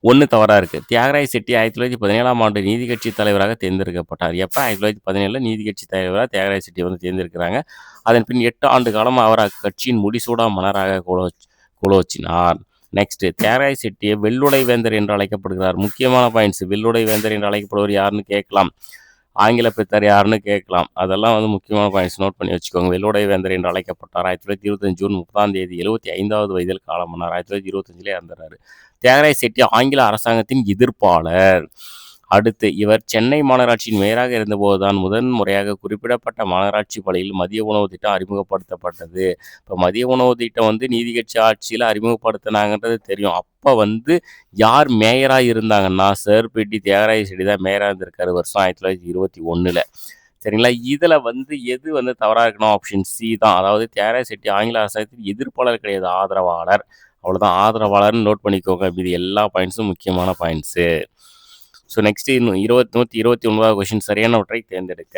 1 தவறாக இருக்குது. தியாகராய செட்டி 1917ஆம் ஆண்டு நீதி கட்சி தலைவராக தேர்ந்தெடுக்கப்பட்டார். எப்போ 1917 நீதி கட்சி தலைவராக தியாகராய செட்டி வந்து தேர்ந்தெடுக்கிறாங்க. அதன் பின் 8 ஆண்டு காலம் அவர் அக்கட்சியின் முடிசூடா மன்னராக கோலோச்சினார். நெக்ஸ்ட் தியாகராய செட்டியை வெள்ளுடை வேந்தர் என்று அழைக்கப்படுகிறார். முக்கியமான பாயிண்ட்ஸ். வெள்ளுடை வேந்தர் என்று அழைக்கப்படுவர் யாருன்னு கேட்கலாம். ஆங்கில பித்தர் யாருன்னு கேட்கலாம். அதெல்லாம் வந்து முக்கியமான பாயிண்ட்ஸ், நோட் பண்ணி வச்சுக்கோங்க. வெள்ளுடை வேந்தர் என்று அழைக்கப்பட்டார். 1925 ஜூன் 30ஆம் தேதி 75வது வயதில் காலமானார். 1925 இறந்தார். தியாகராய செட்டி ஆங்கில அரசாங்கத்தின் எதிர்ப்பாளர். அடுத்து இவர் சென்னை மாநகராட்சியின் மேயராக இருந்தபோதுதான் முதன் முறையாக குறிப்பிடப்பட்ட மாநகராட்சி பள்ளியில் மதிய உணவு திட்டம் அறிமுகப்படுத்தப்பட்டது. இப்போ மதிய உணவு திட்டம் வந்து நீதி கட்சி ஆட்சியில் அறிமுகப்படுத்தினாங்கன்றது தெரியும். அப்போ வந்து யார் மேயராக இருந்தாங்கன்னா சார் பி.டி. தியாகராய செட்டி தான் மேயராக இருந்திருக்காரு வருஷம் 1921. சரிங்களா? இதில் வந்து எது வந்து தவறாக இருக்கணும்? ஆப்ஷன் சி தான். அதாவது தியாகராய செட்டி ஆங்கில அரசாங்கத்தின் எதிர்ப்பாளர் கிடையாது, ஆதரவாளர். அவ்வளோதான், ஆதரவாளர்னு நோட் பண்ணிக்கோங்க. இது எல்லா பாயிண்ட்ஸும் முக்கியமான பாயிண்ட்ஸு. ஸோ நெக்ஸ்ட் 129வது கொஸ்டின். சரியானவற்றை தேர்ந்தெடுக்க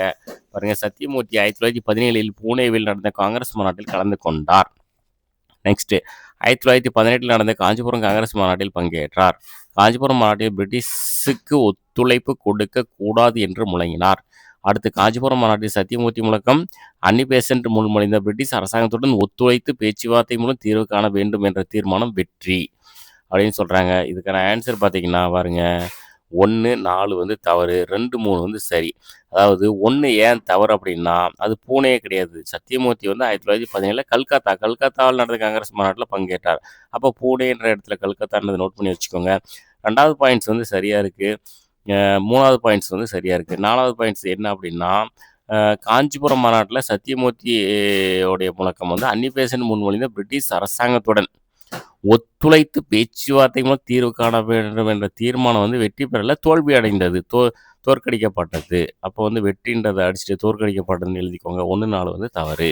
பாருங்க. சத்தியமூர்த்தி 1917 பூனேவில் நடந்த காங்கிரஸ் மாநாட்டில் கலந்து கொண்டார். நெக்ஸ்ட் 1918 நடந்த காஞ்சிபுரம் காங்கிரஸ் மாநாட்டில் பங்கேற்றார். காஞ்சிபுரம் மாநாட்டில் பிரிட்டிஷுக்கு ஒத்துழைப்பு கொடுக்க கூடாது என்று முழங்கினார். அடுத்து காஞ்சிபுரம் மாநாட்டில் சத்தியமூர்த்தி முழக்கம் அன்னிபெசன்ட் முன்மொழிந்த பிரிட்டிஷ் அரசாங்கத்துடன் ஒத்துழைத்து பேச்சுவார்த்தை மூலம் தீர்வு காண வேண்டும் என்ற தீர்மானம் வெற்றி அப்படின்னு சொல்கிறாங்க. இதுக்கான ஆன்சர் பார்த்தீங்கன்னா பாருங்க, 1, 4 வந்து தவறு, 2, 3 வந்து சரி. அதாவது 1 ஏன் தவறு அப்படின்னா அது பூனே கிடையாது. சத்தியமூர்த்தி வந்து 1917 கல்கத்தாவில் நடந்த காங்கிரஸ் மாநாட்டில் பங்கேற்றார். அப்போ பூனேன்ற இடத்துல கல்கத்தான்றதை நோட் பண்ணி வச்சுக்கோங்க. 2வது பாயிண்ட்ஸ் வந்து சரியாக இருக்குது. 3வது பாயிண்ட்ஸ் வந்து சரியாக இருக்குது. 4வது பாயிண்ட்ஸ் என்ன அப்படின்னா காஞ்சிபுரம் மாநாட்டில் சத்தியமூர்த்தியோடைய முழக்கம் வந்து அன்னிபெசன்ட் முன்மொழிந்த பிரிட்டிஷ் அரசாங்கத்துடன் ஒத்துழைத்து பேச்சுவார்த்தை மூலம் தீர்வு காண வேண்டும் என்ற தீர்மானம் வந்து வெற்றி பெறல, தோல்வி அடைந்தது, தோற்கடிக்கப்பட்டது. அப்போ வந்து வெற்றின்றதை அடிச்சுட்டு தோற்கடிக்கப்பட்டதுன்னு எழுதிக்கோங்க. 1, 4 வந்து தவறு.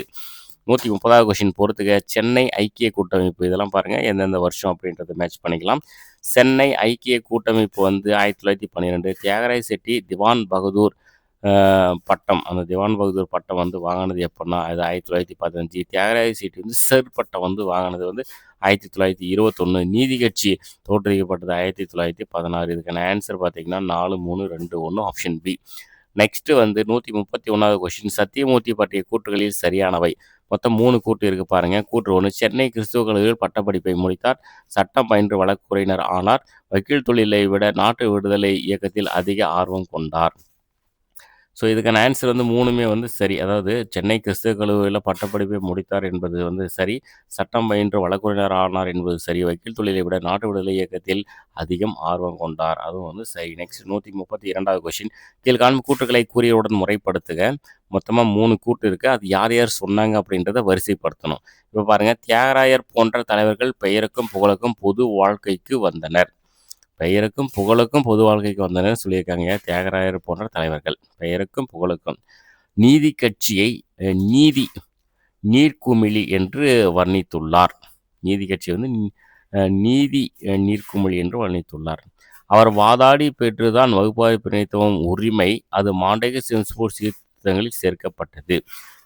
130வது கொஸ்டின் பொறுத்துக்க. சென்னை ஐக்கிய கூட்டமைப்பு, இதெல்லாம் பாருங்கள் எந்தெந்த வருஷம் அப்படின்றத மேட்ச் பண்ணிக்கலாம். சென்னை ஐக்கிய கூட்டமைப்பு வந்து 1912. தியாகராய செட்டி திவான் பகதூர் பட்டம், அந்த திவான் பகதூர் பட்டம் வந்து வாங்கினது எப்படின்னா, அது 1915. தியாகராய சீட்டு வந்து சர் பட்டம் வந்து வாங்கினது வந்து 1921. நீதி கட்சி தோற்றுவிக்கப்பட்டது 1916. இதுக்கான ஆன்சர் பார்த்தீங்கன்னா 4, 3, 2, 1 ஆப்ஷன் பி. நெக்ஸ்ட் வந்து 131வது கொஸ்டின். சத்தியமூர்த்தி பற்றிய கூற்றுகளில் சரியானவை. மொத்தம் 3 கூற்று இருக்கு பாருங்க. கூற்று 1, சென்னை கிறிஸ்துவ கல்லூரியில் பட்டப்படிப்பை முடித்தார். சட்டம் பயின்று வழக்குரைஞர் ஆனார். வக்கீல் தொழிலை விட நாட்டு விடுதலை இயக்கத்தில் அதிக ஆர்வம் கொண்டார். ஸோ இதுக்கான ஆன்சர் வந்து 3மே வந்து சரி. அதாவது சென்னை கிறிஸ்துவ கல்லூரியில் பட்டப்படிப்பை முடித்தார் என்பது வந்து சரி. சட்டம் பயின்று வழக்குரைஞர் ஆனார் என்பது சரி. வக்கீல் தொழிலை விட நாட்டு விடுதலை இயக்கத்தில் அதிகம் ஆர்வம் கொண்டார். அதுவும் வந்து சரி. நெக்ஸ்ட் 132வது கொஸ்டின். கீழ்காணும் கூற்றுக்களை கூறியவுடன் முறைப்படுத்துக. மொத்தமாக 3 கூற்று இருக்குது. அது யார் யார் சொன்னாங்க அப்படின்றத வரிசைப்படுத்தணும். இப்போ பாருங்கள், தியாகராயர் போன்ற தலைவர்கள் பெயருக்கும் புகழுக்கும் பொது வாழ்க்கைக்கு வந்தனர். பெயருக்கும் புகழுக்கும் பொது வாழ்க்கைக்கு வந்தனர் சொல்லியிருக்காங்க. தியாகராயர் போன்ற தலைவர்கள் பெயருக்கும் புகழுக்கும். நீதி கட்சியை நீதி நீர்க்குமிழி என்று வர்ணித்துள்ளார். நீதி கட்சி வந்து நீதி நீர்க்குமிழி என்று வர்ணித்துள்ளார். அவர் வாதாடி பெற்றுதான் வகுப்பாரி பிரதிநிதித்துவம் உரிமை அது மாண்டேக சென்ஸ்போர்ட் சீர்திருத்தங்களில் சேர்க்கப்பட்டது.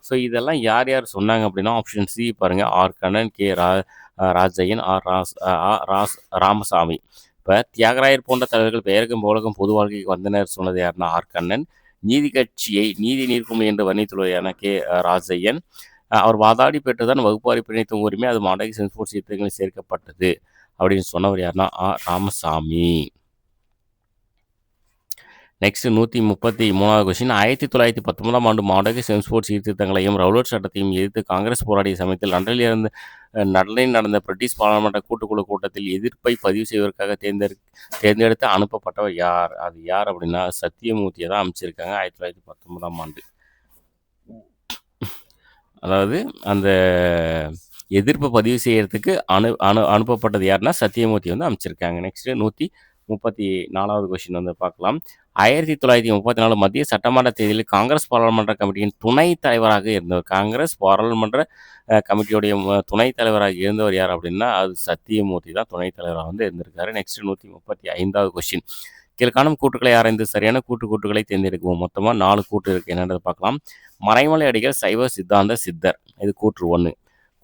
ஸோ இதெல்லாம் யார் யார் சொன்னாங்க அப்படின்னா ஆப்ஷன் சி பாருங்க, ஆர் கண்ணன், கே ராஜையன், ராமசாமி. இப்போ தியாகராயர் போன்ற தலைவர்கள் பெயருக்கும் புகழுக்கும் பொது வாழ்க்கைக்கு வந்தனர் சொன்னது யாருன்னா ஆர் கண்ணன். நீதி கட்சியை நீதி நீர்க்குமிழி என்று வர்ணித்துள்ளது யாருன்னா கே ராஜையன். அவர் வாதாடி பெற்றுதான் வகுப்பாரி பிரதிநிதித்துவ உரிமை அது மாண்டேக சென்ஸ்போர்ட் சீர்திருத்தங்களில் சேர்க்கப்பட்டது அப்படின்னு சொன்னவர் யாருன்னா ராமசாமி. நெக்ஸ்ட் 133வது கொஸ்டின். 1919ஆம் ஆண்டு மாண்டேக சென்ஸ்போர்ட் சீர்திருத்தங்களையும் ரவுலட் சட்டத்தையும் எதிர்த்து காங்கிரஸ் போராடிய சமயத்தில் லண்டனில் நடந்த பிரிட்டிஷ் பாராளுமன்ற கூட்டுக்குழு கூட்டத்தில் எதிர்ப்பை பதிவு செய்வதற்காக தேர்ந்தெடுத்து அனுப்பப்பட்டவர் யார்? அது யார் அப்படின்னா சத்தியமூர்த்தியை தான் அமைச்சிருக்காங்க 1919ஆம் ஆண்டு. அதாவது அந்த எதிர்ப்பை பதிவு செய்யறதுக்கு அனுப்பப்பட்டது யாருன்னா சத்தியமூர்த்தி வந்து அமைச்சிருக்காங்க. நெக்ஸ்ட் 134வது கொஸ்டின் வந்து பார்க்கலாம். 1934 மத்திய சட்டமன்ற தேர்தலில் காங்கிரஸ் பாராளுமன்ற கமிட்டியின் துணைத் தலைவராக இருந்தவர். காங்கிரஸ் பாராளுமன்ற கமிட்டியுடைய துணைத் தலைவராக இருந்தவர் யார் அப்படின்னா அது சத்தியமூர்த்தி தான் துணைத் தலைவராக வந்து இருந்திருக்காரு. நெக்ஸ்ட் 135வது கொஸ்டின். கீழ்காணும் கூற்றுக்களை ஆராய்ந்து சரியான கூற்றுகளை தேர்ந்தெடுக்குவோம். மொத்தமாக 4 கூற்று இருக்குது. என்னென்னு பார்க்கலாம். மறைமலை அடிகள் சைவ சித்தாந்த சித்தர், இது கூற்று 1.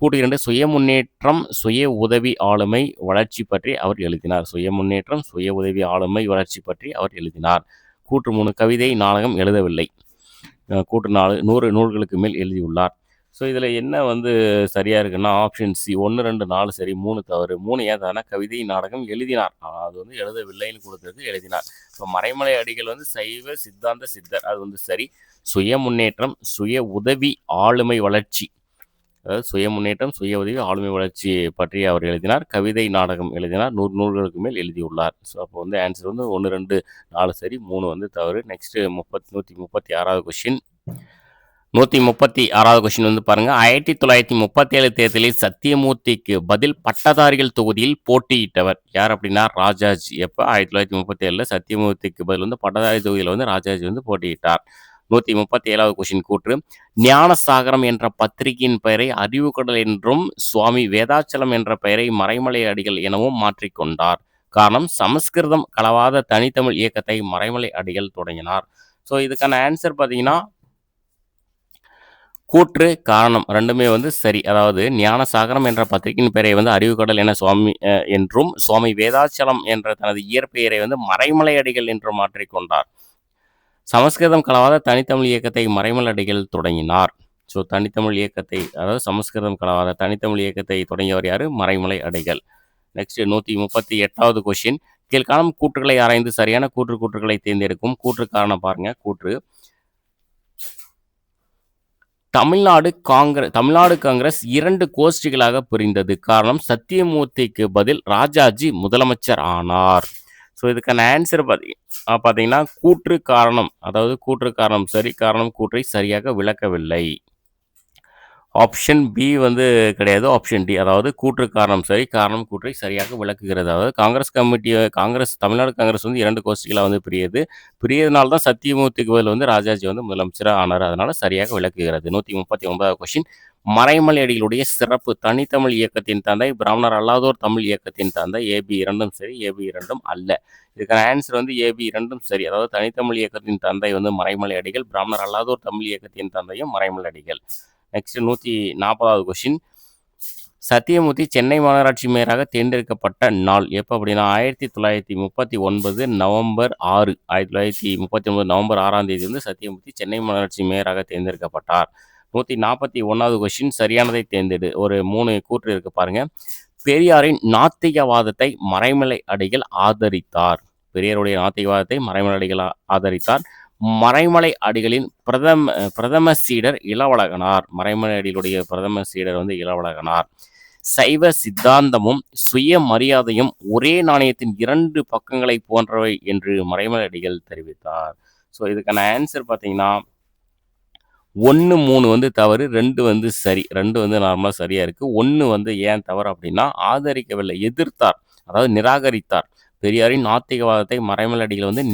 கூற்று 2, சுய முன்னேற்றம் சுய உதவி ஆளுமை வளர்ச்சி பற்றி அவர் எழுதினார். சுய முன்னேற்றம் சுய உதவி ஆளுமை வளர்ச்சி பற்றி அவர் எழுதினார். கூற்று 3, கவிதை நாடகம் எழுதவில்லை. கூற்று 4, 100 நூல்களுக்கு மேல் எழுதியுள்ளார். ஸோ இதில் என்ன வந்து சரியாக இருக்குன்னா ஆப்ஷன் சி 1, 2, 4 சரி, 3 தவறு. 3 ஏதானா கவிதை நாடகம் எழுதினார், அது வந்து எழுதவில்லைன்னு கொடுத்துருக்கு, எழுதினார். இப்போ மறைமலை அடிகள் வந்து சைவ சித்தாந்த சித்தர், அது வந்து சரி. சுய முன்னேற்றம் சுய உதவி ஆளுமை வளர்ச்சி, அதாவது சுய முன்னேற்றம் சுய உதவி ஆளுமை வளர்ச்சி பற்றி அவர் எழுதினார். கவிதை நாடகம் எழுதினார். 100 நூல்களுக்கு மேல் எழுதியுள்ளார். ஸோ அப்போ வந்து ஆன்சர் வந்து 1, 2, 4 சரி, 3 வந்து தவறு. நெக்ஸ்ட் 136வது கொஸ்டின். 136வது கொஸ்டின் வந்து பாருங்க. 1937 தேர்தலில் சத்தியமூர்த்திக்கு பதில் பட்டதாரிகள் தொகுதியில் போட்டியிட்டவர் யார் அப்படின்னா ராஜாஜி. எப்போ 1937 சத்தியமூர்த்திக்கு பதில் வந்து பட்டதாரி தொகுதியில் வந்து ராஜாஜி வந்து போட்டியிட்டார். 137வது கொஸ்டின் கூற்று. ஞானசாகரம் என்ற பத்திரிகையின் பெயரை அறிவுக்கடல் என்றும் சுவாமி வேதாச்சலம் என்ற பெயரை மறைமலை அடிகள் எனவும் மாற்றிக்கொண்டார். காரணம், சமஸ்கிருதம் கலவாத தனித்தமிழ் இயக்கத்தை மறைமலை அடிகள் தொடங்கினார். ஸோ இதுக்கான ஆன்சர் பார்த்தீங்கன்னா கூற்று காரணம் ரெண்டுமே வந்து சரி. அதாவது ஞானசாகரம் என்ற பத்திரிகையின் பெயரை வந்து அறிவுக்கடல் என சுவாமி என்றும் சுவாமி வேதாச்சலம் என்ற தனது இயற்பெயரை வந்து மறைமலை அடிகள் என்றும் மாற்றிக்கொண்டார். சமஸ்கிருதம் கலவாத தனித்தமிழ் இயக்கத்தை மறைமலை அடிகள் தொடங்கினார். ஸோ தனித்தமிழ் இயக்கத்தை, அதாவது சமஸ்கிருதம் கலவாத தனித்தமிழ் இயக்கத்தை தொடங்கியவர் யாரு? மறைமலை அடிகள். நெக்ஸ்ட் 138வது கொஸ்டின். கீழ்காணும் கூற்றுகளை ஆராய்ந்து சரியான கூற்றுகளை தேர்ந்தெடுக்கும். கூற்று காரணம் பாருங்க. கூற்று. தமிழ்நாடு காங்கிரஸ் 2 கோஷ்டிகளாக பிரிந்தது. காரணம், சத்தியமூர்த்திக்கு பதில் ராஜாஜி முதலமைச்சர் ஆனார். ஸோ இதுக்கான ஆன்சர் பார்த்தீங்கன்னா கூற்று காரணம், அதாவது கூற்று காரணம் சரி, காரணம் கூற்றை சரியாக விளக்கவில்லை. ஆப்ஷன் பி வந்து கிடையாது, ஆப்ஷன் டி, அதாவது கூற்று காரணம் சரி, காரணம் கூற்றை சரியாக விளக்குகிறது. அதாவது தமிழ்நாடு காங்கிரஸ் வந்து 2 கோஷ்டிகளாக வந்து பிரியதுனால தான் சத்தியமூர்த்திக்கு பதில் வந்து ராஜாஜி வந்து முதலமைச்சராக ஆனார். அதனால சரியாக விளக்குகிறது. 139வது கொஸ்டின். மறைமலை அடிகளுடைய சிறப்பு தனித்தமிழ் இயக்கத்தின் தந்தை, பிராமணர் அல்லாதோர் தமிழ் இயக்கத்தின் தந்தை. ஏபி இரண்டும் சரி, ஏபி இரண்டும் அல்ல. இதுக்கான ஆன்சர் வந்து ஏபி இரண்டும் சரி. அதாவது தனித்தமிழ் இயக்கத்தின் தந்தை வந்து மறைமலை அடிகள், பிராமணர் அல்லாதோர் தமிழ் இயக்கத்தின் தந்தையும் மறைமலை அடிகள். நெக்ஸ்ட் 140வது கொஸ்டின். சத்தியமூர்த்தி சென்னை மாநகராட்சி மேயராக தேர்ந்தெடுக்கப்பட்ட நாள் எப்போ அப்படின்னா 1939 நவம்பர் 6. 1939 நவம்பர் 6ஆம் தேதி வந்து சத்தியமூர்த்தி சென்னை மாநகராட்சி மேயராக தேர்ந்தெடுக்கப்பட்டார். 141வது கொஸ்டின். சரியானதை தேர்ந்தெடு. ஒரு 3 கூற்று இருக்கு பாருங்க. பெரியாரின் நாத்திகவாதத்தை மறைமலை அடிகள் ஆதரித்தார். பெரியாருடைய நாத்திகவாதத்தை மறைமலை அடிகள் ஆதரித்தார். மறைமலை அடிகளின் பிரதம சீடர் இளவழகனார். மறைமலை அடிகளுடைய பிரதம சீடர் வந்து இளவழகனார். சைவ சித்தாந்தமும் சுயமரியாதையும் ஒரே நாணயத்தின் 2 பக்கங்களை போன்றவை என்று மறைமலை அடிகள் தெரிவித்தார். ஸோ இதுக்கான ஆன்சர் பார்த்தீங்கன்னா 1, 3 வந்து தவறு, 2 வந்து சரி. 2 வந்து நார்மலாக சரியா இருக்கு. 1 வந்து ஏன் தவறு அப்படின்னா ஆதரிக்கவில்லை, எதிர்த்தார், அதாவது நிராகரித்தார். பெரியாரின் நாத்திகவாதத்தை மறைமலை அடிகள் வந்து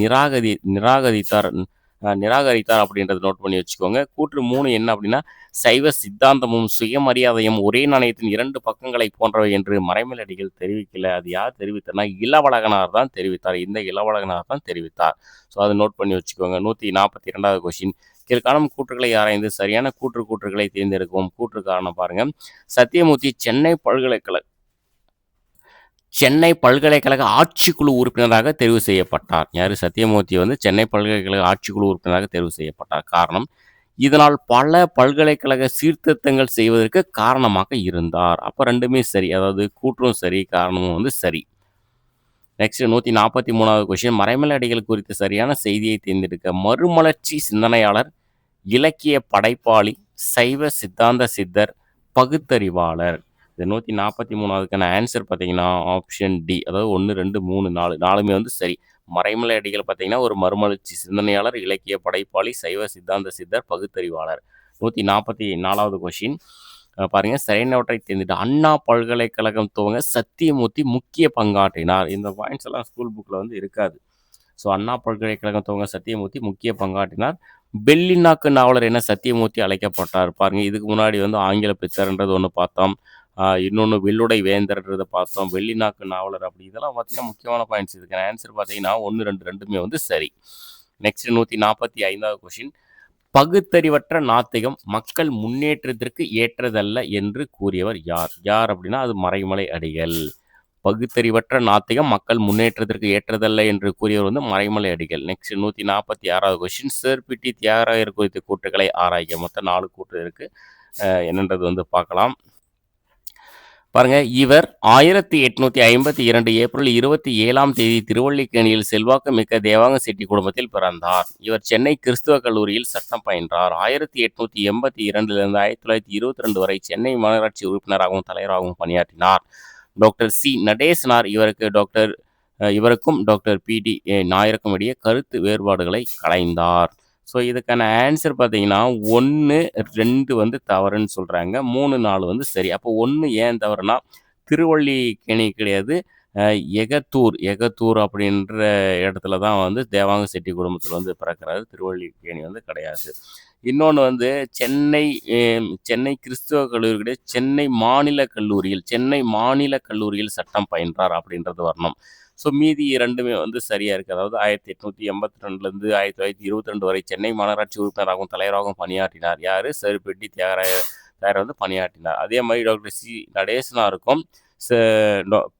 நிராகரித்தார் அப்படின்றத நோட் பண்ணி வச்சுக்கோங்க. கூற்று 3 என்ன அப்படின்னா சைவ சித்தாந்தமும் சுயமரியாதையும் ஒரே நாணயத்தின் 2 பக்கங்களை போன்றவை என்று மறைமலை அடிகள் தெரிவிக்கல. அது யார் தெரிவித்தார்னா இளவழகனார் தான் தெரிவித்தார். இந்த இளவழகனார் தான் தெரிவித்தார். ஸோ அதை நோட் பண்ணி வச்சுக்கோங்க. 142வது கொஸ்டின். கீழ்காணும் கூற்றுகளை ஆராய்ந்து சரியான கூற்றுகளை தேர்ந்தெடுக்கவும். கூற்று காரணம் பாருங்க. சத்தியமூர்த்தி சென்னை பல்கலைக்கழக ஆட்சிக்குழு உறுப்பினராக தெரிவு செய்யப்பட்டார். யாரு? சத்தியமூர்த்தி வந்து சென்னை பல்கலைக்கழக ஆட்சிக்குழு உறுப்பினராக தெரிவு செய்யப்பட்டார். காரணம், இதனால் பல பல்கலைக்கழக சீர்திருத்தங்கள் செய்வதற்கு காரணமாக இருந்தார். அப்போ 2மே சரி. அதாவது கூற்றும் சரி, காரணமும் வந்து சரி. Next 143வது question. மறைமலை அடிகள் குறித்த சரியான செய்தியை தேர்ந்தெடுக்க. மறுமலர்ச்சி சிந்தனையாளர், இலக்கிய படைப்பாளி, சைவ சித்தாந்த சித்தர், பகுத்தறிவாளர். இந்த 143வதுக்கான ஆன்சர் பார்த்தீங்கன்னா ஆப்ஷன் டி. அதாவது 1, 2, 3, 4 4மே வந்து சரி. மறைமலை அடிகள் பார்த்தீங்கன்னா ஒரு மறுமலர்ச்சி சிந்தனையாளர், இலக்கிய படைப்பாளி, சைவ சித்தாந்த சித்தர், பகுத்தறிவாளர். 144வது கொஸ்டின் பாருங்க. சரியானவற்றை தேர்ந்தெடுத்து. அண்ணா பல்கலைக்கழகம் துவங்க சத்தியமூர்த்தி முக்கிய பங்காற்றினார். இந்த பாயிண்ட்ஸ் எல்லாம் ஸ்கூல் புக்கில் வந்து இருக்காது. ஸோ அண்ணா பல்கலைக்கழகம் துவங்க சத்தியமூர்த்தி முக்கிய பங்காற்றினார். பெல்லிநாக்கு நாவலர் என சத்தியமூர்த்தி அழைக்கப்பட்டார். பாருங்க, இதுக்கு முன்னாடி வந்து ஆங்கில பித்தர்ன்றது ஒன்று பார்த்தோம். இன்னொன்று வெள்ளுடை வேந்தர்ன்றதை பார்த்தோம். வெள்ளிநாக்கு நாவலர் அப்படி இதெல்லாம் பார்த்தீங்கன்னா முக்கியமான பாயிண்ட்ஸ். இதுக்கான ஆன்சர் பார்த்தீங்கன்னா 1, 2 2மே வந்து சரி. Next 145வது question. பகுத்தறிவற்ற நாத்திகம் மக்கள் முன்னேற்றத்திற்கு ஏற்றதல்ல என்று கூறியவர் யார்? யார் அப்படின்னா அது மறைமலை அடிகள். பகுத்தறிவற்ற நாத்திகம் மக்கள் முன்னேற்றத்திற்கு ஏற்றதல்ல என்று கூறியவர் வந்து மறைமலை அடிகள். Next 146வது question. சேர்பிட்டி தியாகராயர் குறித்த கூற்றுகளை ஆராய்க. மொத்தம் 4 கூற்று இருக்கு. என்னன்றது வந்து பார்க்கலாம். பாருங்க, இவர் 1852 ஏப்ரல் 27ஆம் தேதி திருவல்லிக்கேணியில் செல்வாக்கு மிக்க தேவாங்க செட்டி குடும்பத்தில் பிறந்தார். இவர் சென்னை கிறிஸ்துவ கல்லூரியில் சட்டம் பயின்றார். 1882 1922 வரை சென்னை மாநகராட்சி உறுப்பினராகவும் தலைவராகவும் பணியாற்றினார். டாக்டர் சி நடேசனார் இவருக்கும் டாக்டர் பி.டி. நாயருக்கும் இடையே கருத்து வேறுபாடுகளை களைந்தார். ஸோ இதுக்கான ஆன்சர் பார்த்தீங்கன்னா 1, 2 வந்து தவறுன்னு சொல்கிறாங்க. 3, 4 வந்து சரி. அப்போ 1 ஏன் தவறுனா திருவல்லிக்கேணி கிடையாது, எகத்தூர் அப்படின்ற இடத்துல தான் வந்து தேவாங்க செட்டி குடும்பத்தில் வந்து பிறக்கிறாரு. திருவல்லிக்கேணி வந்து கிடையாது. இன்னொன்று வந்து சென்னை கிறிஸ்துவ கல்லூரி கிடையாது, சென்னை மாநில கல்லூரியில் சட்டம் பயின்றார் அப்படின்றது வரணும். ஸோ மீதி 2மே வந்து சரியாக இருக்குது. அதாவது 1882 1922 வரை சென்னை மாநகராட்சி உறுப்பினராகவும் தலைவராகவும் பணியாற்றினார். யார்? சேர்பிட்டி தியாகராயர் வந்து பணியாற்றினார். அதே மாதிரி டாக்டர் சி நடேசனாருக்கும்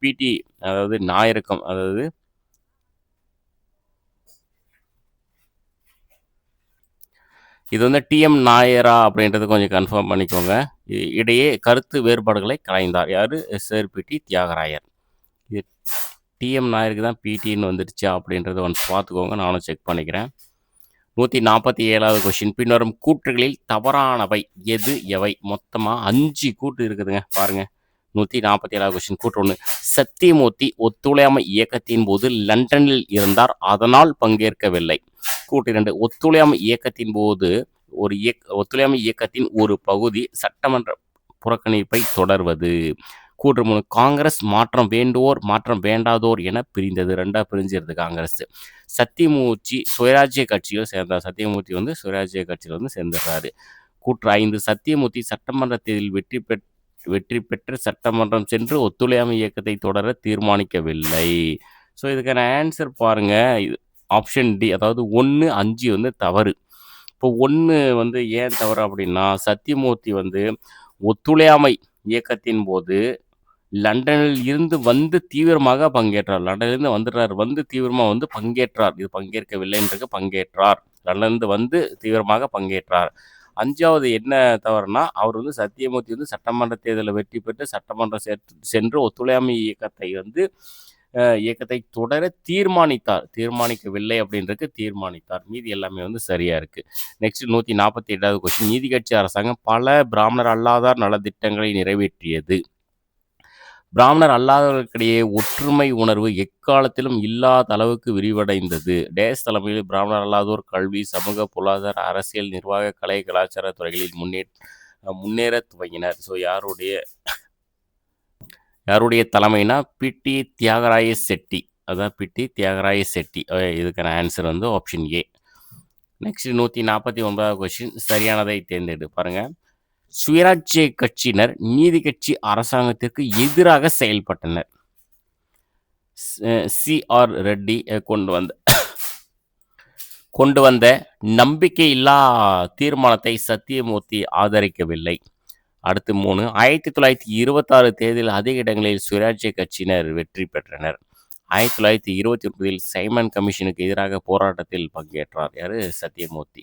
பிடி அதாவது நாயருக்கும், அதாவது இது வந்து டிஎம் நாயரா அப்படின்றது கொஞ்சம் கன்ஃபார்ம் பண்ணிக்கோங்க. இடையே கருத்து வேறுபாடுகளை களைந்தார். யார்? சேர்பிட்டி தியாகராயர். இது டிஎம் நாயருக்கு தான் பிடின்னு வந்துடுச்சா அப்படின்றத ஒன்று பார்த்துக்கோங்க. நானும் செக் பண்ணிக்கிறேன். 147வது கொஸ்டின். பின்வரும் கூற்றுகளில் தவறானவை எவை? மொத்தமாக 5 கூற்று இருக்குதுங்க. பாருங்க. 147வது கொஸ்டின். கூற்று 1. சத்தியமூர்த்தி ஒத்துழையாமை இயக்கத்தின் போது லண்டனில் இருந்தார், அதனால் பங்கேற்கவில்லை. கூற்று 2. ஒத்துழையாமை இயக்கத்தின் ஒரு பகுதி சட்டமன்ற புறக்கணிப்பை தொடர்வது. கூற்று 3. காங்கிரஸ் மாற்றம் வேண்டுவோர் மாற்றம் வேண்டாதோர் என பிரிந்தது. 2ஆ பிரிஞ்சிருது காங்கிரஸ். சத்தியமூர்த்தி சுயராஜ்ய கட்சியில் சேர்ந்தார். சத்தியமூர்த்தி வந்து சுயராஜ்ய கட்சியில் வந்து சேர்ந்துடுறாரு. கூற்று 5 சத்தியமூர்த்தி சட்டமன்ற தேர்தலில் வெற்றி பெற்று சட்டமன்றம் சென்று ஒத்துழையாமை இயக்கத்தை தொடர தீர்மானிக்கவில்லை. ஸோ இதுக்கான ஆன்சர் பாருங்க. ஆப்ஷன் டி, அதாவது 1, 5 வந்து தவறு. இப்போ 1 வந்து ஏன் தவறு அப்படின்னா, சத்தியமூர்த்தி வந்து ஒத்துழையாமை இயக்கத்தின் போது லண்டனில் இருந்து வந்து தீவிரமாக பங்கேற்றார். லண்டனிலிருந்து வந்துடுறார். வந்து தீவிரமா வந்து பங்கேற்றார். இது பங்கேற்கவில்லைன்றது பங்கேற்றார். லண்டன்லேருந்து வந்து தீவிரமாக பங்கேற்றார். 5வது என்ன தவறுனா, அவர் வந்து சத்தியமூர்த்தி வந்து சட்டமன்ற தேர்தலில் வெற்றி பெற்று சட்டமன்றம் சென்று ஒத்துழையாமை இயக்கத்தை தொடர தீர்மானித்தார். தீர்மானிக்கவில்லை அப்படின்றதுக்கு தீர்மானித்தார். மீதி எல்லாமே வந்து சரியா இருக்கு. நெக்ஸ்ட் 148வது கொஸ்டின். நீதி கட்சி அரசாங்கம் பல பிராமணர் அல்லாதார் நலத்திட்டங்களை நிறைவேற்றியது. பிராமணர் அல்லாதவர்களுக்கிடையே ஒற்றுமை உணர்வு எக்காலத்திலும் இல்லாத அளவுக்கு விரிவடைந்தது. டேஸ் தலைமையில் பிராமணர் அல்லாதோர் கல்வி, சமூக, பொருளாதார, அரசியல், நிர்வாக, கலை, கலாச்சார துறைகளில் முன்னேற துவங்கினர். ஸோ யாருடைய தலைமைனா பிடி தியாகராய செட்டி. அதான் பிடி தியாகராய செட்டி. இதுக்கான ஆன்சர் வந்து ஆப்ஷன் ஏ. நெக்ஸ்ட் 149வது கொஸ்டின். சரியானதை தேர்ந்தெடு. பாருங்க. சுயராஜ்ய கட்சியினர் நீதி கட்சி அரசாங்கத்திற்கு எதிராக செயல்பட்டனர். சி.ஆர். ரெட்டி கொண்டு வந்த நம்பிக்கையில்லா தீர்மானத்தை சத்தியமூர்த்தி ஆதரிக்கவில்லை. அடுத்து 3, 1926 தேர்தலில் அதிக இடங்களில் சுயராஜ்ய கட்சியினர் வெற்றி பெற்றனர். 1929 சைமன் கமிஷனுக்கு எதிராக போராட்டத்தில் பங்கேற்றார். யாரு? சத்தியமூர்த்தி.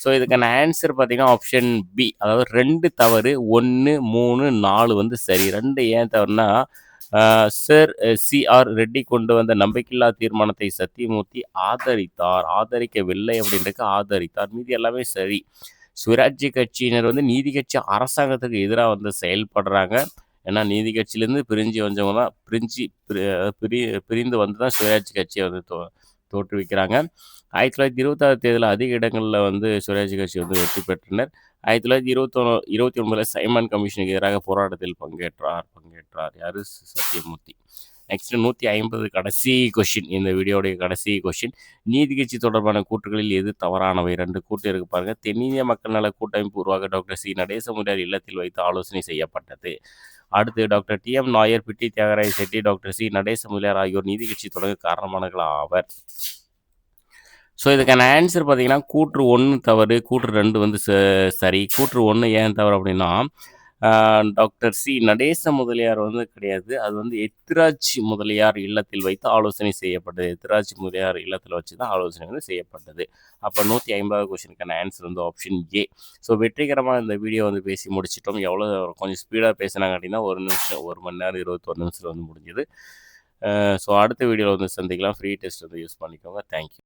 ஸோ இதுக்கான ஆன்சர் பார்த்தீங்கன்னா ஆப்ஷன் பி, அதாவது 2 தவறு, 1, 3, 4 வந்து சரி. 2 ஏன் தவறுனா, சர் சி.ஆர். ரெட்டி கொண்டு வந்த நம்பிக்கையில்லா தீர்மானத்தை சத்தியமூர்த்தி ஆதரிக்கவில்லை அப்படின்றதுக்கு ஆதரித்தார். மீதி எல்லாமே சரி. சுயராஜ்ய கட்சியினர் வந்து நீதி கட்சி அரசாங்கத்துக்கு எதிராக வந்து செயல்படுறாங்க. ஏன்னா நீதி கட்சியிலேருந்து பிரிந்து வந்து தான் சுயராஜ்ய கட்சியை வந்து தோற்றுவிக்கிறாங்க. 1926 தேர்தலில் அதிக இடங்களில் வந்து சுயராஜ்ய கட்சி வந்து வெற்றி பெற்றனர். 1929 சைமன் கமிஷனுக்கு எதிராக போராட்டத்தில் பங்கேற்றார். யாரு? சத்தியமூர்த்தி. நெக்ஸ்ட் 150 கடைசி கொஸ்டின். இந்த வீடியோடைய கடைசி கொஸ்டின். நீதி கட்சி தொடர்பான கூற்றுகளில் எது தவறானவை? 2 கூற்று இருக்கு பாருங்க. தென்னிந்திய மக்கள் நல கூட்டமைப்பு உருவாக டாக்டர் சி. நடேசமுடியார் இல்லத்தில் வைத்து ஆலோசனை செய்யப்பட்டது. அடுத்து டாக்டர் டி.எம். நாயர், பிட்டி தியாகராய செட்டி, டாக்டர் சி. நடேசமுடியார் ஆகியோர் நீதி கட்சி தொடங்க காரணமானவர்கள் ஆவர். ஸோ இதுக்கான ஆன்சர் பார்த்தீங்கன்னா கூற்று 1 தவறு, கூற்று 2 வந்து சரி. கூற்று 1 ஏன் தவறு அப்படின்னா, டாக்டர் சி. நடேச முதலியார் வந்து கிடையாது. அது வந்து எத்திராஜ் முதலியார் இல்லத்தில் வைத்து ஆலோசனை செய்யப்பட்டது. எத்திராஜ் முதலியார் இல்லத்தில் வச்சு தான் ஆலோசனை வந்து செய்யப்பட்டது. அப்போ 150வது கொஸ்டினுக்கான ஆன்சர் வந்து ஆப்ஷன் ஏ. ஸோ வெற்றிகரமாக இந்த வீடியோ வந்து பேசி முடிச்சிட்டோம். எவ்வளோ கொஞ்சம் ஸ்பீடாக பேசினாங்க அப்படின்னா 1 நிமிஷம், 1 மணி நேரம் 21 நிமிஷத்தில் வந்து முடிஞ்சுது. ஸோ அடுத்த வீடியோவில் வந்து சந்திக்கலாம். ஃப்ரீ டெஸ்ட் வந்து யூஸ் பண்ணிக்கோங்க. தேங்க்யூ.